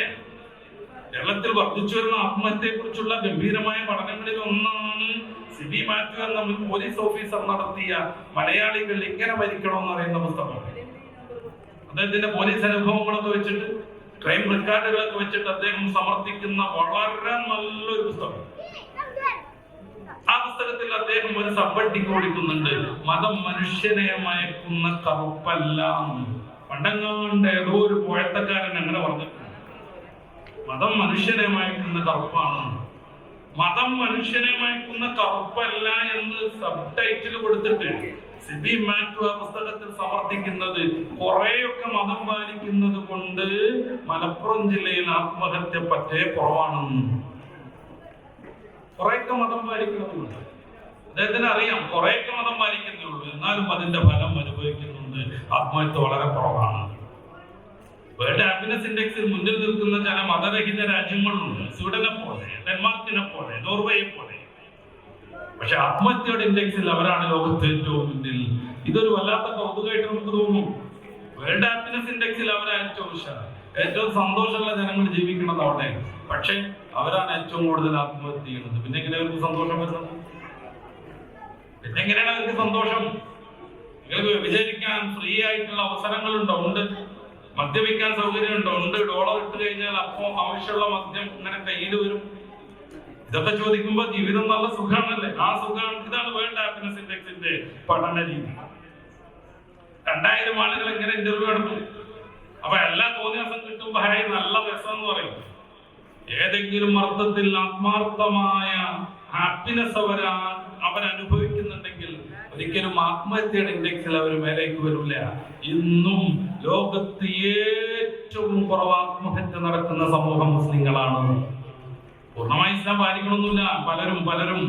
കേരളത്തിൽ വർദ്ധിച്ചു വരുന്ന ആത്മഹത്യയെ കുറിച്ചുള്ള ഗംഭീരമായ പഠനങ്ങളിൽ ഒന്നാണ് സിബി മാത്യു എന്ന പോലീസ് ഓഫീസർ നടത്തിയ മലയാളികൾ എങ്ങനെ മരിക്കണമെന്ന് പറയുന്ന പുസ്തകം. അദ്ദേഹത്തിന്റെ പോലീസ് അനുഭവങ്ങളൊക്കെ വെച്ചിട്ട്, ക്രൈം റെക്കോർഡുകളൊക്കെ വെച്ചിട്ട് അദ്ദേഹം സമർത്ഥിക്കുന്ന വളരെ നല്ലൊരു പുസ്തകം. ആ പുസ്തകത്തിൽ അദ്ദേഹം ഒരു സബ്ബട്ടിക്ക് കൊടുക്കുന്നുണ്ട്, മതം മനുഷ്യനെ മയക്കുന്ന കറുപ്പല്ല. പണ്ടങ്ങാണ്ട് ഏതോ ഒരു പോഴത്തക്കാരൻ അങ്ങനെ പറഞ്ഞിട്ടുണ്ട്, മതം മനുഷ്യനെ മയക്കുന്ന കറുപ്പാണ്. മതം മനുഷ്യനെ മയക്കുന്ന കറുപ്പല്ല എന്ന് സബ് ടൈറ്റിൽ കൊടുത്തിട്ട് സിബി മാത്യു ആ പുസ്തകത്തിൽ സമർത്ഥിക്കുന്നത് കുറെയൊക്കെ മതം പാലിക്കുന്നത് കൊണ്ട് മലപ്പുറം ജില്ലയിൽ ആത്മഹത്യ പറ്റേ കുറവാണെന്ന്. കുറെയൊക്കെ മതം പാലിക്കുന്നുണ്ട്, അദ്ദേഹത്തിന് അറിയാം കുറെയൊക്കെ മതം പാലിക്കുന്നേ ഉള്ളൂ, എന്നാലും അതിന്റെ ഫലം അനുഭവിക്കുന്നുണ്ട്. ആത്മഹത്യ വളരെ കുറവാണ്. വേൾഡ് ഹാപ്പിനെസ് ഇൻഡെക്സിൽ മുന്നിൽ നിൽക്കുന്ന ചില മതരഹിത രാജ്യങ്ങളുണ്ട്, സ്വീഡനെ പോലെ, ഡെൻമാർക്കിനെ പോലെ, നോർവേയെ പോലെ. പക്ഷെ ആത്മഹത്യയുടെ ഇൻഡെക്സിൽ അവരാണ് ലോകത്ത് ഏറ്റവും മുന്നിൽ. ഇതൊരു വല്ലാത്ത കൗതുകമായിട്ട് നമുക്ക് തോന്നും. വേൾഡ് ഹാപ്പിനെസ് ഇൻഡെക്സിൽ അവരാണ് ഏറ്റവും സന്തോഷമുള്ള ജനങ്ങൾ ജീവിക്കുന്നത് അവിടെ. പക്ഷെ അവരാണ് ഏറ്റവും കൂടുതൽ ആത്മഹത്യ ചെയ്യുന്നത്. പിന്നെ എങ്ങനെയാണ് അവർക്ക് സന്തോഷം വരുന്നത്? പിന്നെ എങ്ങനെയാണ് അവർക്ക് സന്തോഷം? നിങ്ങൾക്ക് വിചാരിക്കാൻ ഫ്രീ ആയിട്ടുള്ള അവസരങ്ങളുണ്ടോ? ഉണ്ട്. മദ്യപിക്കാൻ സൗകര്യമുണ്ടോ? ഉണ്ട്. ഡോളർ ഇട്ട് കഴിഞ്ഞാൽ അപ്പോ ആവശ്യമുള്ള മദ്യം ഇങ്ങനെ കയ്യിൽ വരും. ഇതൊക്കെ ചോദിക്കുമ്പോൾ ജീവിതം നല്ല സുഖമാണല്ലേ? ആ സുഖം ഇതാണ് വേൾഡ് ഹാപ്പിനെസ് ഇൻഡെക്സിന്റെ പഠന രീതി. 2000 ആളുകൾ ഇങ്ങനെ ഇന്റർവ്യൂ നടത്തും. അപ്പൊ എല്ലാ തോന്നിയാസം കിട്ടുമ്പോ നല്ല രസം എന്ന് പറയും. ഏതെങ്കിലും അർത്ഥത്തിൽ ആത്മാർത്ഥമായ ഹാപ്പിനെസ് അവരനുഭവിക്കുന്നുണ്ടെങ്കിൽ ഒരിക്കലും ആത്മഹത്യയുടെ ഇൻഡെക്സിൽ അവർ മേലേക്ക് വരില്ല. ഇന്നും ലോകത്ത് ഏറ്റവും കുറവ് ആത്മഹത്യ നടക്കുന്ന സമൂഹം മുസ്ലിങ്ങളാണ്. പൂർണ്ണമായി ഇസ്ലാം പാലിക്കണമെന്നില്ല. പലരും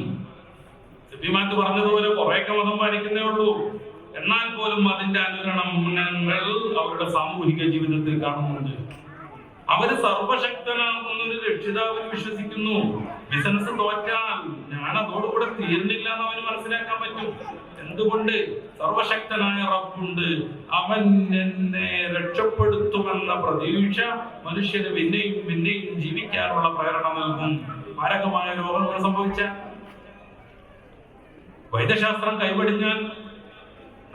സിബിമാറ്റ് പറഞ്ഞതുപോലെ കുറെയൊക്കെ മതം പാലിക്കുന്നേ ഉള്ളൂ. എന്നാൽ പോലും അതിന്റെ അനുരണങ്ങൾ അവരുടെ സാമൂഹിക ജീവിതത്തിൽ കാണുന്നുണ്ട്. അവര് സർവശക്തനാകുന്നൊരു രക്ഷിതാവിൽ വിശ്വസിക്കുന്നു. ബിസിനസ് തോറ്റാൽ ഞാൻ അതോടുകൂടെ തീർന്നില്ല എന്ന് അവന് മനസ്സിലാക്കാൻ പറ്റും. എന്തുകൊണ്ട്? സർവശക്തനായ റബ്ബുണ്ട്, അവൻ എന്നെ രക്ഷപ്പെടുത്തുമെന്ന പ്രതീക്ഷ മനുഷ്യന് പിന്നെയും ജീവിക്കാനുള്ള പ്രേരണ നൽകും. മാരകമായ രോഗങ്ങൾ സംഭവിച്ച, വൈദ്യശാസ്ത്രം കൈവടിഞ്ഞാൽ,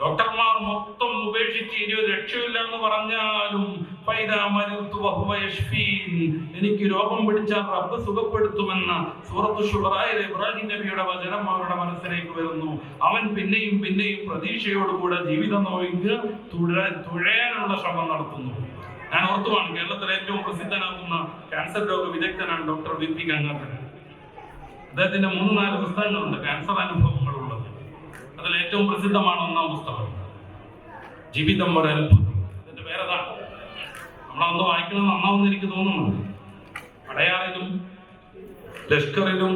ഡോക്ടർമാർ മൊത്തം ഉപേക്ഷിച്ച് ഇനി ഒരു രക്ഷയില്ല എന്ന് പറഞ്ഞാലും എനിക്ക് രോഗം പിടിച്ചാൽ റബ്ബ് സുഖപ്പെടുത്തുമെന്ന സൂറത്തു ശുഅറയിലെ ഇബ്രാഹിം നബിയുടെ വചനം അവരുടെ മനസ്സിലേക്ക് വരുന്നു. അവൻ പിന്നെയും പ്രതീക്ഷയോടുകൂടെ ജീവിതം നോയിക്ക് തുഴയാനുള്ള ശ്രമം നടത്തുന്നു. ഞാൻ ഓർത്തുവാണ്, കേരളത്തിലെ ഏറ്റവും പ്രസിദ്ധനാകുന്ന ക്യാൻസർ രോഗ വിദഗ്ധനാണ് ഡോക്ടർ വി.പി. ഗംഗാധരൻ. അദ്ദേഹത്തിന്റെ 3-4 പുസ്തകങ്ങളുണ്ട് ക്യാൻസർ അനുഭവങ്ങളുള്ളത്. അതിൽ ഏറ്റവും പ്രസിദ്ധമാണ് 1-ാം പുസ്തകം, ജീവിതം ഒരു അത്ഭുതം. അതിന്റെ പേരതാണ്. നമ്മളൊന്ന് വായിക്കുന്നത് നന്നാവുന്ന എനിക്ക് തോന്നുന്നുണ്ട്. അടയാറിലും ലഷ്കറിലും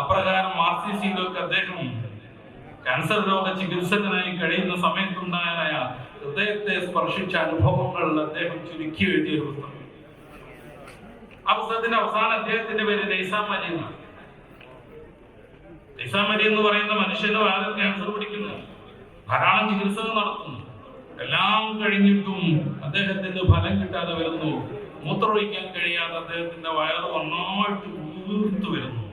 അപ്രകാരം RCCയിലും ഒക്കെ അദ്ദേഹം ക്യാൻസർ രോഗ ചികിത്സകനായി കഴിയുന്ന സമയത്തുണ്ടായ ഹൃദയത്തെ സ്പർശിച്ച അനുഭവങ്ങൾ അദ്ദേഹം ചുരുക്കി എഴുതിയ ഒരു പുസ്തകം. ആ പുസ്തകത്തിന്റെ അവസാന അദ്ദേഹത്തിന്റെ പേര് നൈസാം അലി എന്നാണ്. നൈസാം അലി എന്ന് പറയുന്ന മനുഷ്യന് വളരെ ക്യാൻസർ പിടിക്കുന്നു, ധാരാളം ചികിത്സകൾ നടത്തുന്നു. എല്ലാം കഴിഞ്ഞിട്ടും അദ്ദേഹത്തിന് ഫലം കിട്ടാതെ വരുന്നു. മൂത്രമൊഴിക്കാൻ കഴിയാതെ അദ്ദേഹത്തിന്റെ വയറ് നന്നായിട്ട് വീർത്തു വരുന്നു.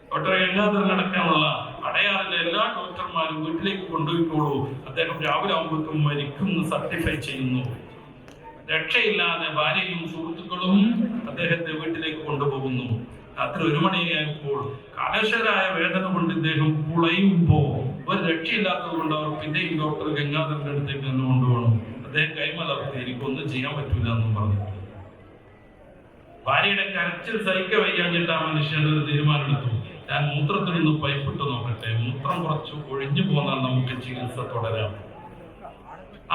ഡോക്ടർ ഗംഗാധരൻ അടക്കമുള്ള അടയാറിലെ എല്ലാ ഡോക്ടർമാരും വീട്ടിലേക്ക് കൊണ്ടുപോയിക്കോളൂ, അദ്ദേഹം രാവിലെ ആകുമ്പോഴേക്കും മരിക്കുമെന്ന് സർട്ടിഫൈ ചെയ്യുന്നു. രക്ഷയില്ലാതെ ഭാര്യയും സുഹൃത്തുക്കളും അദ്ദേഹത്തെ വീട്ടിലേക്ക് കൊണ്ടുപോകുന്നു. രാത്രി 1 മണിയായപ്പോൾ കലശരായ വേദന കൊണ്ട് ഇദ്ദേഹം പുളയുമ്പോ ഒരു രക്ഷയില്ലാത്തത് കൊണ്ട് അവർ പിന്നെയും ഡോക്ടർ ഗംഗാധരന്റെ അടുത്തേക്ക് തന്നെ കൊണ്ടുപോകണം. അദ്ദേഹം കൈമലർത്തി എനിക്കൊന്നും ചെയ്യാൻ പറ്റൂല എന്നും പറഞ്ഞു. ഭാര്യയുടെ കരച്ചിൽ സഹിക്ക വയ്യാഞ്ഞിട്ട് ആ മനുഷ്യൻ ഒരു തീരുമാനമെടുത്തു, ഞാൻ മൂത്രത്തിൽ നിന്ന് പൈപ്പിട്ട് നോക്കട്ടെ, മൂത്രം കുറച്ച് ഒഴിഞ്ഞു പോന്നാൽ നമുക്ക് ചികിത്സ തുടരാം.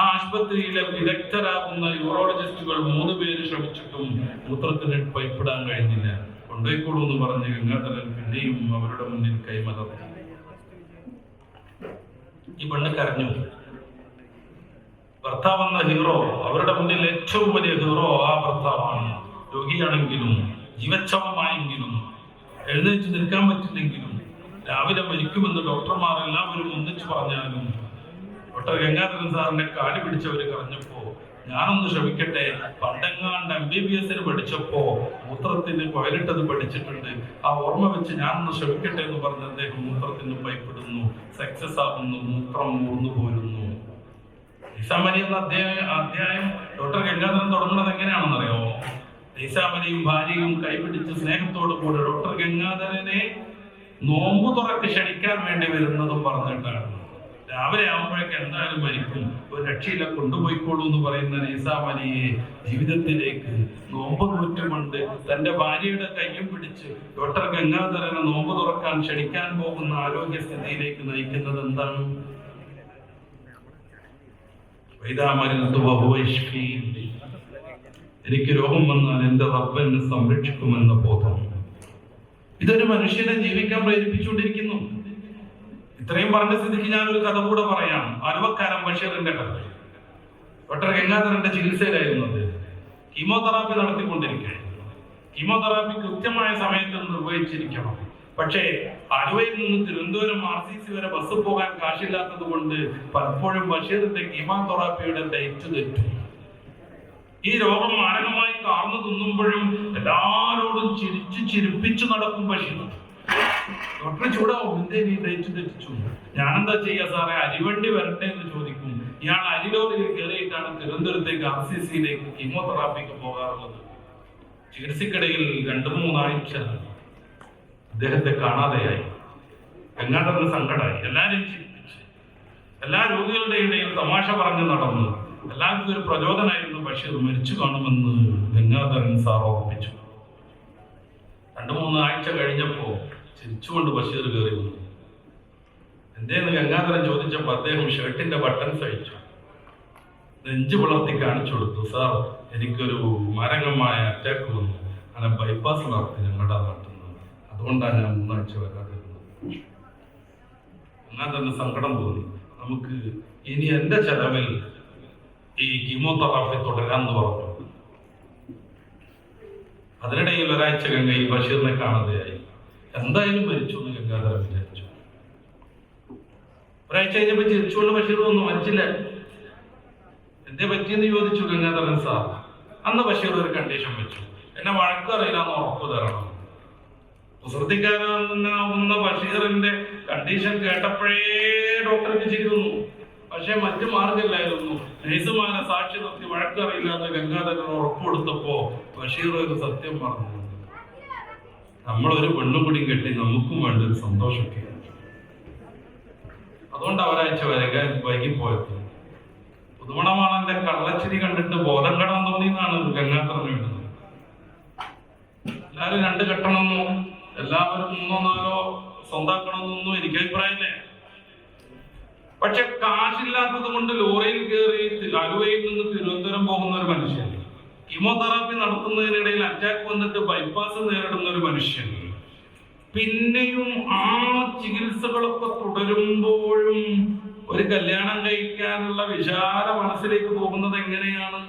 ആ ആശുപത്രിയിലെ വിദഗ്ധരാകുന്ന യൂറോളജിസ്റ്റുകൾ 3 പേര് ശ്രമിച്ചിട്ടും മൂത്രത്തിന് പൈപ്പിടാൻ കഴിഞ്ഞില്ല. കൊണ്ടുപോയിക്കോളൂ എന്ന് പറഞ്ഞ് ഗംഗാധരൻ പിന്നെയും അവരുടെ മുന്നിൽ കൈമലർത്തി. ഈ പെണ്ണ് കരഞ്ഞു. ഭർത്താവ് എന്ന ഹീറോ, അവരുടെ മുന്നിൽ ഏറ്റവും വലിയ ഹീറോ ആ ഭർത്താവാണ്. രോഗിയാണെങ്കിലും ജീവച്ഛവമായെങ്കിലും എഴുന്നേറ്റ് നിൽക്കാൻ പറ്റില്ലെങ്കിലും രാവിലെ മരിക്കുമെന്ന് ഡോക്ടർമാർ എല്ലാവരും ഒന്നിച്ചു പറഞ്ഞാലും ഡോക്ടർ ഗംഗാധരൻ സാറിന്റെ കാല് പിടിച്ചവര് കരഞ്ഞപ്പോ ഞാനൊന്ന് ശ്രമിക്കട്ടെ, പണ്ടെങ്ങാണ്ട് MBBS പഠിച്ചപ്പോ മൂത്രത്തിന് കൊയലിട്ടത് പഠിച്ചിട്ടുണ്ട്, ആ ഓർമ്മ വെച്ച് ഞാനൊന്ന് ശ്രമിക്കട്ടെ എന്ന് പറഞ്ഞ് അദ്ദേഹം മൂത്രത്തിന് പൈപ്പിടുന്നു. സക്സസ് ആകുന്നു, മൂത്രം മൂർന്നു പോരുന്നു. നൈസാമലി എന്ന അധ്യായം ഡോക്ടർ ഗംഗാധരൻ തുടങ്ങുന്നത് എങ്ങനെയാണെന്നറിയാമോ? നൈസാമലിയും ഭാര്യയും കൈപിടിച്ച് സ്നേഹത്തോടു കൂടെ ഡോക്ടർ ഗംഗാധരനെ നോമ്പ് തുറക്ക് ക്ഷണിക്കാൻ വേണ്ടി വരുന്നതും പറഞ്ഞിട്ടാണ്. രാവിലെ ആകുമ്പോഴേക്ക് എന്തായാലും മരിക്കും, ഒരു രക്ഷയില്ല, കൊണ്ടുപോയിക്കോളൂ എന്ന് പറയുന്ന നൈസാമലിയെ ജീവിതത്തിലേക്ക് നോമ്പ് നൂറ്റുകൊണ്ട് തന്റെ ഭാര്യയുടെ കയ്യും പിടിച്ച് ഡോക്ടർ ഗംഗാധരനെ നോമ്പ് തുറക്കാൻ ക്ഷണിക്കാൻ പോകുന്ന ആരോഗ്യസ്ഥിതിയിലേക്ക് നയിക്കുന്നത് എന്താണ്? എനിക്ക് രോഗം വന്നാൽ എന്റെ റബ്ബെന്നെ സംരക്ഷിക്കുമെന്ന ബോധം. ഇതൊരു മനുഷ്യനെ ജീവിക്കാൻ പ്രേരിപ്പിച്ചുകൊണ്ടിരിക്കുന്നു. ഇത്രയും പറഞ്ഞ സ്ഥിതിക്ക് ഞാനൊരു കഥ കൂടെ പറയാം. ആലുവക്കാരൻ ബഷീറിന്റെ കഥ. ഡോക്ടർ ഗംഗാധരന്റെ ചികിത്സയിലായിരുന്നു അദ്ദേഹം. കീമോതെറാപ്പി നടത്തിക്കൊണ്ടിരിക്കുകയായിരുന്നു. കീമോതെറാപ്പി കൃത്യമായ സമയത്ത് നിർവഹിച്ചിരിക്കണം. പക്ഷേ ആലുവയിൽ നിന്ന് തിരുവനന്തപുരം RCC വരെ ബസ് പോകാൻ കാശില്ലാത്തത് കൊണ്ട് പലപ്പോഴും ബഷീറിന്റെ കീമോതെറാപ്പിയുടെ ഡേറ്റ് തെറ്റും. ഈ രോഗം മാരകമായി കാർന്നു തിന്നുമ്പോഴും എല്ലാവരോടും ചിരിപ്പിച്ചു നടക്കും ബഷീർ. ഡോക്ടറെ ചൂടാവും, എന്തേ നീ ഡേറ്റ് തെറ്റിച്ചു? ഞാനെന്താ ചെയ്യാ സാറേ, അരിവണ്ടി വരട്ടെ എന്ന് ചോദിക്കും. ഇയാൾ അരിലോറിൽ കയറിയിട്ടാണ് തിരുവനന്തപുരത്തേക്ക് RCCയിലേക്ക് കീമോതെറാപ്പിക്ക് പോകാറുള്ളത്. ചികിത്സക്കിടയിൽ 2-3 ആഴ്ച അദ്ദേഹത്തെ കാണാതെയായി. ഗംഗാധരന് സങ്കടമായി. എല്ലാവരെയും ചിരിപ്പിച്ച്, എല്ലാ രോഗികളുടെ ഇടയിൽ തമാശ പറഞ്ഞു നടന്നു. എല്ലാവർക്കും ഒരു പ്രചോദനമായിരുന്നു ബഷീർ മരിച്ചു കാണുമെന്ന് ഗംഗാധരൻ സാർ ഓർപ്പിച്ചു. 2-3 ആഴ്ച കഴിഞ്ഞപ്പോ ചിരിച്ചുകൊണ്ട് ബഷീർ കയറി വന്നു. എന്തേന്ന് ഗംഗാധരൻ ചോദിച്ചപ്പോൾ അദ്ദേഹം ഷർട്ടിന്റെ ബട്ടൺസ് അഴിച്ചു, നെഞ്ചു പുലർത്തി കാണിച്ചു കൊടുത്തു. സാർ, എനിക്കൊരു മാരകമായ അറ്റാക്ക് വന്നു, അങ്ങനെ ബൈപ്പാസ് നടത്തി ഞങ്ങളുടെ നാട്ടിൽ നിന്ന്, അതുകൊണ്ടാണ് ഞാൻ 3 ആഴ്ച വരാതിരുന്നത്. ഗംഗാധരന് സങ്കടം തോന്നി. നമുക്ക് ഇനി എന്റെ ചെലവിൽ ഈ കീമോതെറാപ്പി തുടരാന്ന് പറഞ്ഞു. അതിനിടയിൽ ഒരാഴ്ച ഈ ബഷീറിനെ കാണാതെയായി. എന്തായാലും മരിച്ചു എന്ന് ഗംഗാധരൻ വിചാരിച്ചു. ഒരാഴ്ച കഴിഞ്ഞപ്പോ ചിരിച്ചുകൊണ്ട് ബഷീർ വന്നു. മരിച്ചില്ല. എന്തേ പറ്റിയെന്ന് ചോദിച്ചു ഗംഗാധരൻ സാർ. അന്ന് ബഷീർ ഒരു കണ്ടീഷൻ വെച്ചു, എന്നെ വഴക്കറിയില്ലാന്ന് ഉറപ്പു തരണം. കുസൃതിക്കാരനാവുന്ന ബഷീറിന്റെ കണ്ടീഷൻ കേട്ടപ്പോഴേ ഡോക്ടർക്ക് ചിരി വന്നു. പക്ഷെ മറ്റു മാർഗമില്ലായിരുന്നു. നഴ്സുമാരെ സാക്ഷി നിർത്തി വഴക്കറിയില്ല എന്ന് ഗംഗാധരൻ ഉറപ്പ് കൊടുത്തപ്പോ ബഷീർ ഒരു സത്യം പറഞ്ഞു, നമ്മളൊരു പെണ്ണും കൂടിയും കെട്ടി നമുക്കും വേണ്ട ഒരു സന്തോഷമൊക്കെ. അതുകൊണ്ട് ഒരാഴ്ച വൈകിപ്പോയത്. പുതുമണമാണെന്റെ കള്ളച്ചിരി കണ്ടിട്ട് ബോധം കെടാൻ തോന്നിയെന്നാണ് ഗംഗാധരൻ എഴുതുന്നത്. എല്ലാവരും 2 കെട്ടണമെന്നോ എല്ലാവരും 3-4 സ്വന്താക്കണമെന്നൊന്നും എനിക്ക് അഭിപ്രായമില്ല. പക്ഷെ കാശില്ലാത്തത് കൊണ്ട് ലോറിയിൽ കയറി ആലുവയിൽ നിന്ന് തിരുവനന്തപുരം പോകുന്ന ഒരു മനുഷ്യൻ, കീമോതെറാപ്പി നടത്തുന്നതിനിടയിൽ അറ്റാക്ക് വന്നിട്ട് ബൈപ്പാസ് നേരിടുന്ന ഒരു മനുഷ്യൻ, പിന്നെയും ആ ചികിത്സകളൊക്കെ തുടരുമ്പോഴും ഒരു കല്യാണം കഴിക്കാനുള്ള വിശാല മനസ്സിലേക്ക് പോകുന്നത് എങ്ങനെയാണ്?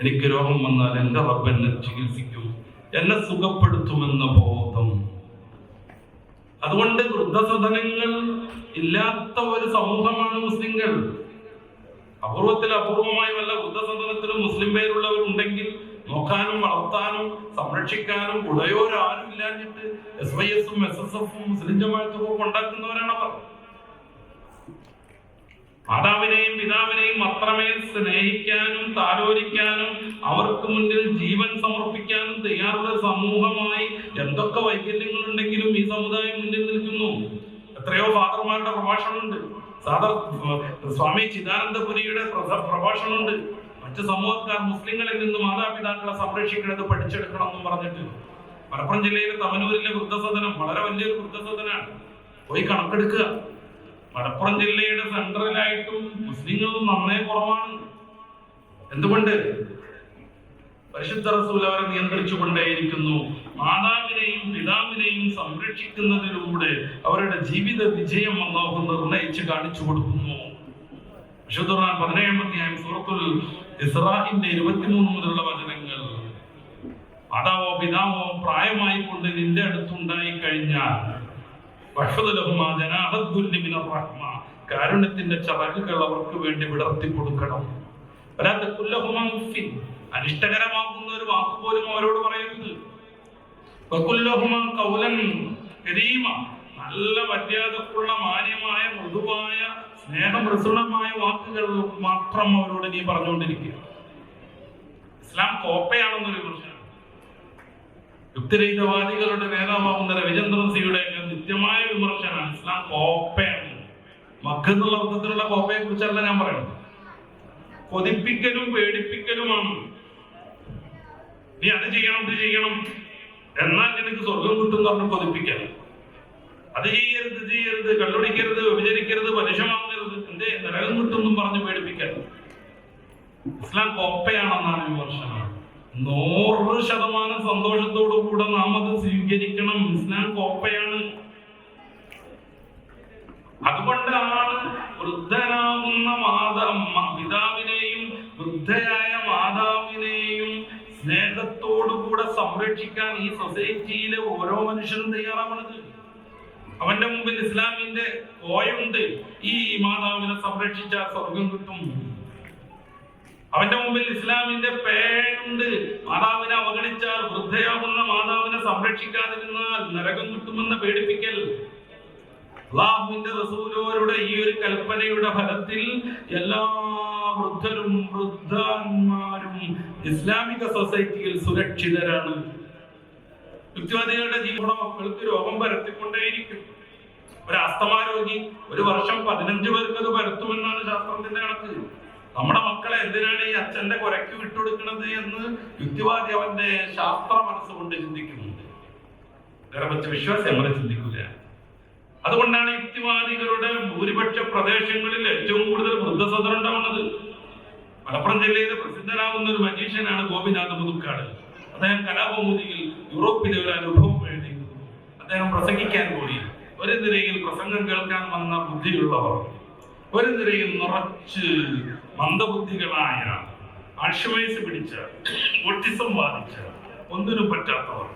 എനിക്ക് രോഗം വന്നാൽ എന്റെ റബ്ബ് എന്നെ ചികിത്സിക്കും, എന്നെ സുഖപ്പെടുത്തുമെന്ന ബോധം. അതുകൊണ്ട് വൃദ്ധസദനങ്ങൾ ഇല്ലാത്ത ഒരു സമൂഹമാണ് മുസ്ലിങ്ങൾ. അപൂർവമായി വല്ല വൃദ്ധസദനത്തിലും മുസ്ലിം പേരുള്ളവരുണ്ടെങ്കിൽ നോക്കാനും വളർത്താനും സംരക്ഷിക്കാനും ഉടയോരാരും ഇല്ലാഞ്ഞിട്ട് SYS-ഉം SSF-ഉം മുസ്ലിം ജമാഅത്തും ഒക്കെ ഉണ്ടാക്കുന്നവരാണവർ. മാതാവിനെയും പിതാവിനെയും അത്രമേൽ സ്നേഹിക്കാനും താലോലിക്കാനും അവർക്ക് മുന്നിൽ ജീവൻ സമർപ്പിക്കാനും തയ്യാറുള്ള സമൂഹമായി എന്തൊക്കെ വൈകല്യങ്ങളുണ്ടെങ്കിലും ഈ സമുദായം മുന്നിൽ നിൽക്കുന്നു. എത്രയോ ഫാദർമാരുടെ പ്രഭാഷണമുണ്ട്. സ്വാമി ചിദാനന്ദപുരിയുടെ പ്രഭാഷണമുണ്ട്. മറ്റു സമൂഹക്കാർ മുസ്ലിങ്ങളിൽ നിന്ന് മാതാപിതാക്കളെ സംരക്ഷിക്കുന്നത് പഠിച്ചെടുക്കണം എന്ന് പറഞ്ഞിട്ട്. മലപ്പുറം ജില്ലയിലെ തമനൂരിലെ വൃദ്ധസദനം വളരെ വലിയൊരു വൃദ്ധസദനാണ്. പോയി കണക്കെടുക്കുക. മലപ്പുറം ജില്ലയുടെ സെൻട്രലായിട്ടും മുസ്ലിങ്ങൾ നന്നേ കുറവാണ്. എന്തുകൊണ്ട്? പരിശുദ്ധ റസൂൽ അവരെ നിയന്ത്രിച്ചുകൊണ്ടേയിരിക്കുന്നു. മാതാവിനെയും പിതാവിനെയും സംരക്ഷിക്കുന്നതിലൂടെ അവരുടെ ജീവിത വിജയം അല്ലാഹു നിർണയിച്ച് കാണിച്ചു കൊടുക്കുന്നു. വിശുദ്ധ ഖുർആൻ 17-ാം അധ്യായം സൂറത്തുൽ ഇസ്രാഇന്റെ 23 മുതലുള്ള വചനങ്ങൾ. മാതാവോ പിതാവോ പ്രായമായി കൊണ്ട് നിന്റെ അടുത്തുണ്ടായി കഴിഞ്ഞാൽ കാരുണ്യത്തിന്റെ ചിറകുകൾ അവർക്ക് വേണ്ടി വിടർത്തി കൊടുക്കണം. അനിഷ്ടകരമാകുന്ന ഒരു വാക്ക് പോലും അവരോട് പറയരുത്. നല്ല മര്യാദക്കുള്ള മാന്യമായ മൃദുവായ സ്നേഹമൃസുണമായ വാക്കുകൾ മാത്രം അവരോട് നീ പറഞ്ഞുകൊണ്ടിരിക്കുക. ഇസ്ലാം കോപ്പയാണെന്നൊരു പ്രശ്നം. യുക്തിരഹിതവാദികളുടെ നേതാവാകുന്ന രവിചന്ദ്രൻ സിയുടെ നിത്യമായ വിമർശനമാണ് ഇസ്ലാം കോപ്പയാണ്. മക്കെന്നുള്ള അർത്ഥത്തിലുള്ള കോപ്പയെ കുറിച്ചല്ല ഞാൻ പറയുന്നത്. കൊതിപ്പിക്കലും പേടിപ്പിക്കലുമാണ്. നീ അത് ചെയ്യണം ഇത് ചെയ്യണം എന്നാൽ നിനക്ക് സ്വർഗം കിട്ടും പറഞ്ഞ് കൊതിപ്പിക്കണം. അത് ചെയ്യരുത് ഇത് ചെയ്യരുത്, കള്ളുടിക്കരുത്, വ്യഭിചരിക്കരുത്, പലിശമാകരുത്, എന്തേ നരകം കിട്ടും പറഞ്ഞ് പേടിപ്പിക്കാൻ. ഇസ്ലാം കോപ്പയാണെന്നാണ് വിമർശനം. 100% സന്തോഷത്തോടു കൂടെ നാം അത് സ്വീകരിക്കണം. ഇസ്ലാം കോപ്പയാണ്. അതുകൊണ്ടാണ് വൃദ്ധനാകുന്ന പിതാവിനെയും വൃദ്ധയായ മാതാവിനെയും സ്നേഹത്തോടുകൂടെ സംരക്ഷിക്കാൻ ഈ സൊസൈറ്റിയിലെ ഓരോ മനുഷ്യനും തയ്യാറാവണത്. അവന്റെ മുമ്പിൽ ഇസ്ലാമിന്റെ കോയുണ്ട്. ഈ മാതാവിനെ സംരക്ഷിച്ചാൽ സ്വർഗം കിട്ടും. അവന്റെ മുമ്പിൽ ഇസ്ലാമിന്റെ പേനുണ്ട്. മാതാവിനെ അവഗണിച്ചാൽ, വൃദ്ധയാകുന്ന മാതാവിനെ സംരക്ഷിക്കാതിരുന്നാൽ നരകം കിട്ടുമെന്ന് പേടിപ്പിക്കൽ. അല്ലാഹുവിന്റെ റസൂലോരുടെ ഈ ഒരു കൽപ്പനയുടെ ഫലത്തിൽ എല്ലാ വൃദ്ധരും വൃദ്ധന്മാരും ഇസ്ലാമിക സൊസൈറ്റിയിൽ സുരക്ഷിതരാണ്. യുക്തിവാദികളുടെ ജീവിതം മക്കൾക്ക് രോഗം പരത്തിക്കൊണ്ടേയിരിക്കും. ഒരു ആസ്തമാ രോഗി ഒരു വർഷം 15 പേർക്ക് അത് പരത്തുമെന്നാണ് ശാസ്ത്രത്തിന്റെ കണക്ക്. നമ്മുടെ മക്കളെ എന്തിനാണ് ഈ അച്ഛന്റെ കുരയ്ക്ക് വിട്ടുകൊടുക്കുന്നത് എന്ന് യുക്തിവാദി അവന്റെ ശാസ്ത്ര മനസ്സുകൊണ്ട് ചിന്തിക്കുന്നുണ്ട്. ഗർഭത്തെ വിശ്വാസം അങ്ങനെ ചിന്തിക്കുക. അതുകൊണ്ടാണ് യുക്തിവാദികളുടെ ഭൂരിപക്ഷ പ്രദേശങ്ങളിൽ ഏറ്റവും കൂടുതൽ വൃദ്ധസദനം ഉണ്ടാവുന്നത്. മലപ്പുറം ജില്ലയിലെ പ്രസിദ്ധനാകുന്ന ഒരു മജീഷ്യനാണ് ഗോപിനാഥ് മുതുക്കാട്. അദ്ദേഹം കലാകൗമുദിയിൽ യൂറോപ്പിലെ ഒരു അനുഭവം എഴുതി. അദ്ദേഹം പ്രസംഗിക്കാൻ പോയി. ഒരു നിരയിൽ പ്രസംഗം കേൾക്കാൻ വന്ന ബുദ്ധിയുള്ളവർ, ഒരു നിരയിൽ നിറച്ച് മന്ദബുദ്ധികളായ, ആൾഷമൈസ് പിടിച്ച, ഓട്ടിസം ബാധിച്ച, ഒന്നിനും പറ്റാത്തവർ.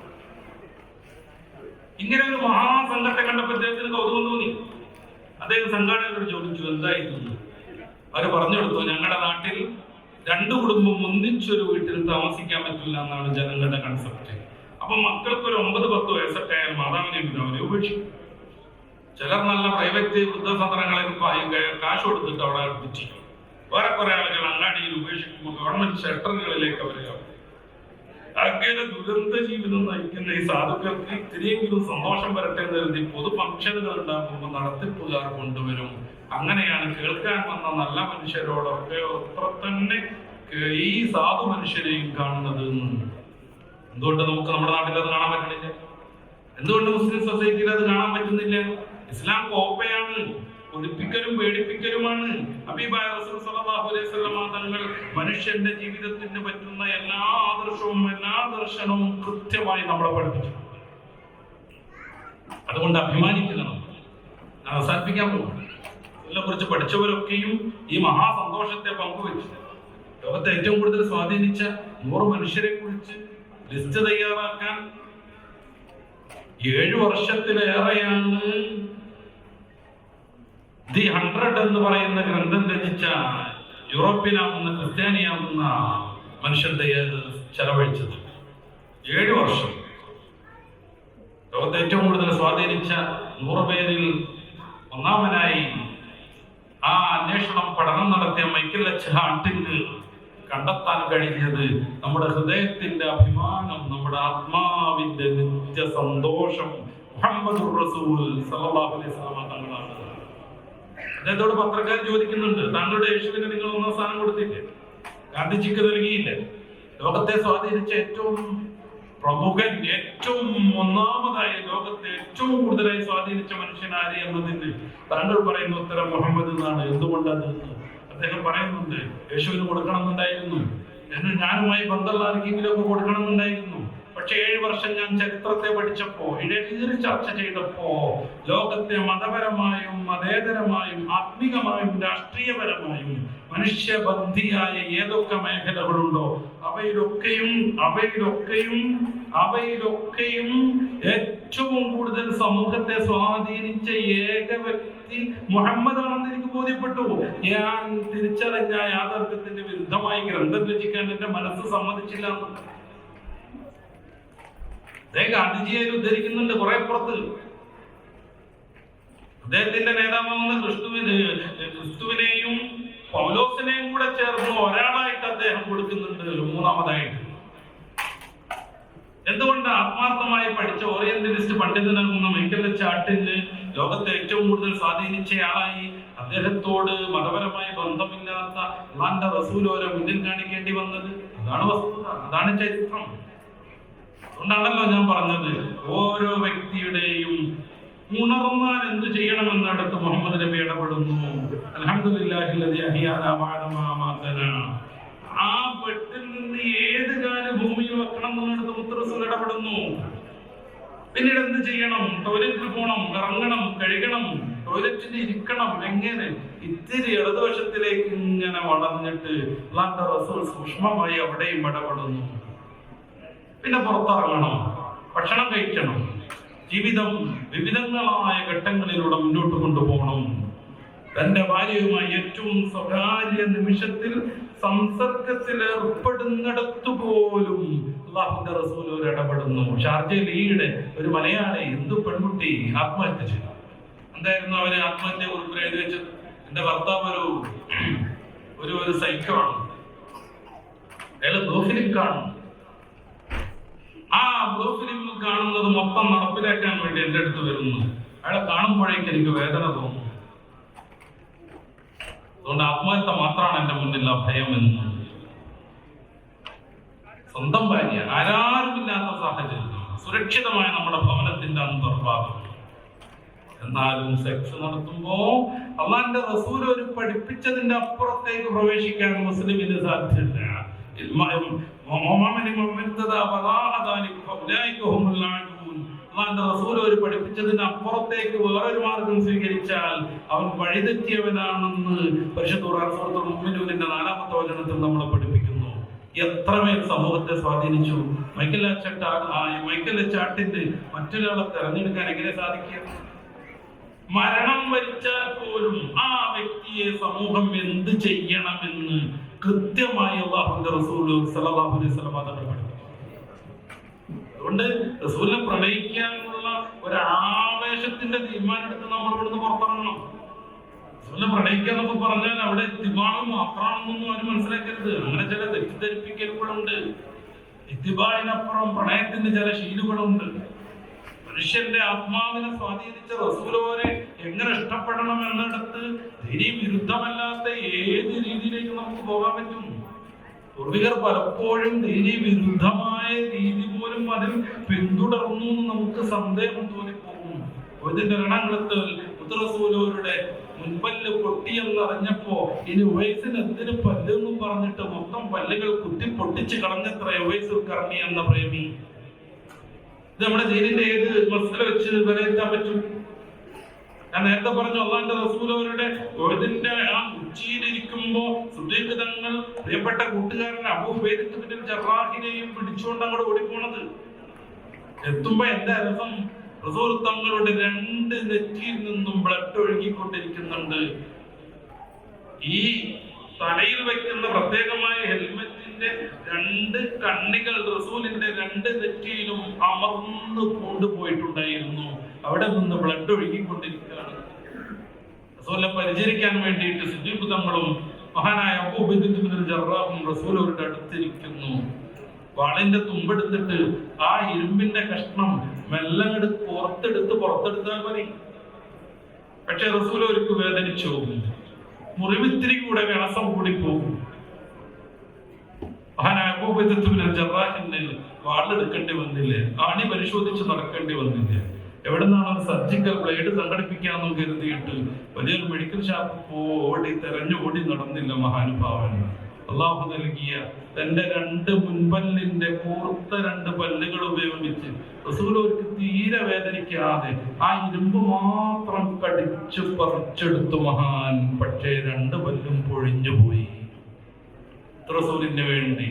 ഇങ്ങനെ ഒരു മഹാസംഘത്തെ കണ്ടപ്പോൾ അദ്ദേഹത്തിന് കൗതുകം തോന്നി. അദ്ദേഹം സംഘാടകരോട് ചോദിച്ചു, എന്തായിരുന്നു? അവർ പറഞ്ഞു കൊടുത്തു, ഞങ്ങളുടെ നാട്ടിൽ 2 കുടുംബം ഒന്നിച്ചൊരു വീട്ടിൽ താമസിക്കാൻ പറ്റില്ല എന്നാണ് ജനങ്ങളുടെ കൺസെപ്റ്റ്. അപ്പൊ മക്കൾക്ക് ഒരു 9-10 വയസ്സൊക്കെ ആയാൽ മാതാവിനെയും പിതാവിനെ ഉപേക്ഷിക്കും. ചിലർ നല്ല പ്രൈവറ്റ് വൃദ്ധസദനങ്ങളിൽ കാശ് കൊടുത്തിട്ട് അവിടെ അർപ്പിച്ചിരിക്കും. വേറെ കുറെ ആളുകൾ അങ്ങാടിയിൽ ഉപേക്ഷിക്കുമ്പോൾ ഗവൺമെന്റ് ഷെൽട്ടറുകളിലേക്ക് അവരെ. അങ്ങനെ ദുരന്ത ജീവിതം നയിക്കുന്ന ഈ സാധുക്കൾക്ക് ഇത്തിരിയെങ്കിലും സന്തോഷം വരട്ടെ എന്ന് കരുതി പൊതു ഫംഗ്ഷനുകൾ ഉണ്ടാകുമ്പോൾ നടത്തിപ്പുകാർ കൊണ്ടുവരും. അങ്ങനെയാണ് കേൾക്കാൻ വന്ന നല്ല മനുഷ്യരോടൊക്കെ അത്ര തന്നെ ഈ സാധു മനുഷ്യരെയും കാണുന്നത്. എന്തുകൊണ്ട് നമുക്ക് നമ്മുടെ നാട്ടിൽ അത് കാണാൻ പറ്റുന്നില്ല? എന്തുകൊണ്ട് മുസ്ലിം സൊസൈറ്റിയിൽ അത് കാണാൻ പറ്റുന്നില്ല? ഇസ്ലാം കോപ്പയാണ്, ഒളിപ്പിക്കലും പേടിപ്പിക്കലുമാണ്. ഹബീബായ റസൂൽ സ്വല്ലല്ലാഹു അലൈഹി വസല്ലം തങ്ങൾ മനുഷ്യന്റെ ജീവിതത്തിന് പറ്റുന്ന എല്ലാ ആദർശവും എല്ലാ ദർശനവും കൃത്യമായി നമ്മളെ പഠിപ്പിച്ചു. അതുകൊണ്ട് അഭിമാനിക്കണം. ഞാൻ അവസാനിപ്പിക്കാൻ പോകും. ഇതിനെ കുറിച്ച് പഠിച്ചവരൊക്കെയും ഈ മഹാസന്തോഷത്തെ പങ്കുവെച്ചു. ലോകത്തെ ഏറ്റവും കൂടുതൽ സ്വാധീനിച്ച 100 മനുഷ്യരെ കുറിച്ച് ലിസ്റ്റ് തയ്യാറാക്കാൻ 7 വർഷത്തിലേറെയാണ് ദി 100 എന്ന് പറയുന്ന ഗ്രന്ഥം രചിച്ച യൂറോപ്യനാവുന്ന ക്രിസ്ത്യാനിയാവുന്ന മനുഷ്യന്റെ ചെലവഴിച്ചത്. 7 വർഷം. ലോകത്തെ ഏറ്റവും കൂടുതൽ സ്വാധീനിച്ച 100 പേരിൽ ഒന്നാമനായി ആ അന്വേഷണം പഠനം നടത്തിയ മൈക്കൽ എച്ച് ഹാർട്ടിന് കണ്ടെത്താൻ കഴിഞ്ഞത് നമ്മുടെ ഹൃദയത്തിന്റെ അഭിമാനം, നമ്മുടെ ആത്മാവിന്റെ നിത്യ സന്തോഷം മുഹമ്മദുർ റസൂൽ സല്ലല്ലാഹു അലൈഹി വസല്ലം തങ്ങളാണ്. അദ്ദേഹത്തോട് പത്രക്കാർ ചോദിക്കുന്നുണ്ട്, താങ്കളുടെ യേശുവിന് നിങ്ങൾ 1ാം സ്ഥാനം കൊടുത്തില്ലേ? ഗാന്ധിജിക്ക് നൽകിയില്ല. ലോകത്തെ സ്വാധീനിച്ച ഏറ്റവും പ്രമുഖൻ, ഏറ്റവും ഒന്നാമതായി ലോകത്തെ ഏറ്റവും കൂടുതലായി സ്വാധീനിച്ച മനുഷ്യനാര് എന്നതിന് താങ്കൾ പറയുന്ന ഉത്തരം മുഹമ്മദ് എന്നാണ്. എന്തുകൊണ്ടത്? അദ്ദേഹം പറയുന്നുണ്ട്, യേശുവിന് കൊടുക്കണമെന്നുണ്ടായിരുന്നു, ഞാനുമായി ബന്ധമുള്ള ആർക്കെങ്കിലുമൊക്കെ കൊടുക്കണമെന്നുണ്ടായിരുന്നു. പക്ഷെ 7 വർഷം ഞാൻ ചരിത്രത്തെ പഠിച്ചപ്പോ, ഇഴകീറി ചർച്ച ചെയ്തപ്പോ ലോകത്തെ മതപരമായും മതേതരമായും ആത്മീകമായും രാഷ്ട്രീയപരമായും മനുഷ്യബന്ധിയായ ഏതൊക്കെ മേഖലകളുണ്ടോ അവയിലൊക്കെയും ഏറ്റവും കൂടുതൽ സമൂഹത്തെ സ്വാധീനിച്ച ഏക വ്യക്തി മുഹമ്മദാണെന്ന് എനിക്ക് ബോധ്യപ്പെട്ടു. ഞാൻ തിരിച്ചറിഞ്ഞ യാഥാർത്ഥ്യത്തിന്റെ വിരുദ്ധമായി ഗ്രന്ഥം രചിക്കാൻ എന്റെ മനസ്സ് സമ്മതിച്ചില്ല. ഗാന്ധിജിയെ ഉദ്ധരിക്കുന്നുണ്ട് കുറെ പുറത്ത്. അദ്ദേഹത്തിന്റെ നേതാവാകുന്ന ക്രിസ്തുവിനെയും പൗലോസിനെയും കൂടെ ചേർന്ന് ഒരാളായിട്ട് അദ്ദേഹം കൊടുക്കുന്നുണ്ട് 3ാമതായിട്ട്. എന്തുകൊണ്ട്? ആത്മാർത്ഥമായി പഠിച്ച ഓറിയന്റലിസ്റ്റ് പണ്ഡിതനാകുന്ന മൈക്കൽ എച്ച് ഹാർട്ടിന് ലോകത്തെ ഏറ്റവും കൂടുതൽ സ്വാധീനിച്ചയാളായി അദ്ദേഹത്തോട് മതപരമായ ബന്ധമില്ലാത്ത അല്ലാഹുവിന്റെ റസൂൽ ഓരോ മുന്നിൽ കാണിക്കേണ്ടി വന്നത്. അതാണ് വസ്തുത, അതാണ് ചരിത്രം. അതുകൊണ്ടാണല്ലോ ഞാൻ പറഞ്ഞത്, ഓരോ വ്യക്തിയുടെയും ഉണർന്നാൽ എന്ത് ചെയ്യണമെന്നടുത്ത് മുഹമ്മദ് നബി ഇടപെടുന്നു. അൽഹംദുലില്ലാഹില്ലദീ അഹ്യാനാ ബഅദ മാ അമാതനാ. ആ ബെഡിൽ നിന്ന് ഏത് കാലം ഭൂമിയിൽ വെക്കണം എന്നടുത്ത് മുത്തറസൂൽ ഇടപെടുന്നു. പിന്നീട് എന്ത് ചെയ്യണം? ടോയ്ലറ്റിൽ പോകണം, ഇറങ്ങണം, കഴുകണം. ടോയ്ലറ്റിൽ ഇരിക്കണം. എങ്ങനെ? ഇത്തിരി ഇടതുവശത്തിലേക്ക് ഇങ്ങനെ വളർന്നിട്ട് അല്ലാഹുവിന്റെ റസൂൽ സൂക്ഷ്മമായി അവിടെയും ഇടപെടുന്നു. പിന്നെ പുറത്തിറങ്ങണം, ഭക്ഷണം കഴിക്കണം, ജീവിതം വിവിധങ്ങളായ ഘട്ടങ്ങളിലൂടെ മുന്നോട്ട് കൊണ്ടുപോകണം. തന്റെ ഭാര്യയുമായി ഏറ്റവും സ്വകാര്യ നിമിഷത്തിൽ സംസർഗത്തിൽ ഏർപ്പെടുന്നിടത്തു പോലും അല്ലാഹുവിന്റെ റസൂൽ ഇടപെടുന്നു. ഷാർജയിൽ ഈയിടെ ഒരു മലയാളി ഹിന്ദു പെൺകുട്ടി ആത്മഹത്യ ചെയ്തു. എന്തായിരുന്നു അവര് ആത്മഹത്യ കുറിപ്പിൽ എഴുതി വെച്ചത്? എന്റെ ഭർത്താവ് ഒരു സൈക്കോ ആണ്, അയാൾ ബ്ലൂ ഫിലിം കാണും. ആ ബ്ലൂ ഫിലിമിൽ കാണുന്നത് മൊത്തം നടപ്പിലാക്കാൻ വേണ്ടി എന്റെ അടുത്ത് വരുന്നു. അയാളെ കാണുമ്പോഴേക്ക് എനിക്ക് വേദന തോന്നുന്നു. അതുകൊണ്ട് ആത്മഹത്യ മാത്രമാണ് എന്റെ മുന്നിൽ അഭയം എന്ന്. സ്വന്തം ഭാര്യ, ആരാരുമില്ലാത്ത സാഹചര്യം, സുരക്ഷിതമായ നമ്മുടെ ഭവനത്തിന്റെ അന്തർഭാഗം, എന്നാലും സെക്സ് നടത്തുമ്പോ അള്ളാന്റെ റസൂൽ ഒരു പഠിപ്പിച്ചതിന്റെ അപ്പുറത്തേക്ക് പ്രവേശിക്കാൻ മുസ്ലിമിന് സാധ്യത. റസൂൽ ഒരു പഠിപ്പിച്ചതിന് അപ്പുറത്തേക്ക് വേറൊരു മാർഗം സ്വീകരിച്ചാൽ അവൻ വഴിതെറ്റിയവനാണെന്ന് പരിശുദ്ധ സൂറത്തുൽ മുഅ്മിനൂനിന്റെ 4-ാമത്തെ വചനത്തിൽ നമ്മളെ പഠിപ്പിക്കുന്നു. എത്രമേൽ സമൂഹത്തെ സ്വാധീനിച്ചു. മൈക്കൽ ചാട്ടിന്റെ മറ്റൊരാളെ തെരഞ്ഞെടുക്കാൻ എങ്ങനെ സാധിക്കുക? മരണം വരിച്ചാൽ പോലും ആ വ്യക്തിയെ സമൂഹം എന്ത് ചെയ്യണമെന്ന് കൃത്യമായി അല്ലാഹുവിന്റെ റസൂൽ സ്വല്ലല്ലാഹു അലൈഹി വസല്ലം പഠിപ്പിച്ചു. അതുകൊണ്ട് റസൂലിനെ പ്രണയിക്കാനുള്ള ഒരു ആവേശത്തിന്റെ തീരുമാനം എടുത്ത് നമ്മൾ ഇവിടുന്ന് പുറത്തിറങ്ങണം. റസൂലിനെ പ്രണയിക്കാന്നൊക്കെ പറഞ്ഞാൽ അവിടെ ഇത്തിബാഅ് മാത്രമാണെന്നൊന്നും ആരും മനസ്സിലാക്കരുത്. അങ്ങനെ ചില തെറ്റിദ്ധരിപ്പിക്കലുകളുണ്ട്. ഇത്തിബാഇനപ്പുറം പ്രണയത്തിന്റെ ചില ശീലുകളുണ്ട്. മനുഷ്യന്റെ ആത്മാവിനെ സ്വാധീനിച്ച റസൂലോരെ എങ്ങനെ ഇഷ്ടപ്പെടണം എന്നിടത്ത് ദീനീ വിരുദ്ധമല്ലാത്ത ഏത് രീതിയിലേക്ക് നമുക്ക് പോകാൻ പറ്റും? പൂർവികർ പലപ്പോഴും ദീനീ വിരുദ്ധമായ രീതി പോലും അതിൽ പിന്തുടർന്നു എന്ന് നമുക്ക് സന്ദേഹം തോന്നിപ്പോകും. ഇതിന്റെ രണങ്ങളത്തിൽ റസൂലോരുടെ മുൻപല്ല് പൊട്ടിയെന്നറിഞ്ഞപ്പോ ഇനി ഉവൈസിന് എന്തിന് പല്ലെന്നും പറഞ്ഞിട്ട് മൊത്തം പല്ലുകൾ കുത്തി പൊട്ടിച്ച് കളഞ്ഞത്ര ഉവൈസുൽ ഖർനി എന്ന പ്രേമി. ഇത് നമ്മുടെ ദീനിന്റെ ഏത് മസല വെച്ച് വിലയിരുത്താൻ പറ്റും? ഞാൻ നേരത്തെ പറഞ്ഞു, അല്ലാഹുവിന്റെ റസൂൽ അവരുടെ ഇതിന്റെ ആ ഉച്ചിയിലിരിക്കുമ്പോ സുദീഖ് തങ്ങൾ പ്രിയപ്പെട്ട കൂട്ടുകാരൻ അബൂ ഉബൈദ ഇബ്നുൽ ജറാഹിനെയും പിടിച്ചുകൊണ്ട് അങ്ങോട്ട് ഓടിപ്പോണത്. എത്തുമ്പോ എന്റെ അരസം റസൂൽ തങ്ങളുടെ 2 നെറ്റിയിൽ നിന്നും ബ്ലഡ് ഒഴുകിക്കൊണ്ടിരിക്കുന്നുണ്ട്. ഈ തലയിൽ വെക്കുന്ന പ്രത്യേകമായ ഹെൽമെറ്റിന്റെ 2 കണ്ണികൾ റസൂലിന്റെ 2 നെറ്റിയിലും അമർന്ന് കൊണ്ടുപോയിട്ടുണ്ടായിരുന്നു. അവിടെ നിന്ന് ബ്ലഡ് ഒഴുകിക്കൊണ്ടിരിക്കുകയാണ്. റസൂലിനെ പരിചരിക്കാൻ വേണ്ടിയിട്ട് സിദ്ദീഖ് തങ്ങളും മഹാനായ അബൂ ഉബൈദ ഇബ്നുൽ ജറാഹും റസൂലിന്റെ അടുത്തിരിക്കുന്നു. വാളിന്റെ തുമ്പെടുത്തിട്ട് ആ ഇരുമ്പിന്റെ കഷ്ണം മെല്ലങ്ങട് പുറത്തെടുത്താൽ മതി. പക്ഷെ റസൂൽ അവർക്ക് വേദനിച്ചു പോകും, മുറിവിത്തിരി കൂടെ വ്യാസം കൂടി പോകും. മഹാനായ അബൂ ഉബൈദ ഇബ്നുൽ ജറാഹിന് വാളെടുക്കേണ്ടി വന്നില്ലേ, ആണി പരിശോധിച്ച് നടക്കേണ്ടി വന്നില്ലേ. എവിടെ നിന്നാണ് സർജിക്കൽ ബ്ലേഡ് സംഘടിപ്പിക്കാമെന്നും കരുതിയിട്ട് വലിയൊരു മെഡിക്കൽ ഷാപ്പ് തെരഞ്ഞു ഓടി നടന്നില്ല മഹാനുഭാവൻ. അള്ളാഹു നൽകിയ തന്റെ 2 മുൻപല്ലിന്റെ കൂർത്ത 2 പല്ലുകൾ ഉപയോഗിച്ച് റസൂൽ അവർക്ക് തീരെ വേദനിക്കാതെ ആ ഇരുമ്പ് മാത്രം കടിച്ചു പറിച്ചെടുത്തു മഹാൻ. പക്ഷേ 2 പല്ലും പൊഴിഞ്ഞു പോയി. റസൂലിന് വേണ്ടി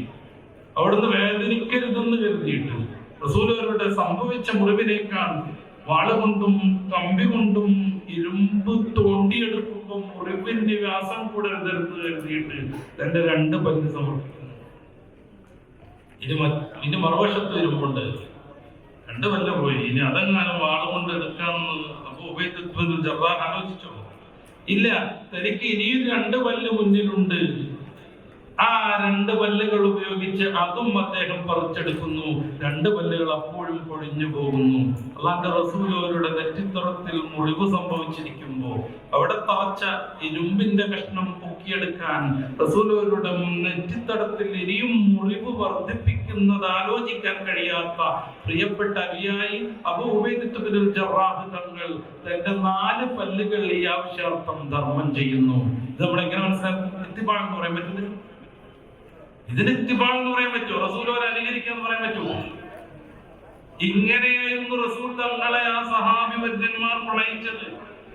അവിടുന്ന് വേദനിക്കരുതെന്ന് കരുതിയിട്ട് റസൂൽ അവരുടെ സംഭവിച്ച മുറിവിനേക്കാൾ വാളുകൊണ്ടും കമ്പി കൊണ്ടും ഇരുമ്പ് തോണ്ടിയെടുക്കുമ്പോൾ മുറിവിന്റെ വ്യാസം കൂടരുതെന്ന് കരുതിയിട്ട് തന്റെ 2 പല്ല് സമർപ്പിക്കുന്നു. ഇനി മറുവശത്ത് ഇരുമ്പുണ്ട്, 2 പല്ല് പോയി. ഇനി അതെങ്ങാനും വാളുകൊണ്ട് എടുക്കാമെന്ന് അബൂ ഉബൈദ ഇബ്നുൽ ജറാഹ് ആലോചിച്ചോ? ഇല്ല, തനിക്ക് ഇനിയും 2 പല്ല് മുന്നിലുണ്ട്. ആ 2 പല്ലുകൾ ഉപയോഗിച്ച് അതും അദ്ദേഹം പറിച്ചെടുക്കുന്നു. 2 പല്ലുകൾ അപ്പോഴും പൊഴിഞ്ഞു പോകുന്നു. അല്ലാഹുവിന്റെ റസൂൽ അവരുടെ നെറ്റിത്തറത്തിൽ മുറിവ് സംഭവിച്ചിരിക്കുമ്പോ അവിടെ തറച്ച ഇരുമ്പിന്റെ കഷ്ണം പൊക്കിയെടുക്കാൻ റസൂൽ അവരുടെ നെറ്റിത്തടത്തിൽ ഇനിയും മുറിവ് വർദ്ധിപ്പിക്കുന്നത് ആലോചിക്കാൻ കഴിയാത്ത പ്രിയപ്പെട്ട അലിയായി അബൂ ഉബൈദ ഇബ്നുൽ ജറാഹ് തങ്ങൾ തന്റെ 4 പല്ലുകൾ ഈ ആവശ്യാർത്ഥം ധർമ്മം ചെയ്യുന്നു. ഇത് നമ്മളെങ്ങനെ മനസ്സിലാക്കും? ഇത്തിബാ എന്ന് പറയാൻ പറ്റുന്നത്? ഇതിന് ഇത്തിബാ എന്ന് പറയാൻ പറ്റുമോ? റസൂൽ അവരെ അനുകരിക്കാന്ന് പറയാൻ പറ്റുമോ? ഇങ്ങനെയായിരുന്നു റസൂൽ തങ്ങളെ ആ സഹാബി വര്യന്മാർ പ്രണയിച്ചത്.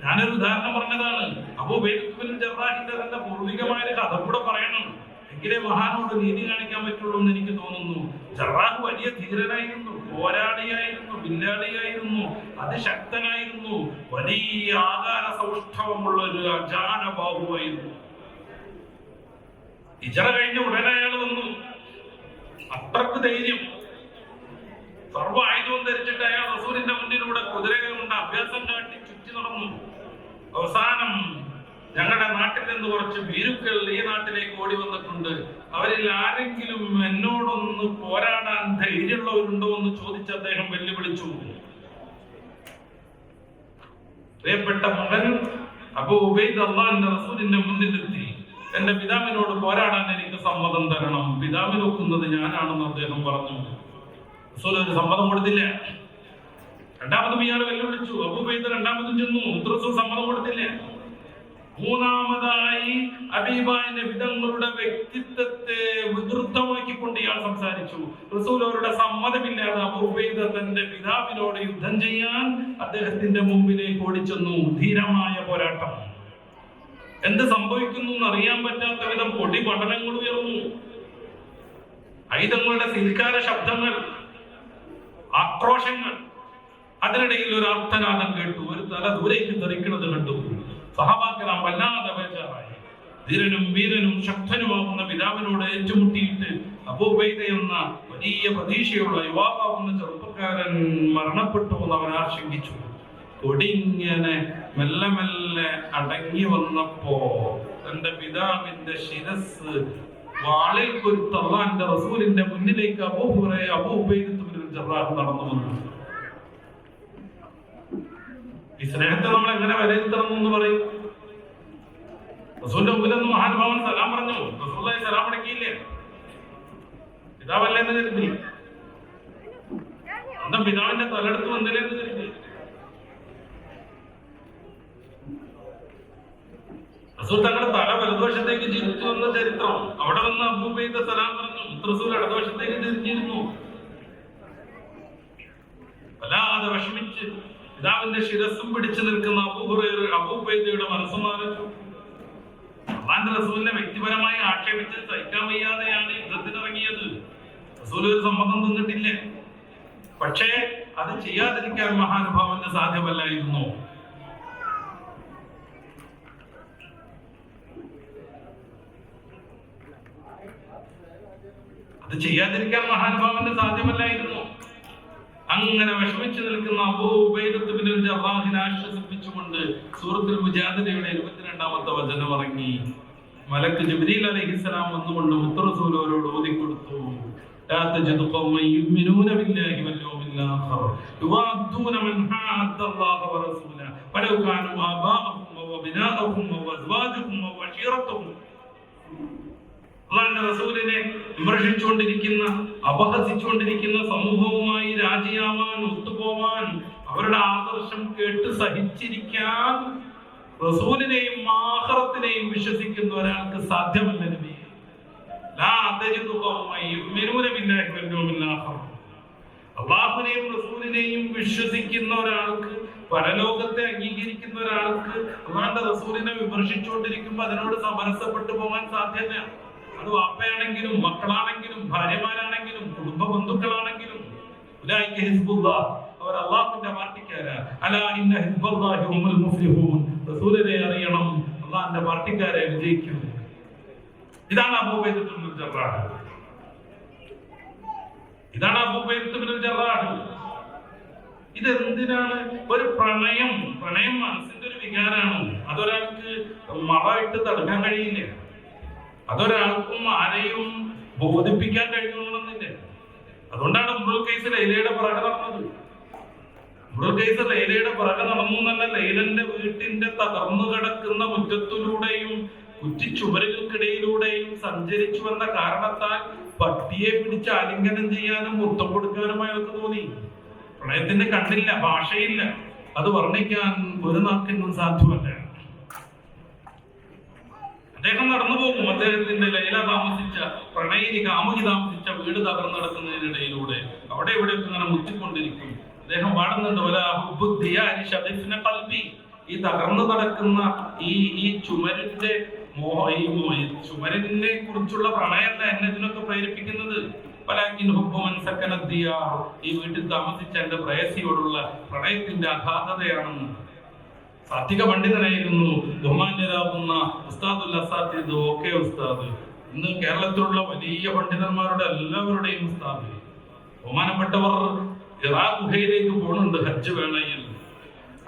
ഞാനൊരു ഉദാഹരണം പറഞ്ഞതാണ്. അബൂ ഉബൈദ ഇബ്നുൽ ജറാഹിന്റെ തന്നെ പൂർവികമായ ഒരു കഥ കൂടെ പറയണം, എങ്കിലേ മഹാനോട് നീതി കാണിക്കാൻ പറ്റുള്ളൂ എന്ന് എനിക്ക് തോന്നുന്നു. ജറാഹ് വലിയ ധീരനായിരുന്നു, പോരാളിയായിരുന്നു, വില്ലാളിയായിരുന്നു, അതിശക്തനായിരുന്നു, വലിയ ആകാര സൗഷ്ഠവമുള്ള ഒരു അജാനബാഹുവായിരുന്നു. ഹിജ്റ കഴിഞ്ഞ ഉടനെ അയാൾ വന്നു. അത്രക്ക് ധൈര്യം, സർവ്വ ആയുധവും ധരിച്ചിട്ട് അയാൾ റസൂലിന്റെ മുന്നിലൂടെ കുതിരകൾ കൊണ്ട് അഭ്യാസം കാട്ടി ചുറ്റി നടന്നു. അവസാനം ഞങ്ങളുടെ നാട്ടിൽ നിന്ന് കുറച്ച് ഭീരുക്കൾ ഈ നാട്ടിലേക്ക് ഓടി വന്നിട്ടുണ്ട്, അവരിൽ ആരെങ്കിലും എന്നോടൊന്ന് പോരാടാൻ ധൈര്യമുള്ളവരുണ്ടോ എന്ന് ചോദിച്ച് അദ്ദേഹം വെല്ലുവിളിച്ചു. പ്രിയപ്പെട്ട മകൻ അബൂ ഉബൈദ അല്ലാഹുവിന്റെ റസൂലിന്റെ മുന്നിലെത്തി. എന്റെ പിതാവിനോട് പോരാടാൻ എനിക്ക് സമ്മതം തരണം, പിതാവിനെ ഒക്കുന്നത് ഞാനാണെന്ന് അദ്ദേഹം പറഞ്ഞു. റസൂൽ ഒരു സമ്മതം കൊടുത്തില്ല. രണ്ടാമതും ഇയാൾ വെല്ലുവിളിച്ചു. അബൂ ഉബൈദ രണ്ടാമതും ചെന്നു, റസൂൽ സമ്മതം കൊടുത്തില്ല. മൂന്നാമതായി ഹബീബായ വിധങ്ങളുടെ വ്യക്തിത്വത്തെ വികൃതമാക്കിക്കൊണ്ട് ഇയാൾ സംസാരിച്ചു. റസൂൽ അവരുടെ സമ്മതമില്ലാതെ അബൂ ഉബൈദ തന്റെ പിതാവിനോട് യുദ്ധം ചെയ്യാൻ അദ്ദേഹത്തിന്റെ മുമ്പിലേക്ക് ഓടിച്ചെന്നു. ധീരമായ പോരാട്ടം. എന്ത് സംഭവിക്കുന്നു എന്ന് അറിയാൻ പറ്റാത്ത വിധം പൊടി പടലങ്ങൾ ഉയർന്നു. ആയുധങ്ങളുടെ സിൽക്കാര ശബ്ദങ്ങൾ, ആക്രോശങ്ങൾ. അതിനിടയിൽ ഒരു അർത്ഥനാദം കേട്ടു, ഒരു തല ദൂരേക്ക് തെറിക്കുന്നത് കണ്ടു. സഹാബാക്കളാം വല്ലാതെ ബേജാറായി. ധീരനും വീരനും ശക്തനുമാകുന്ന പിതാവിനോട് ഏറ്റുമുട്ടിയിട്ട് അബൂ ഉബൈദ എന്ന വലിയ പ്രതീക്ഷയുള്ള യുവാവാകുന്ന ചെറുപ്പക്കാരൻ മരണപ്പെട്ടു എന്ന് അവൻ ആശങ്കിച്ചു. കൊടിങ്ങനെ മെല്ലെ മെല്ലെ അടങ്ങി വന്നപ്പോ തന്റെ പിതാവിന്റെ ശിരസ് വാളിൽ കൊരുത്ത അല്ലാഹുവിന്റെ റസൂലിന്റെ മുന്നിലേക്ക് അബൂ ഉബൈദ ഇബ്നുൽ ജറാഹ് നടന്നു വന്നു. ഈ സ്നേഹത്തെ നമ്മൾ എങ്ങനെ വിലയിരുത്തണം എന്ന് പറയും? റസൂലിന്റെ മുമ്പിൽ നിന്ന് മഹാനുഭാവൻ സലാം പറഞ്ഞു. റസൂലുള്ളാഹി സലാം അടക്കിയില്ലേ? പിതാവല്ലേ എന്ന് കരുതി, അന്നം പിതാവിന്റെ തലയെടുത്ത് വന്നില്ലേ എന്ന് കരുതി. റസൂൽ തങ്ങളുടെ തല വലതുവശത്തേക്ക് തിരിച്ചു വന്ന ചരിത്രം. അവിടെ വന്ന് അബൂ ഉബൈദ സലാം പറഞ്ഞു. റസൂൽ ഇടതുവശത്തേക്ക് തിരിഞ്ഞിരുന്നു. വല്ലാതെ വിഷമിച്ച് പിതാവിന്റെ ശിരസ്സും പിടിച്ചു നിൽക്കുന്ന അബൂ ഉബൈദയുടെ മനസ്സ് മാറിച്ചു. അല്ലാഹുവിന്റെ റസൂലിനെ വ്യക്തിപരമായി ആക്ഷേപിച്ച് സഹിക്കാൻ വയ്യാതെയാണ് യുദ്ധത്തിനിറങ്ങിയത്. റസൂൽ ഒരു സമ്മതം തന്നിട്ടില്ല. പക്ഷേ അത് ചെയ്യാതിരിക്കാൻ മഹാനുഭാവന് സാധ്യമല്ലായിരുന്നു. അത് ചെയ്യാതിരിക്കാൻ മഹാനുഭാവന് സാധ്യമല്ലായിരുന്നു. അങ്ങനെ വിഷമിച്ചു നിൽക്കുന്ന അബൂ ഉബൈദ ഇബ്നുൽ ജറാഹിനെ ആശ്വസിപ്പിച്ചുകൊണ്ട് സൂറത്തുൽ മുജാദിലയുടെ 22-ാമത്തെ വചനം ഇറങ്ങി. മലക്ക് ജിബ്രീൽ അലൈഹിസ്സലാം വന്നുകൊണ്ട് മുത്തറസൂൽ അവരോട് ഓതിക്കൊടുത്തു. ലാ തജിദു ഖൗമൻ യുമിനൂന ബില്ലാഹി വൽ യൗമിൽ ആഖിർ യുവാദ്ദൂന മൻ ഹാദ്ദ അല്ലാഹ വറസൂലഹു വലൗ കാനൂ ആബാഅഹും വഅബ്നാഅഹും വഅസ്വാജുഹും വഅശീറത്തുഹും. അല്ലാഹുവിന്റെ റസൂലിനെ വിമർശിച്ചുകൊണ്ടിരിക്കുന്ന, അപഹസിച്ചുകൊണ്ടിരിക്കുന്ന സമൂഹവുമായി രാജിയാവാൻ, ഒത്തുപോവാൻ, അവരുടെ ആദർശം കേട്ട് സഹിച്ചിരിക്കാൻ റസൂലിനെയും ആഖിറത്തിനെയും വിശ്വസിക്കുന്ന ഒരാൾക്ക് സാധ്യമല്ല നബി. ലാ തജിദു ഖൗമൻ യുമിനൂന ബില്ലാഹി വൽ യൗമിൽ ആഖിർ. അല്ലാഹുവിനെയും റസൂലിനെയും വിശ്വസിക്കുന്ന ഒരാൾക്ക്, പരലോകത്തെ അംഗീകരിക്കുന്ന ഒരാൾക്ക് അല്ലാഹുവിന്റെ റസൂലിനെ വിമർശിച്ചുകൊണ്ടിരിക്കുമ്പോൾ അതിനോട് സമരസപ്പെട്ടു പോകാൻ സാധ്യത. അത് വാപ്പയാണെങ്കിലും മക്കളാണെങ്കിലും ഭാര്യമാരാണെങ്കിലും കുടുംബ ബന്ധുക്കളാണെങ്കിലും ഉലൈക ഹിസ്ബുല്ലാഹ്, അവർ അല്ലാഹുവിന്റെ പാർട്ടിക്കാരാ. അലാ ഇന്ന ഹിസ്ബല്ലാഹി ഹുമുൽ മുഫ്ലിഹൂൻ. റസൂലിനെ അറിയണം, അല്ലാഹുവിന്റെ പാർട്ടിക്കാരെ വിജയിക്കൂ. ഇതാണ് അബൂ ഉബൈദ ഇബ്നുൽ ജറാഹ്. ഇതാണ് അബൂ ഉബൈദ ഇബ്നുൽ ജറാഹ്. ഇതെന്തിനാണ്? ഒരു പ്രണയം മനസ്സിന്റെ ഒരു വികാരമാണ്. അതൊരാൾക്ക് മറയിട്ട് തടുക്കാൻ കഴിയില്ല. അതൊരാൾക്കും ആരെയും ബോധിപ്പിക്കാൻ കഴിയണമെന്നില്ല. അതുകൊണ്ടാണ് ഉംറുൽ ഖൈസ് ലൈലയുടെ പുറകെ നടന്നത്. ഉംറുൽ ഖൈസ് ലൈലയുടെ പുറകെ നടന്നു എന്നല്ല, ലൈലന്റെ വീട്ടിന്റെ തകർന്നു കിടക്കുന്ന മുറ്റത്തിലൂടെയും കുറ്റിച്ചുവരുകൾക്കിടയിലൂടെയും സഞ്ചരിച്ചു വന്ന കാരണത്താൽ പട്ടിയെ പിടിച്ച് ആലിംഗനം ചെയ്യാനും മുത്തം കൊടുക്കാനും അയാൾക്ക് തോന്നി. പ്രണയത്തിന്റെ കണ്ണില്ല, ഭാഷയില്ല, അത് വർണ്ണിക്കാൻ ഒരു നാക്കിനും സാധ്യമല്ല. അദ്ദേഹം നടന്നു പോകും. അദ്ദേഹത്തിന്റെ ലൈല താമസിച്ച, പ്രണയിനി കാമുകി താമസിച്ച വീട് തകർന്നു നടക്കുന്നതിനിടയിലൂടെ അവിടെ ഇവിടെയൊക്കെ ഇങ്ങനെ മുത്തിക്കൊണ്ടിരിക്കും. അദ്ദേഹം പാടുന്നുണ്ട്, ഈ തകർന്നു നടക്കുന്ന ഈ ചുമരിന്റെ ചുമരിനെ കുറിച്ചുള്ള പ്രണയമല്ല എന്നെ ഇതിനൊക്കെ പ്രേരിപ്പിക്കുന്നത്. ഈ വീട്ടിൽ താമസിച്ച എന്റെ പ്രേയസിയോടുള്ള പ്രണയത്തിന്റെ അഗാധതയാണെന്ന്. സാത്വിക പണ്ഡിതനായിരുന്നു ബഹുമാന്യരാകുന്ന ഉസ്താദുൽ അസാദിദ് ഓക്കെ ഉസ്താദ്. ഇന്ന് കേരളത്തിലുള്ള വലിയ പണ്ഡിതന്മാരുടെ എല്ലാവരുടെയും ഉസ്താദ്. ബഹുമാനപ്പെട്ടവർ ഇറാ ഗുഹയിലേക്ക് പോകുന്നുണ്ട് ഹജ്ജ് വേളയിൽ.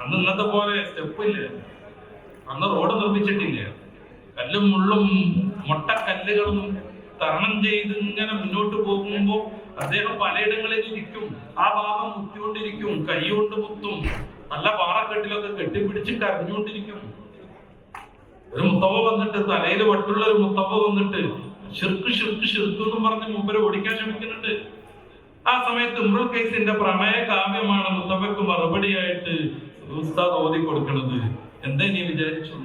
അന്ന് ഇന്നത്തെ പോലെ സ്റ്റെപ്പ് ഇല്ല, അന്ന് റോഡ് നിർമ്മിച്ചിട്ടില്ല. കല്ലും മുള്ളും മൊട്ടക്കല്ലുകളും തരണം ചെയ്ത് ഇങ്ങനെ മുന്നോട്ട് പോകുമ്പോൾ അദ്ദേഹം പലയിടങ്ങളിൽ ഇരിക്കും. ആ ഭാഗം മുത്തിക്കൊണ്ടിരിക്കും, കൈ കൊണ്ട് മുത്തും, നല്ല പാറക്കെട്ടിലൊക്കെ കെട്ടിപ്പിടിച്ച് കരഞ്ഞുകൊണ്ടിരിക്കും. ഒരു മുത്തവ വന്നിട്ട്, തലയിൽ വട്ടുള്ള ഒരു മുത്തവ വന്നിട്ട് ഷിർക്ക് ഷിർക്ക് ഷിർക്ക് എന്നും പറഞ്ഞ് മുമ്പര് ഓടിക്കാൻ ശ്രമിക്കുന്നുണ്ട്. ആ സമയത്ത് ഇമ്രുൽ ഖൈസിന്റെ പ്രണയ കാവ്യമാണ് മുത്തവയ്ക്ക് മറുപടിയായിട്ട് ഉസ്താദ് ഓതി കൊടുക്കുന്നത്. എന്താ നീ വിചാരിച്ചോ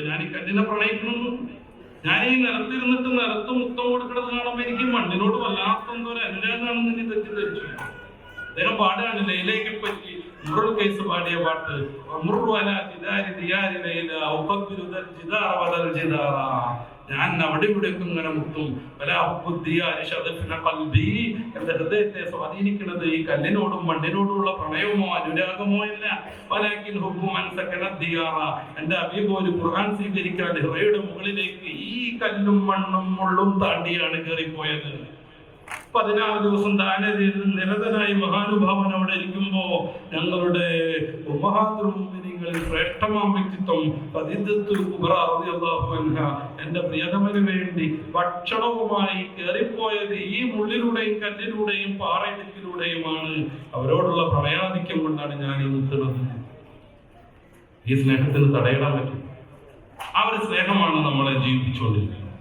ഞാൻ ഈ കല്ലിനെ പ്രണയിക്കുന്നു? ഞാൻ ഈ നിലത്തിരുന്നിട്ട് നിലത്ത് മുത്തം കൊടുക്കുന്നത് കാണുമ്പോ എനിക്ക് മണ്ണിനോട് വല്ലാത്ത എന്തോ ഒരു അനുരാഗാണെന്ന് നീ തെറ്റിദ്ധരിച്ചു. അദ്ദേഹം പാടുകയാണ് ലൈലയെ പറ്റി ഇമ്രുൽ ഖൈസ് പാടിയ പാട്ട്. ഞാൻ അവിടെ ഇവിടേക്ക് ഇങ്ങനെ മുത്തും. എന്റെ ഹൃദയത്തെ സ്വാധീനിക്കുന്നത് ഈ കല്ലിനോടും മണ്ണിനോടുമുള്ള പ്രണയമോ അനുരാഗമോ അല്ല. എന്റെ അബീബ് ഒരു ഖുർആൻ സ്വീകരിക്കാൻ ഹിറയുടെ മുകളിലേക്ക് ഈ കല്ലും മണ്ണും മുള്ളും താണ്ടിയാണ് കയറിപ്പോയത്. 16 ദിവസം ദാനം ചെയ്ത് നിരതനായി മഹാനുഭാവൻ അവിടെ ഇരിക്കുമ്പോ ഞങ്ങളുടെ ഉമ്മഹാത്തുൽ ശ്രേഷ്ഠമാം വ്യക്തിത്വം എന്റെ പ്രിയതമന് വേണ്ടി ഭക്ഷണവുമായി കയറിപ്പോയത് ഈ മുള്ളിലൂടെയും കല്ലിലൂടെയും പാറയിടുക്കിലൂടെയുമാണ്. അവരോടുള്ള പ്രണയാധിക്യം കൊണ്ടാണ് ഞാൻ ഈ നിർത്തുന്നത്. ഈ സ്നേഹത്തിന് തടയിടാൻ പറ്റും. ആ ഒരു സ്നേഹമാണ് നമ്മളെ ജീവിപ്പിച്ചുകൊണ്ടിരിക്കുന്നത്.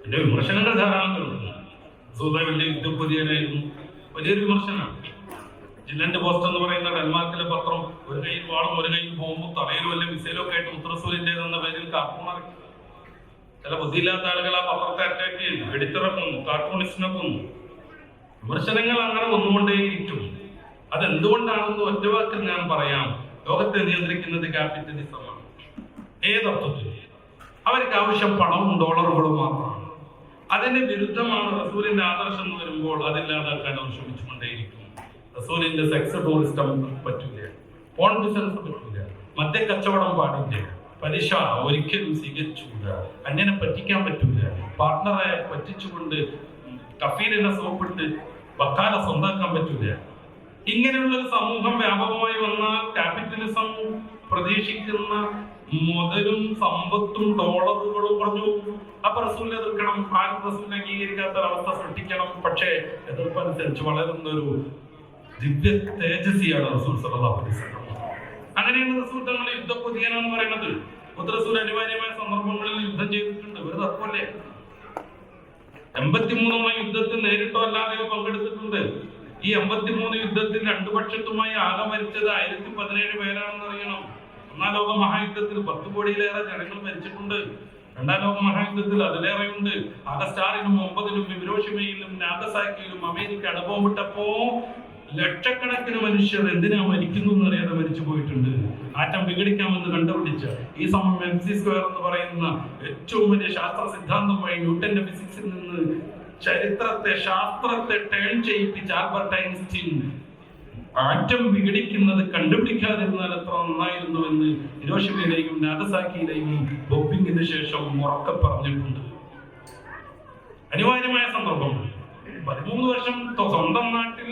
എന്റെ വിമർശനങ്ങൾ ധാരാളം. വലിയ യുദ്ധപ്പതിയായിരുന്നു, വലിയൊരു വിമർശനമാണ്. ജില്ലന്റെ പോസ്റ്റ് എന്ന് പറയുന്ന ഡെൻമാർക്കിലെ പത്രം ഒരു കയ്യിൽ വാളും ഒരു കയ്യിൽ പോകുമ്പോൾ തലയിൽ വല്ല മിസൈലൊക്കെ ആയിട്ട് മുത്തറസൂലിന്റേതെന്ന പേരിൽ കാർട്ടൂൺ ഇറക്കി. ചില ബുദ്ധിയില്ലാത്ത ആളുകൾ ആ പത്രത്തെ അറ്റാക്ക് ചെയ്തു, എടുത്തിറക്കുന്നു, കാർട്ടൂണിസ്റ്റിനെ കൊന്നു. വിമർശനങ്ങൾ അങ്ങനെ വന്നുകൊണ്ടേയിരിക്കും. അതെന്തുകൊണ്ടാണെന്ന് ഒറ്റവാക്കിൽ ഞാൻ പറയാം. ലോകത്തെ നിയന്ത്രിക്കുന്നത് ക്യാപിറ്റലിസമാണ്. ഏതർത്ഥത്തിൽ അവർക്ക് ആവശ്യം പണവും ഡോളറുകളും മാത്രമാണ്. അതിന്റെ വിരുദ്ധമാണ് റസൂലിന്റെ ആദർശം എന്ന് വരുമ്പോൾ അതില്ലാതാക്കാൻ അവർ ശ്രമിച്ചുകൊണ്ടേയിരിക്കും. റസൂലിന്റെ സെക്സ് ടൂറിസം പറ്റൂല, പോൺ ബിസിനസ് പറ്റൂല, മദ്യ കച്ചവടം പാടില്ല, പലിശ ഒരിക്കലും സ്വീകരിച്ചുകൂട, അങ്ങനെ പറ്റിക്കാൻ പറ്റൂല, പാർട്ട്ണറെ പറ്റിച്ചുകൊണ്ട് കഫീലിനെ സോപ്പിട്ട് വക്കാല സ്വന്താക്കാൻ പറ്റൂല. ഇങ്ങനെയുള്ളൊരു സമൂഹം വ്യാപകമായി വന്നാൽ ക്യാപിറ്റലിസം പ്രതീക്ഷിക്കുന്ന മുതലും സമ്പത്തും ഡോളറുകളും പറഞ്ഞു. അപ്പൊ റസൂലിനെ എതിർക്കണം, ആരും റസൂലിനെ അംഗീകരിക്കാത്ത ഒരവസ്ഥ സൃഷ്ടിക്കണം. പക്ഷേ എതിർപ്പനുസരിച്ച് വളരുന്ന ഒരു ദിവ്യ തേജസ്വിയാണ് റസൂൽ സല്ലല്ലാഹു അലൈഹി വസല്ലം. അങ്ങനെയാണ് റസൂൽ തങ്ങളെ യുദ്ധക്കൊതിയനെന്ന് പറയുന്നത്. റസൂൽ അനിവാര്യമായ സന്ദർഭങ്ങളിൽ യുദ്ധം ചെയ്തിട്ടുണ്ട്. ഒരു തർക്കമല്ലേ. 83 യുദ്ധത്തിൽ നേരിട്ടോ അല്ലാതെയോ പങ്കെടുത്തിട്ടുണ്ട്. ഈ 83 യുദ്ധത്തിൽ രണ്ടു പക്ഷത്തുമായി ആകെ മരിച്ചത് 1017 പേരാണെന്ന് അറിയണം. ഒന്നാം ലോക മഹായുദ്ധത്തിൽ 10 കോടിയിലേറെ ജനങ്ങൾ മരിച്ചിട്ടുണ്ട്. രണ്ടാം ലോക മഹായുദ്ധത്തിൽ അതിലേറെയുണ്ട്. ആഗസ്റ്റ് 6-നും 9-നും ഹിരോഷിമയിലും നാഗസാക്കിയിലും അമേരിക്ക അണുബോംബിട്ടപ്പോ ലക്ഷക്കണക്കിന് മനുഷ്യർ എന്തിനാ മരിക്കുന്നു എന്നറിയാതെ മരിച്ചു പോയിട്ടുണ്ട്. ആറ്റം വിഘടിക്കാമെന്ന് കണ്ടുപിടിച്ച ഈ സമയം MC² എന്ന് പറയുന്ന ഏറ്റവും വലിയ ശാസ്ത്ര സിദ്ധാന്തമായി ന്യൂട്ടന്റെ ഫിസിക്സിൽ നിന്ന് ശാസ്ത്രത്തെ ടേൺ ചെയ്യിപ്പിച്ച ആൽബർട്ട് ഐൻസ്റ്റീൻ ആറ്റം വിഘടിക്കുന്നത് കണ്ടുപിടിക്കാതിരുന്നാൽ എത്ര നന്നായിരുന്നു എന്ന് ഹിരോഷിമയിലെയും നാഗസാക്കിയിലെയും ബോംബിങ്ങിന് ശേഷം ഉറക്കെ പറഞ്ഞിട്ടുണ്ട്. അനിവാര്യമായ സന്ദർഭം. 13 വർഷം സ്വന്തം നാട്ടിൽ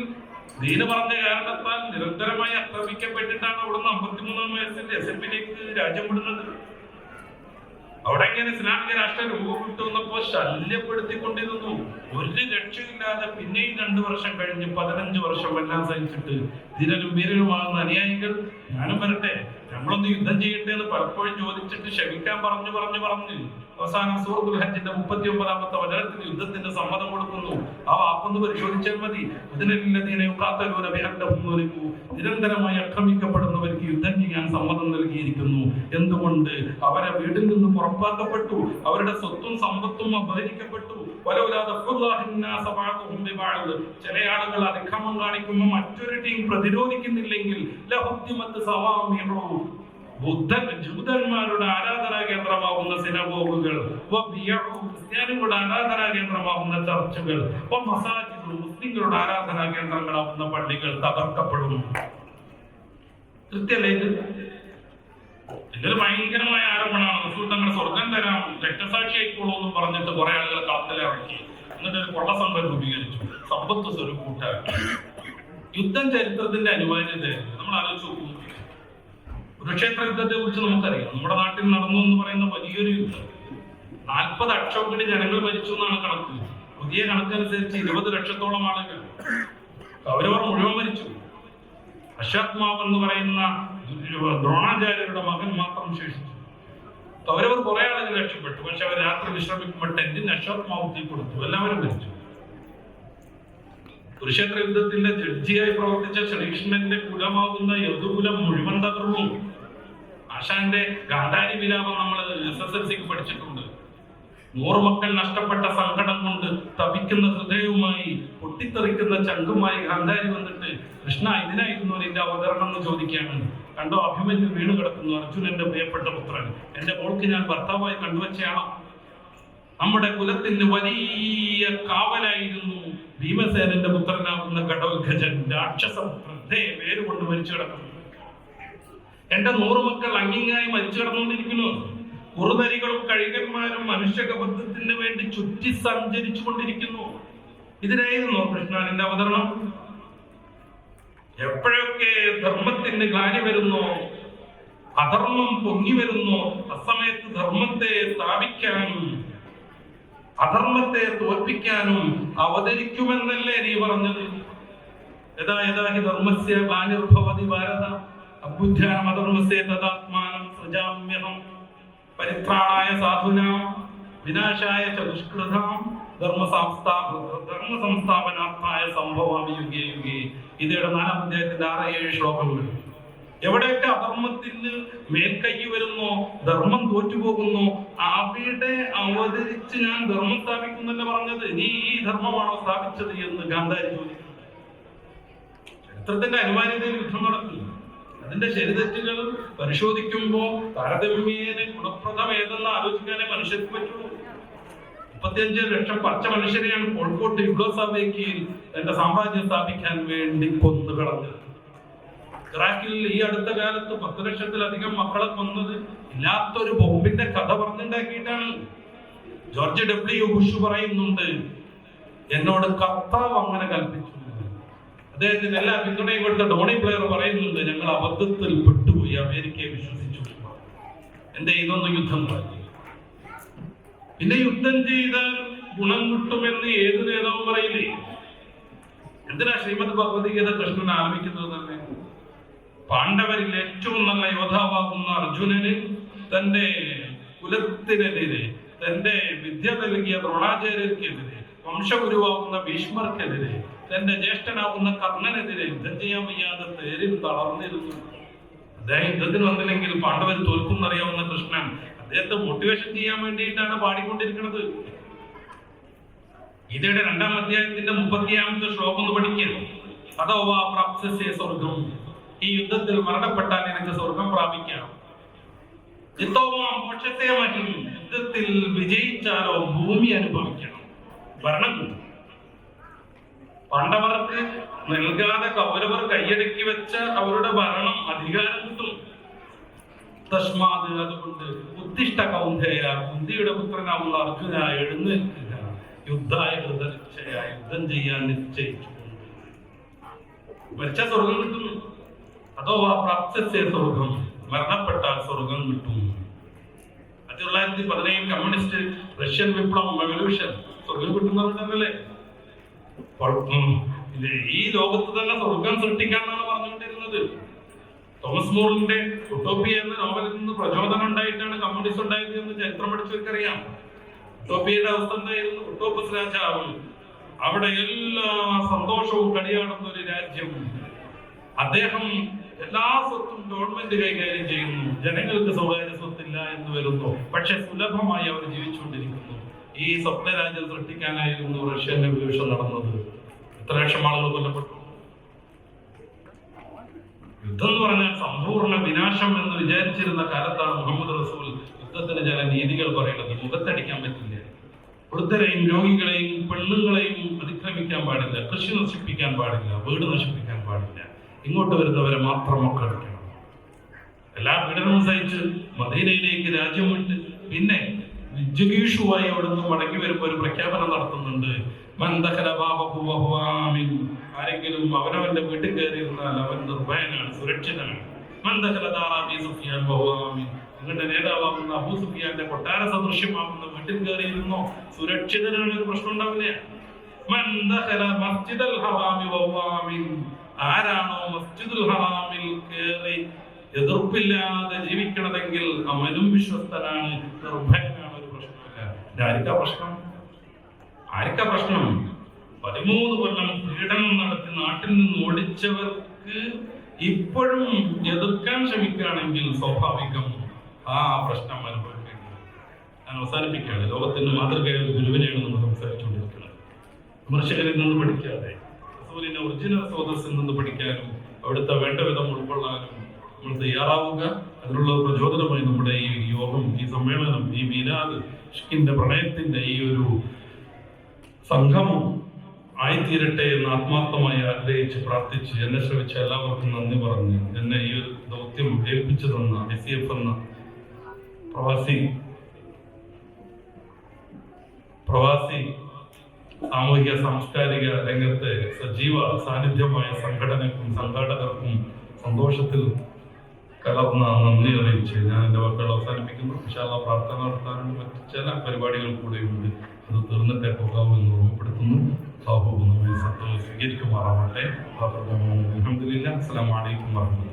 ദീന് പറഞ്ഞ കാരണത്താൽ നിരന്തരമായി ആക്രമിക്കപ്പെട്ടിട്ടാണ് അവിടുന്ന് 53-ാം വയസ്സിൽ എസ്എഫിലേക്ക് രാജ്യം വിടുന്നത്. അവിടെ എങ്ങനെ ഇസ്ലാമിക രാഷ്ട്രം രൂപപ്പെട്ടു വന്നപ്പോ ശല്യപ്പെടുത്തിക്കൊണ്ടിരുന്നു. ഒരു രക്ഷയില്ലാതെ പിന്നെയും 2 വർഷം കഴിഞ്ഞ് 15 വർഷം എല്ലാം സഹിച്ചിട്ട് ധീരനും വീരനുമാകുന്ന അനുയായികൾ ഞാനും വരട്ടെ, നമ്മളൊന്ന് യുദ്ധം ചെയ്യട്ടെ എന്ന് പലപ്പോഴും ചോദിച്ചിട്ട് ക്ഷമിക്കാൻ പറഞ്ഞ് അവസാനം സൂറത്തുൽ ഹജ്ജിന്റെ 39-ാമത്തെ വചനത്തിൽ യുദ്ധത്തിന്റെ സമ്മതം കൊടുക്കുന്നു. ആ വാക്കൊന്ന് പരിശോധിച്ചാൽ മതി. നിരന്തരമായി ആക്രമിക്കപ്പെടുന്നവർക്ക് യുദ്ധം ചെയ്യാൻ സമ്മതം നൽകിയിരിക്കുന്നു. എന്തുകൊണ്ട്? അവരെ വീട്ടിൽ നിന്നും പുറപ്പാക്കപ്പെട്ടു, അവരുടെ സ്വത്തും സമ്പത്തും അപഹരിക്കപ്പെട്ടു, ചില ആളുകൾ അതിക്രമം കാണിക്കുമ്പോൾ മറ്റൊരു ടീം പ്രതിരോധിക്കുന്നില്ലെങ്കിൽ ജൂതന്മാരുടെ ആരാധനാ കേന്ദ്രമാകുന്ന സിനഗോഗുകൾ, ക്രിസ്ത്യാനികളുടെ ആരാധനാ കേന്ദ്രമാകുന്ന ചർച്ചുകൾ, മുസ്ലിങ്ങളുടെ ആരാധനാ കേന്ദ്രങ്ങളാകുന്ന പള്ളികൾ തകർക്കപ്പെടും. കൃത്യല്ലേ ഇത്? ഇതൊരു ഭയങ്കരമായ ആരോപണമാണ്. റസൂൽ തങ്ങൾ സ്വർഗം തരാം, രക്തസാക്ഷിയായിക്കോളൂ എന്ന് പറഞ്ഞിട്ട് കുറെ ആളുകളെ കളത്തിലിറക്കി, എന്നിട്ട് ഒരു കൊള്ളസംഘം രൂപീകരിച്ചു, സമ്പത്ത് സ്വരൂപൂട്ടാക്കി. യുദ്ധം ചരിത്രത്തിന്റെ അനിവാര്യത നമ്മൾ ആലോചിച്ച് നോക്കും. കുരുക്ഷേത്ര യുദ്ധത്തെ കുറിച്ച് നമുക്കറിയാം. നമ്മുടെ നാട്ടിൽ നടന്നു എന്ന് പറയുന്ന വലിയൊരു യുദ്ധം 40 അക്ഷോഹിണി ജനങ്ങൾ മരിച്ചു എന്നാണ് കണക്ക്. പുതിയ കണക്കനുസരിച്ച് 20 ലക്ഷത്തോളം ആളുകൾ. കൗരവർ മുഴുവൻ മരിച്ചു. അശ്വത്മാവ് എന്ന് പറയുന്ന ദ്രോണാചാര്യരുടെ മകൻ മാത്രം ശേഷിച്ചു. കൗരവർ കുറെ ആളുകൾ രക്ഷപ്പെട്ടു. പക്ഷെ അവർ രാത്രി വിശ്രമിക്കുമ്പോൾ ടെന്റിന് അശ്വത്മാവ് തീ കൊടുത്തു, എല്ലാവരും മരിച്ചു. കുരുക്ഷേത്ര യുദ്ധത്തിന്റെ ജഡ്ജിയായി പ്രവർത്തിച്ച ശ്രീകൃഷ്ണന്റെ കുലമാകുന്ന യദുകുലം മുഴുവൻ തകർന്നു. ആശാന്റെ ഗാന്ധാരി വിലാപം നമ്മൾ SSLCക്ക് പഠിച്ചിട്ടുണ്ട്. 100 മക്കൾ നഷ്ടപ്പെട്ട സങ്കടം കൊണ്ട് തപിക്കുന്ന ഹൃദയവുമായി പൊട്ടിത്തെറിക്കുന്ന ചങ്കുമായി ഗാന്ധാരി വന്നിട്ട്, കൃഷ്ണ ഇതിനായിരുന്നു നിന്റെ അവതരണം എന്ന് ചോദിക്കുകയാണ്. കണ്ടോ, അഭിമന്യു വീണ് കിടക്കുന്നു, അർജുനന്റെ പ്രിയപ്പെട്ട പുത്രൻ. എന്റെ മോൾക്ക് ഞാൻ ഭർത്താവായി കണ്ടുവച്ചയാളാം. നമ്മുടെ കുലത്തിന് വലിയ കാവലായിരുന്നു ഭീമസേനന്റെ പുത്രനാകുന്ന ഘടോത്കജൻ, രാക്ഷസപുത്രൻ. വേരുകൊണ്ട് മരിച്ചു കിടക്കുന്നു. എന്റെ 100 മക്കൾ അങ്ങിങ്ങായി മരിച്ചു കിടന്നുകൊണ്ടിരിക്കുന്നു. കുറുനരികളും കഴുകന്മാരും മനുഷ്യകബന്ധത്തിന് വേണ്ടി ചുറ്റി സഞ്ചരിച്ചു കൊണ്ടിരിക്കുന്നു. ഇതിനായിരുന്നു കൃഷ്ണന്റെ അവതരണം. എപ്പോഴൊക്കെ ധർമ്മത്തിന് ഗ്ലാനി വരുന്നോ, അധർമ്മം പൊങ്ങി വരുന്നോ, അസമയത്ത് ധർമ്മത്തെ സ്ഥാപിക്കാനും അധർമ്മത്തെ തോൽപ്പിക്കാനും അവതരിക്കുമെന്നല്ലേ നീ പറഞ്ഞത്? യഥാ യഥാ ഹി ധർമ്മസ്യ ഗ്ലാനിർഭവതി ഭാരത അബുദ്ധ്യാം അധർമ്മസ്യ തദാത്മാനം സൃജാമ്യഹം പരിത്രാണായ സാധൂനാം വിനാശായ ച ദുഷ്കൃതാം ധർമ്മസംസ്ഥാപനാർത്ഥായ സംഭവാമി യുഗേ യുഗേ. ഇതയുടെ 4-ാം അധ്യായത്തിന്റെ 6-7 ശ്ലോകങ്ങൾ. എവിടെയൊക്കെ അധർമ്മത്തിന് മേൽക്കൈ വരുന്നോ, ധർമ്മം തോറ്റുപോകുന്നു, അവിടെ അവതരിച്ച് ഞാൻ ധർമ്മം സ്ഥാപിക്കുന്നല്ല പറഞ്ഞത്. നീ ഈ ധർമ്മമാണോ സ്ഥാപിച്ചത് എന്ന് ഗാന്ധാരി ചോദിക്കുന്നു. ചരിത്രത്തിന്റെ അനിവാര്യതയിൽ യുദ്ധം നടക്കുന്നു. അതിന്റെ ശരിതെറ്റുകൾ പരിശോധിക്കുമ്പോൾ താരതമ്യേന ഗുണപ്രദം ഏതെന്ന് ആലോചിക്കാനേ മനുഷ്യർക്ക് പറ്റുള്ളൂ. 35 ലക്ഷം പച്ച മനുഷ്യരെയാണ് കോഴിക്കോട്ട് യുഗോസ്ലാവിയയിൽ തന്റെ സാമ്രാജ്യം സ്ഥാപിക്കാൻ വേണ്ടി കൊന്നുകളഞ്ഞത്. ഇറാഖിൽ ഈ അടുത്ത കാലത്ത് 10 ലക്ഷത്തിലധികം മക്കളെ കൊന്നത് ഇല്ലാത്തൊരു ബോംബിന്റെ കഥ പറഞ്ഞുണ്ടാക്കിയിട്ടാണ്. George W. ബുഷ് പറയുന്നുണ്ട്, എന്നോട് കർത്താവ് അങ്ങനെ കൽപ്പിച്ചു. അദ്ദേഹത്തിന് എല്ലാ പിന്തുണയും കൊടുത്ത ടോണി ബ്ലെയർ പറയുന്നുണ്ട്, ഞങ്ങൾ അബദ്ധത്തിൽ പെട്ടുപോയി, അമേരിക്കയെ വിശ്വസിച്ചു. എന്റെ ഇതൊന്നും യുദ്ധം പറഞ്ഞു. പിന്നെ യുദ്ധം ചെയ്താൽ ഗുണം കിട്ടുമെന്ന് ഏത് നേതാവും പറയില്ലേ? എന്തിനാ ശ്രീമദ് ഭഗവത്ഗീത കൃഷ്ണൻ ആരംഭിക്കുന്നത് തന്നെ? പാണ്ഡവരിൽ ഏറ്റവും നല്ല യോദ്ധാവാകുന്ന അർജുനന് തന്റെ കുലത്തിനെതിരെ, തന്റെ വിദ്യ നൽകിയ ദ്രോണാചാര്യർക്കെതിരെ, വംശഗുരുവാകുന്ന ഭീഷ്മർക്കെതിരെ, തന്റെ ജ്യേഷ്ഠനാകുന്ന കർണനെതിരെ യുദ്ധം ചെയ്യാൻ വയ്യാതെ തേരിൽ തളർന്നിരുന്നു. അദ്ദേഹം യുദ്ധത്തിന് വന്നില്ലെങ്കിൽ പാണ്ഡവർ തോൽക്കുന്നറിയാവുന്ന കൃഷ്ണൻ അദ്ദേഹത്തെ മോട്ടിവേഷൻ ചെയ്യാൻ വേണ്ടിയിട്ടാണ് പാടിക്കൊണ്ടിരിക്കുന്നത്. ഗീതയുടെ 2-ാം അധ്യായത്തിന്റെ 30-ാമത്തെ ശ്ലോകം ഒന്ന് പഠിക്കുക. അഥവാ പ്രാപ്സ്യസേ സ്വർഗം, ഈ യുദ്ധത്തിൽ മരണപ്പെട്ടാൽ നിനക്ക് സ്വർഗം പ്രാപിക്കാം. യുദ്ധത്തിൽ വിജയിച്ചാലോ ഭൂമി അനുഭവിക്കണം, ഭരണം കിട്ടും. പാണ്ഡവർക്ക് നൽകാതെ കൗരവർ കൈയടക്കി വെച്ച അവരുടെ ഭരണം, അധികാരം കിട്ടും. തസ്മാത്, അതുകൊണ്ട് ഉത്തിഷ്ഠ കൗന്ദേയ, കുന്തിയുടെ പുത്രനാവുന്ന അർജുന എഴുന്നേൽക്കുക, യുദ്ധായ ഹൃദയ, യുദ്ധം ചെയ്യാൻ നിശ്ചയിച്ചുകൊണ്ട്. മരിച്ച സ്വർഗം കിട്ടുന്നു. അതോ ആ പ്രാപ്സ്യസേ സ്വർഗം, മരണപ്പെട്ടാൽ സ്വർഗം കിട്ടും. 1917 കമ്മ്യൂണിസ്റ്റ് റഷ്യൻ വിപ്ലവം, റവല്യൂഷൻ, സ്വർഗം കിട്ടുന്നവരുണ്ടല്ലേ? ഈ ലോകത്ത് തന്നെ സ്വർഗം സൃഷ്ടിക്കാനാണ് പറഞ്ഞുകൊണ്ടിരുന്നത്. തോമസ് മോറിന്റെ ഉട്ടോപ്പിയ എന്ന നോവലിൽ നിന്ന് പ്രചോദനം ഉണ്ടായിട്ടാണ് കമ്മ്യൂണിസ്റ്റ് ഉണ്ടായത് എന്ന് ചരിത്രം പഠിച്ചവർക്കറിയാം. ഉട്ടോപ്പിയയുടെ അവസ്ഥ എന്തായിരുന്നു? ഉട്ടോപ്പസ് രാജാവ്, അവിടെ എല്ലാ സന്തോഷവും കളിയാടുന്ന ഒരു രാജ്യം. അദ്ദേഹം എല്ലാ സ്വത്തും ഗവൺമെന്റ് കൈകാര്യം ചെയ്യുന്നു, ജനങ്ങൾക്ക് സ്വകാര്യ സ്വത്തില്ല എന്ന് വരുന്നു. പക്ഷെ സുലഭമായി അവർ ജീവിച്ചുകൊണ്ടിരിക്കുന്നു. ഈ സ്വപ്നരാജ്യം സൃഷ്ടിക്കാനായിരുന്നു റഷ്യൻ റവല്യൂഷൻ നടന്നത്. എത്ര ലക്ഷം ആളുകൾ കൊല്ലപ്പെട്ടു. യുദ്ധം എന്ന് പറഞ്ഞാൽ സമ്പൂർണ്ണ വിനാശം എന്ന് വിചാരിച്ചിരുന്ന കാലത്താണ് മുഹമ്മദ് റസൂൽ യുദ്ധത്തിന് ചില നീതികൾ പറയുന്നത്. മുഖത്തടിക്കാൻ പറ്റില്ല, വൃദ്ധരെയും രോഗികളെയും പെണ്ണുങ്ങളെയും അതിക്രമിക്കാൻ പാടില്ല, കൃഷി നശിപ്പിക്കാൻ പാടില്ല, വീട് നശിപ്പിക്കാൻ പാടില്ല, ഇങ്ങോട്ട് വരുന്നവരെ മാത്രം മക്കളടിക്കണം. എല്ലാ പീഡനവും സഹിച്ച് മദീനയിലേക്ക് രാജ്യം വിട്ട് പിന്നെ ജിഗീഷുവായി അവിടെ നിന്ന് മടങ്ങി വരുമ്പോൾ ഒരു പ്രഖ്യാപനം നടത്തുന്നുണ്ട്. ആരെങ്കിലും അവനവന്റെ വീട്ടിൽ കയറിയിരുന്നാൽ അവൻ നിർഭയനാണ്, സുരക്ഷിതനാണ്. നിങ്ങളുടെ നേതാവാകുന്ന അബൂ സുഫിയാന്റെ കൊട്ടാര സദൃശ്യമാകുന്ന വീട്ടിൽ കയറിയിരുന്നോ, സുരക്ഷിതനാണ്, ഒരു പ്രശ്നം ഉണ്ടാവില്ല. ആരാണോ മസ്ജിദുൽ ഹറാമിൽ കയറി എതിർപ്പില്ലാതെ ജീവിക്കണതെങ്കിൽ അവനും വിശ്വസ്തനാണ്, നിർഭയനാണ്, ഒരു പ്രശ്നമില്ല. ആർക്കാ പ്രശ്നം? 13 കൊല്ലം പീഡനം നടത്തി നാട്ടിൽ നിന്ന് ഓടിച്ചവർക്ക് ഇപ്പോഴും എതിർക്കാൻ ശ്രമിക്കുകയാണെങ്കിൽ സ്വാഭാവികം ആ പ്രശ്നം അനുഭവിക്കേണ്ടത്. ഞാൻ അവസാനിപ്പിക്കുകയാണ്. ലോകത്തിന്റെ മാതൃകയായ ഗുരുവിനെയാണ് നമ്മൾ സംസാരിച്ചുകൊണ്ടിരിക്കുന്നത്. വിമർശകരിൽ നിന്ന് പഠിക്കാതെ റസൂലിന്റെ ഒറിജിനൽ സ്രോതസ്സിൽ നിന്ന് പഠിക്കാനും അവിടുത്തെ വേണ്ട വിധം ഉൾക്കൊള്ളാനും നമ്മൾ തയ്യാറാവുക. അതിനുള്ള പ്രചോദനമായി നമ്മുടെ ഈ യോഗം, ഈ സമ്മേളനം, ഈ മീലാദ് ഇഷ്കിന്റെ പ്രണയത്തിന്റെ ഈ ഒരു സംഗമം ആയിത്തീരട്ടെ എന്ന് ആത്മാർത്ഥമായി ആഗ്രഹിച്ച് പ്രാർത്ഥിച്ച് എന്നെ ശ്രമിച്ച എല്ലാവർക്കും നന്ദി പറഞ്ഞ് എന്നെ ഈ ഒരു ദൗത്യം ഏൽപ്പിച്ചു തന്ന ICF എന്ന പ്രവാസി സാമൂഹിക സാംസ്കാരിക രംഗത്തെ സജീവ സാന്നിധ്യമായ സംഘടനക്കും സംഘാടകർക്കും സന്തോഷത്തിൽ കലർന്ന നന്ദി അറിയിച്ച് ഞാൻ എൻ്റെ വാക്കുകൾ അവസാനിപ്പിക്കുന്നു. ഇൻഷാ അല്ലാഹ് പ്രാർത്ഥന നടത്താനും മറ്റു ചില പരിപാടികൾ കൂടെയുണ്ട്. അത് തീർന്നിട്ടേ പോകാമെന്ന് ഓർമ്മപ്പെടുത്തുന്നു. സ്വീകരിക്കുമാറാവട്ടെ. അൽഹംദുലില്ലാഹ്. അസ്സലാമു അലൈക്കും വറഹ്മത്തുള്ളാഹി.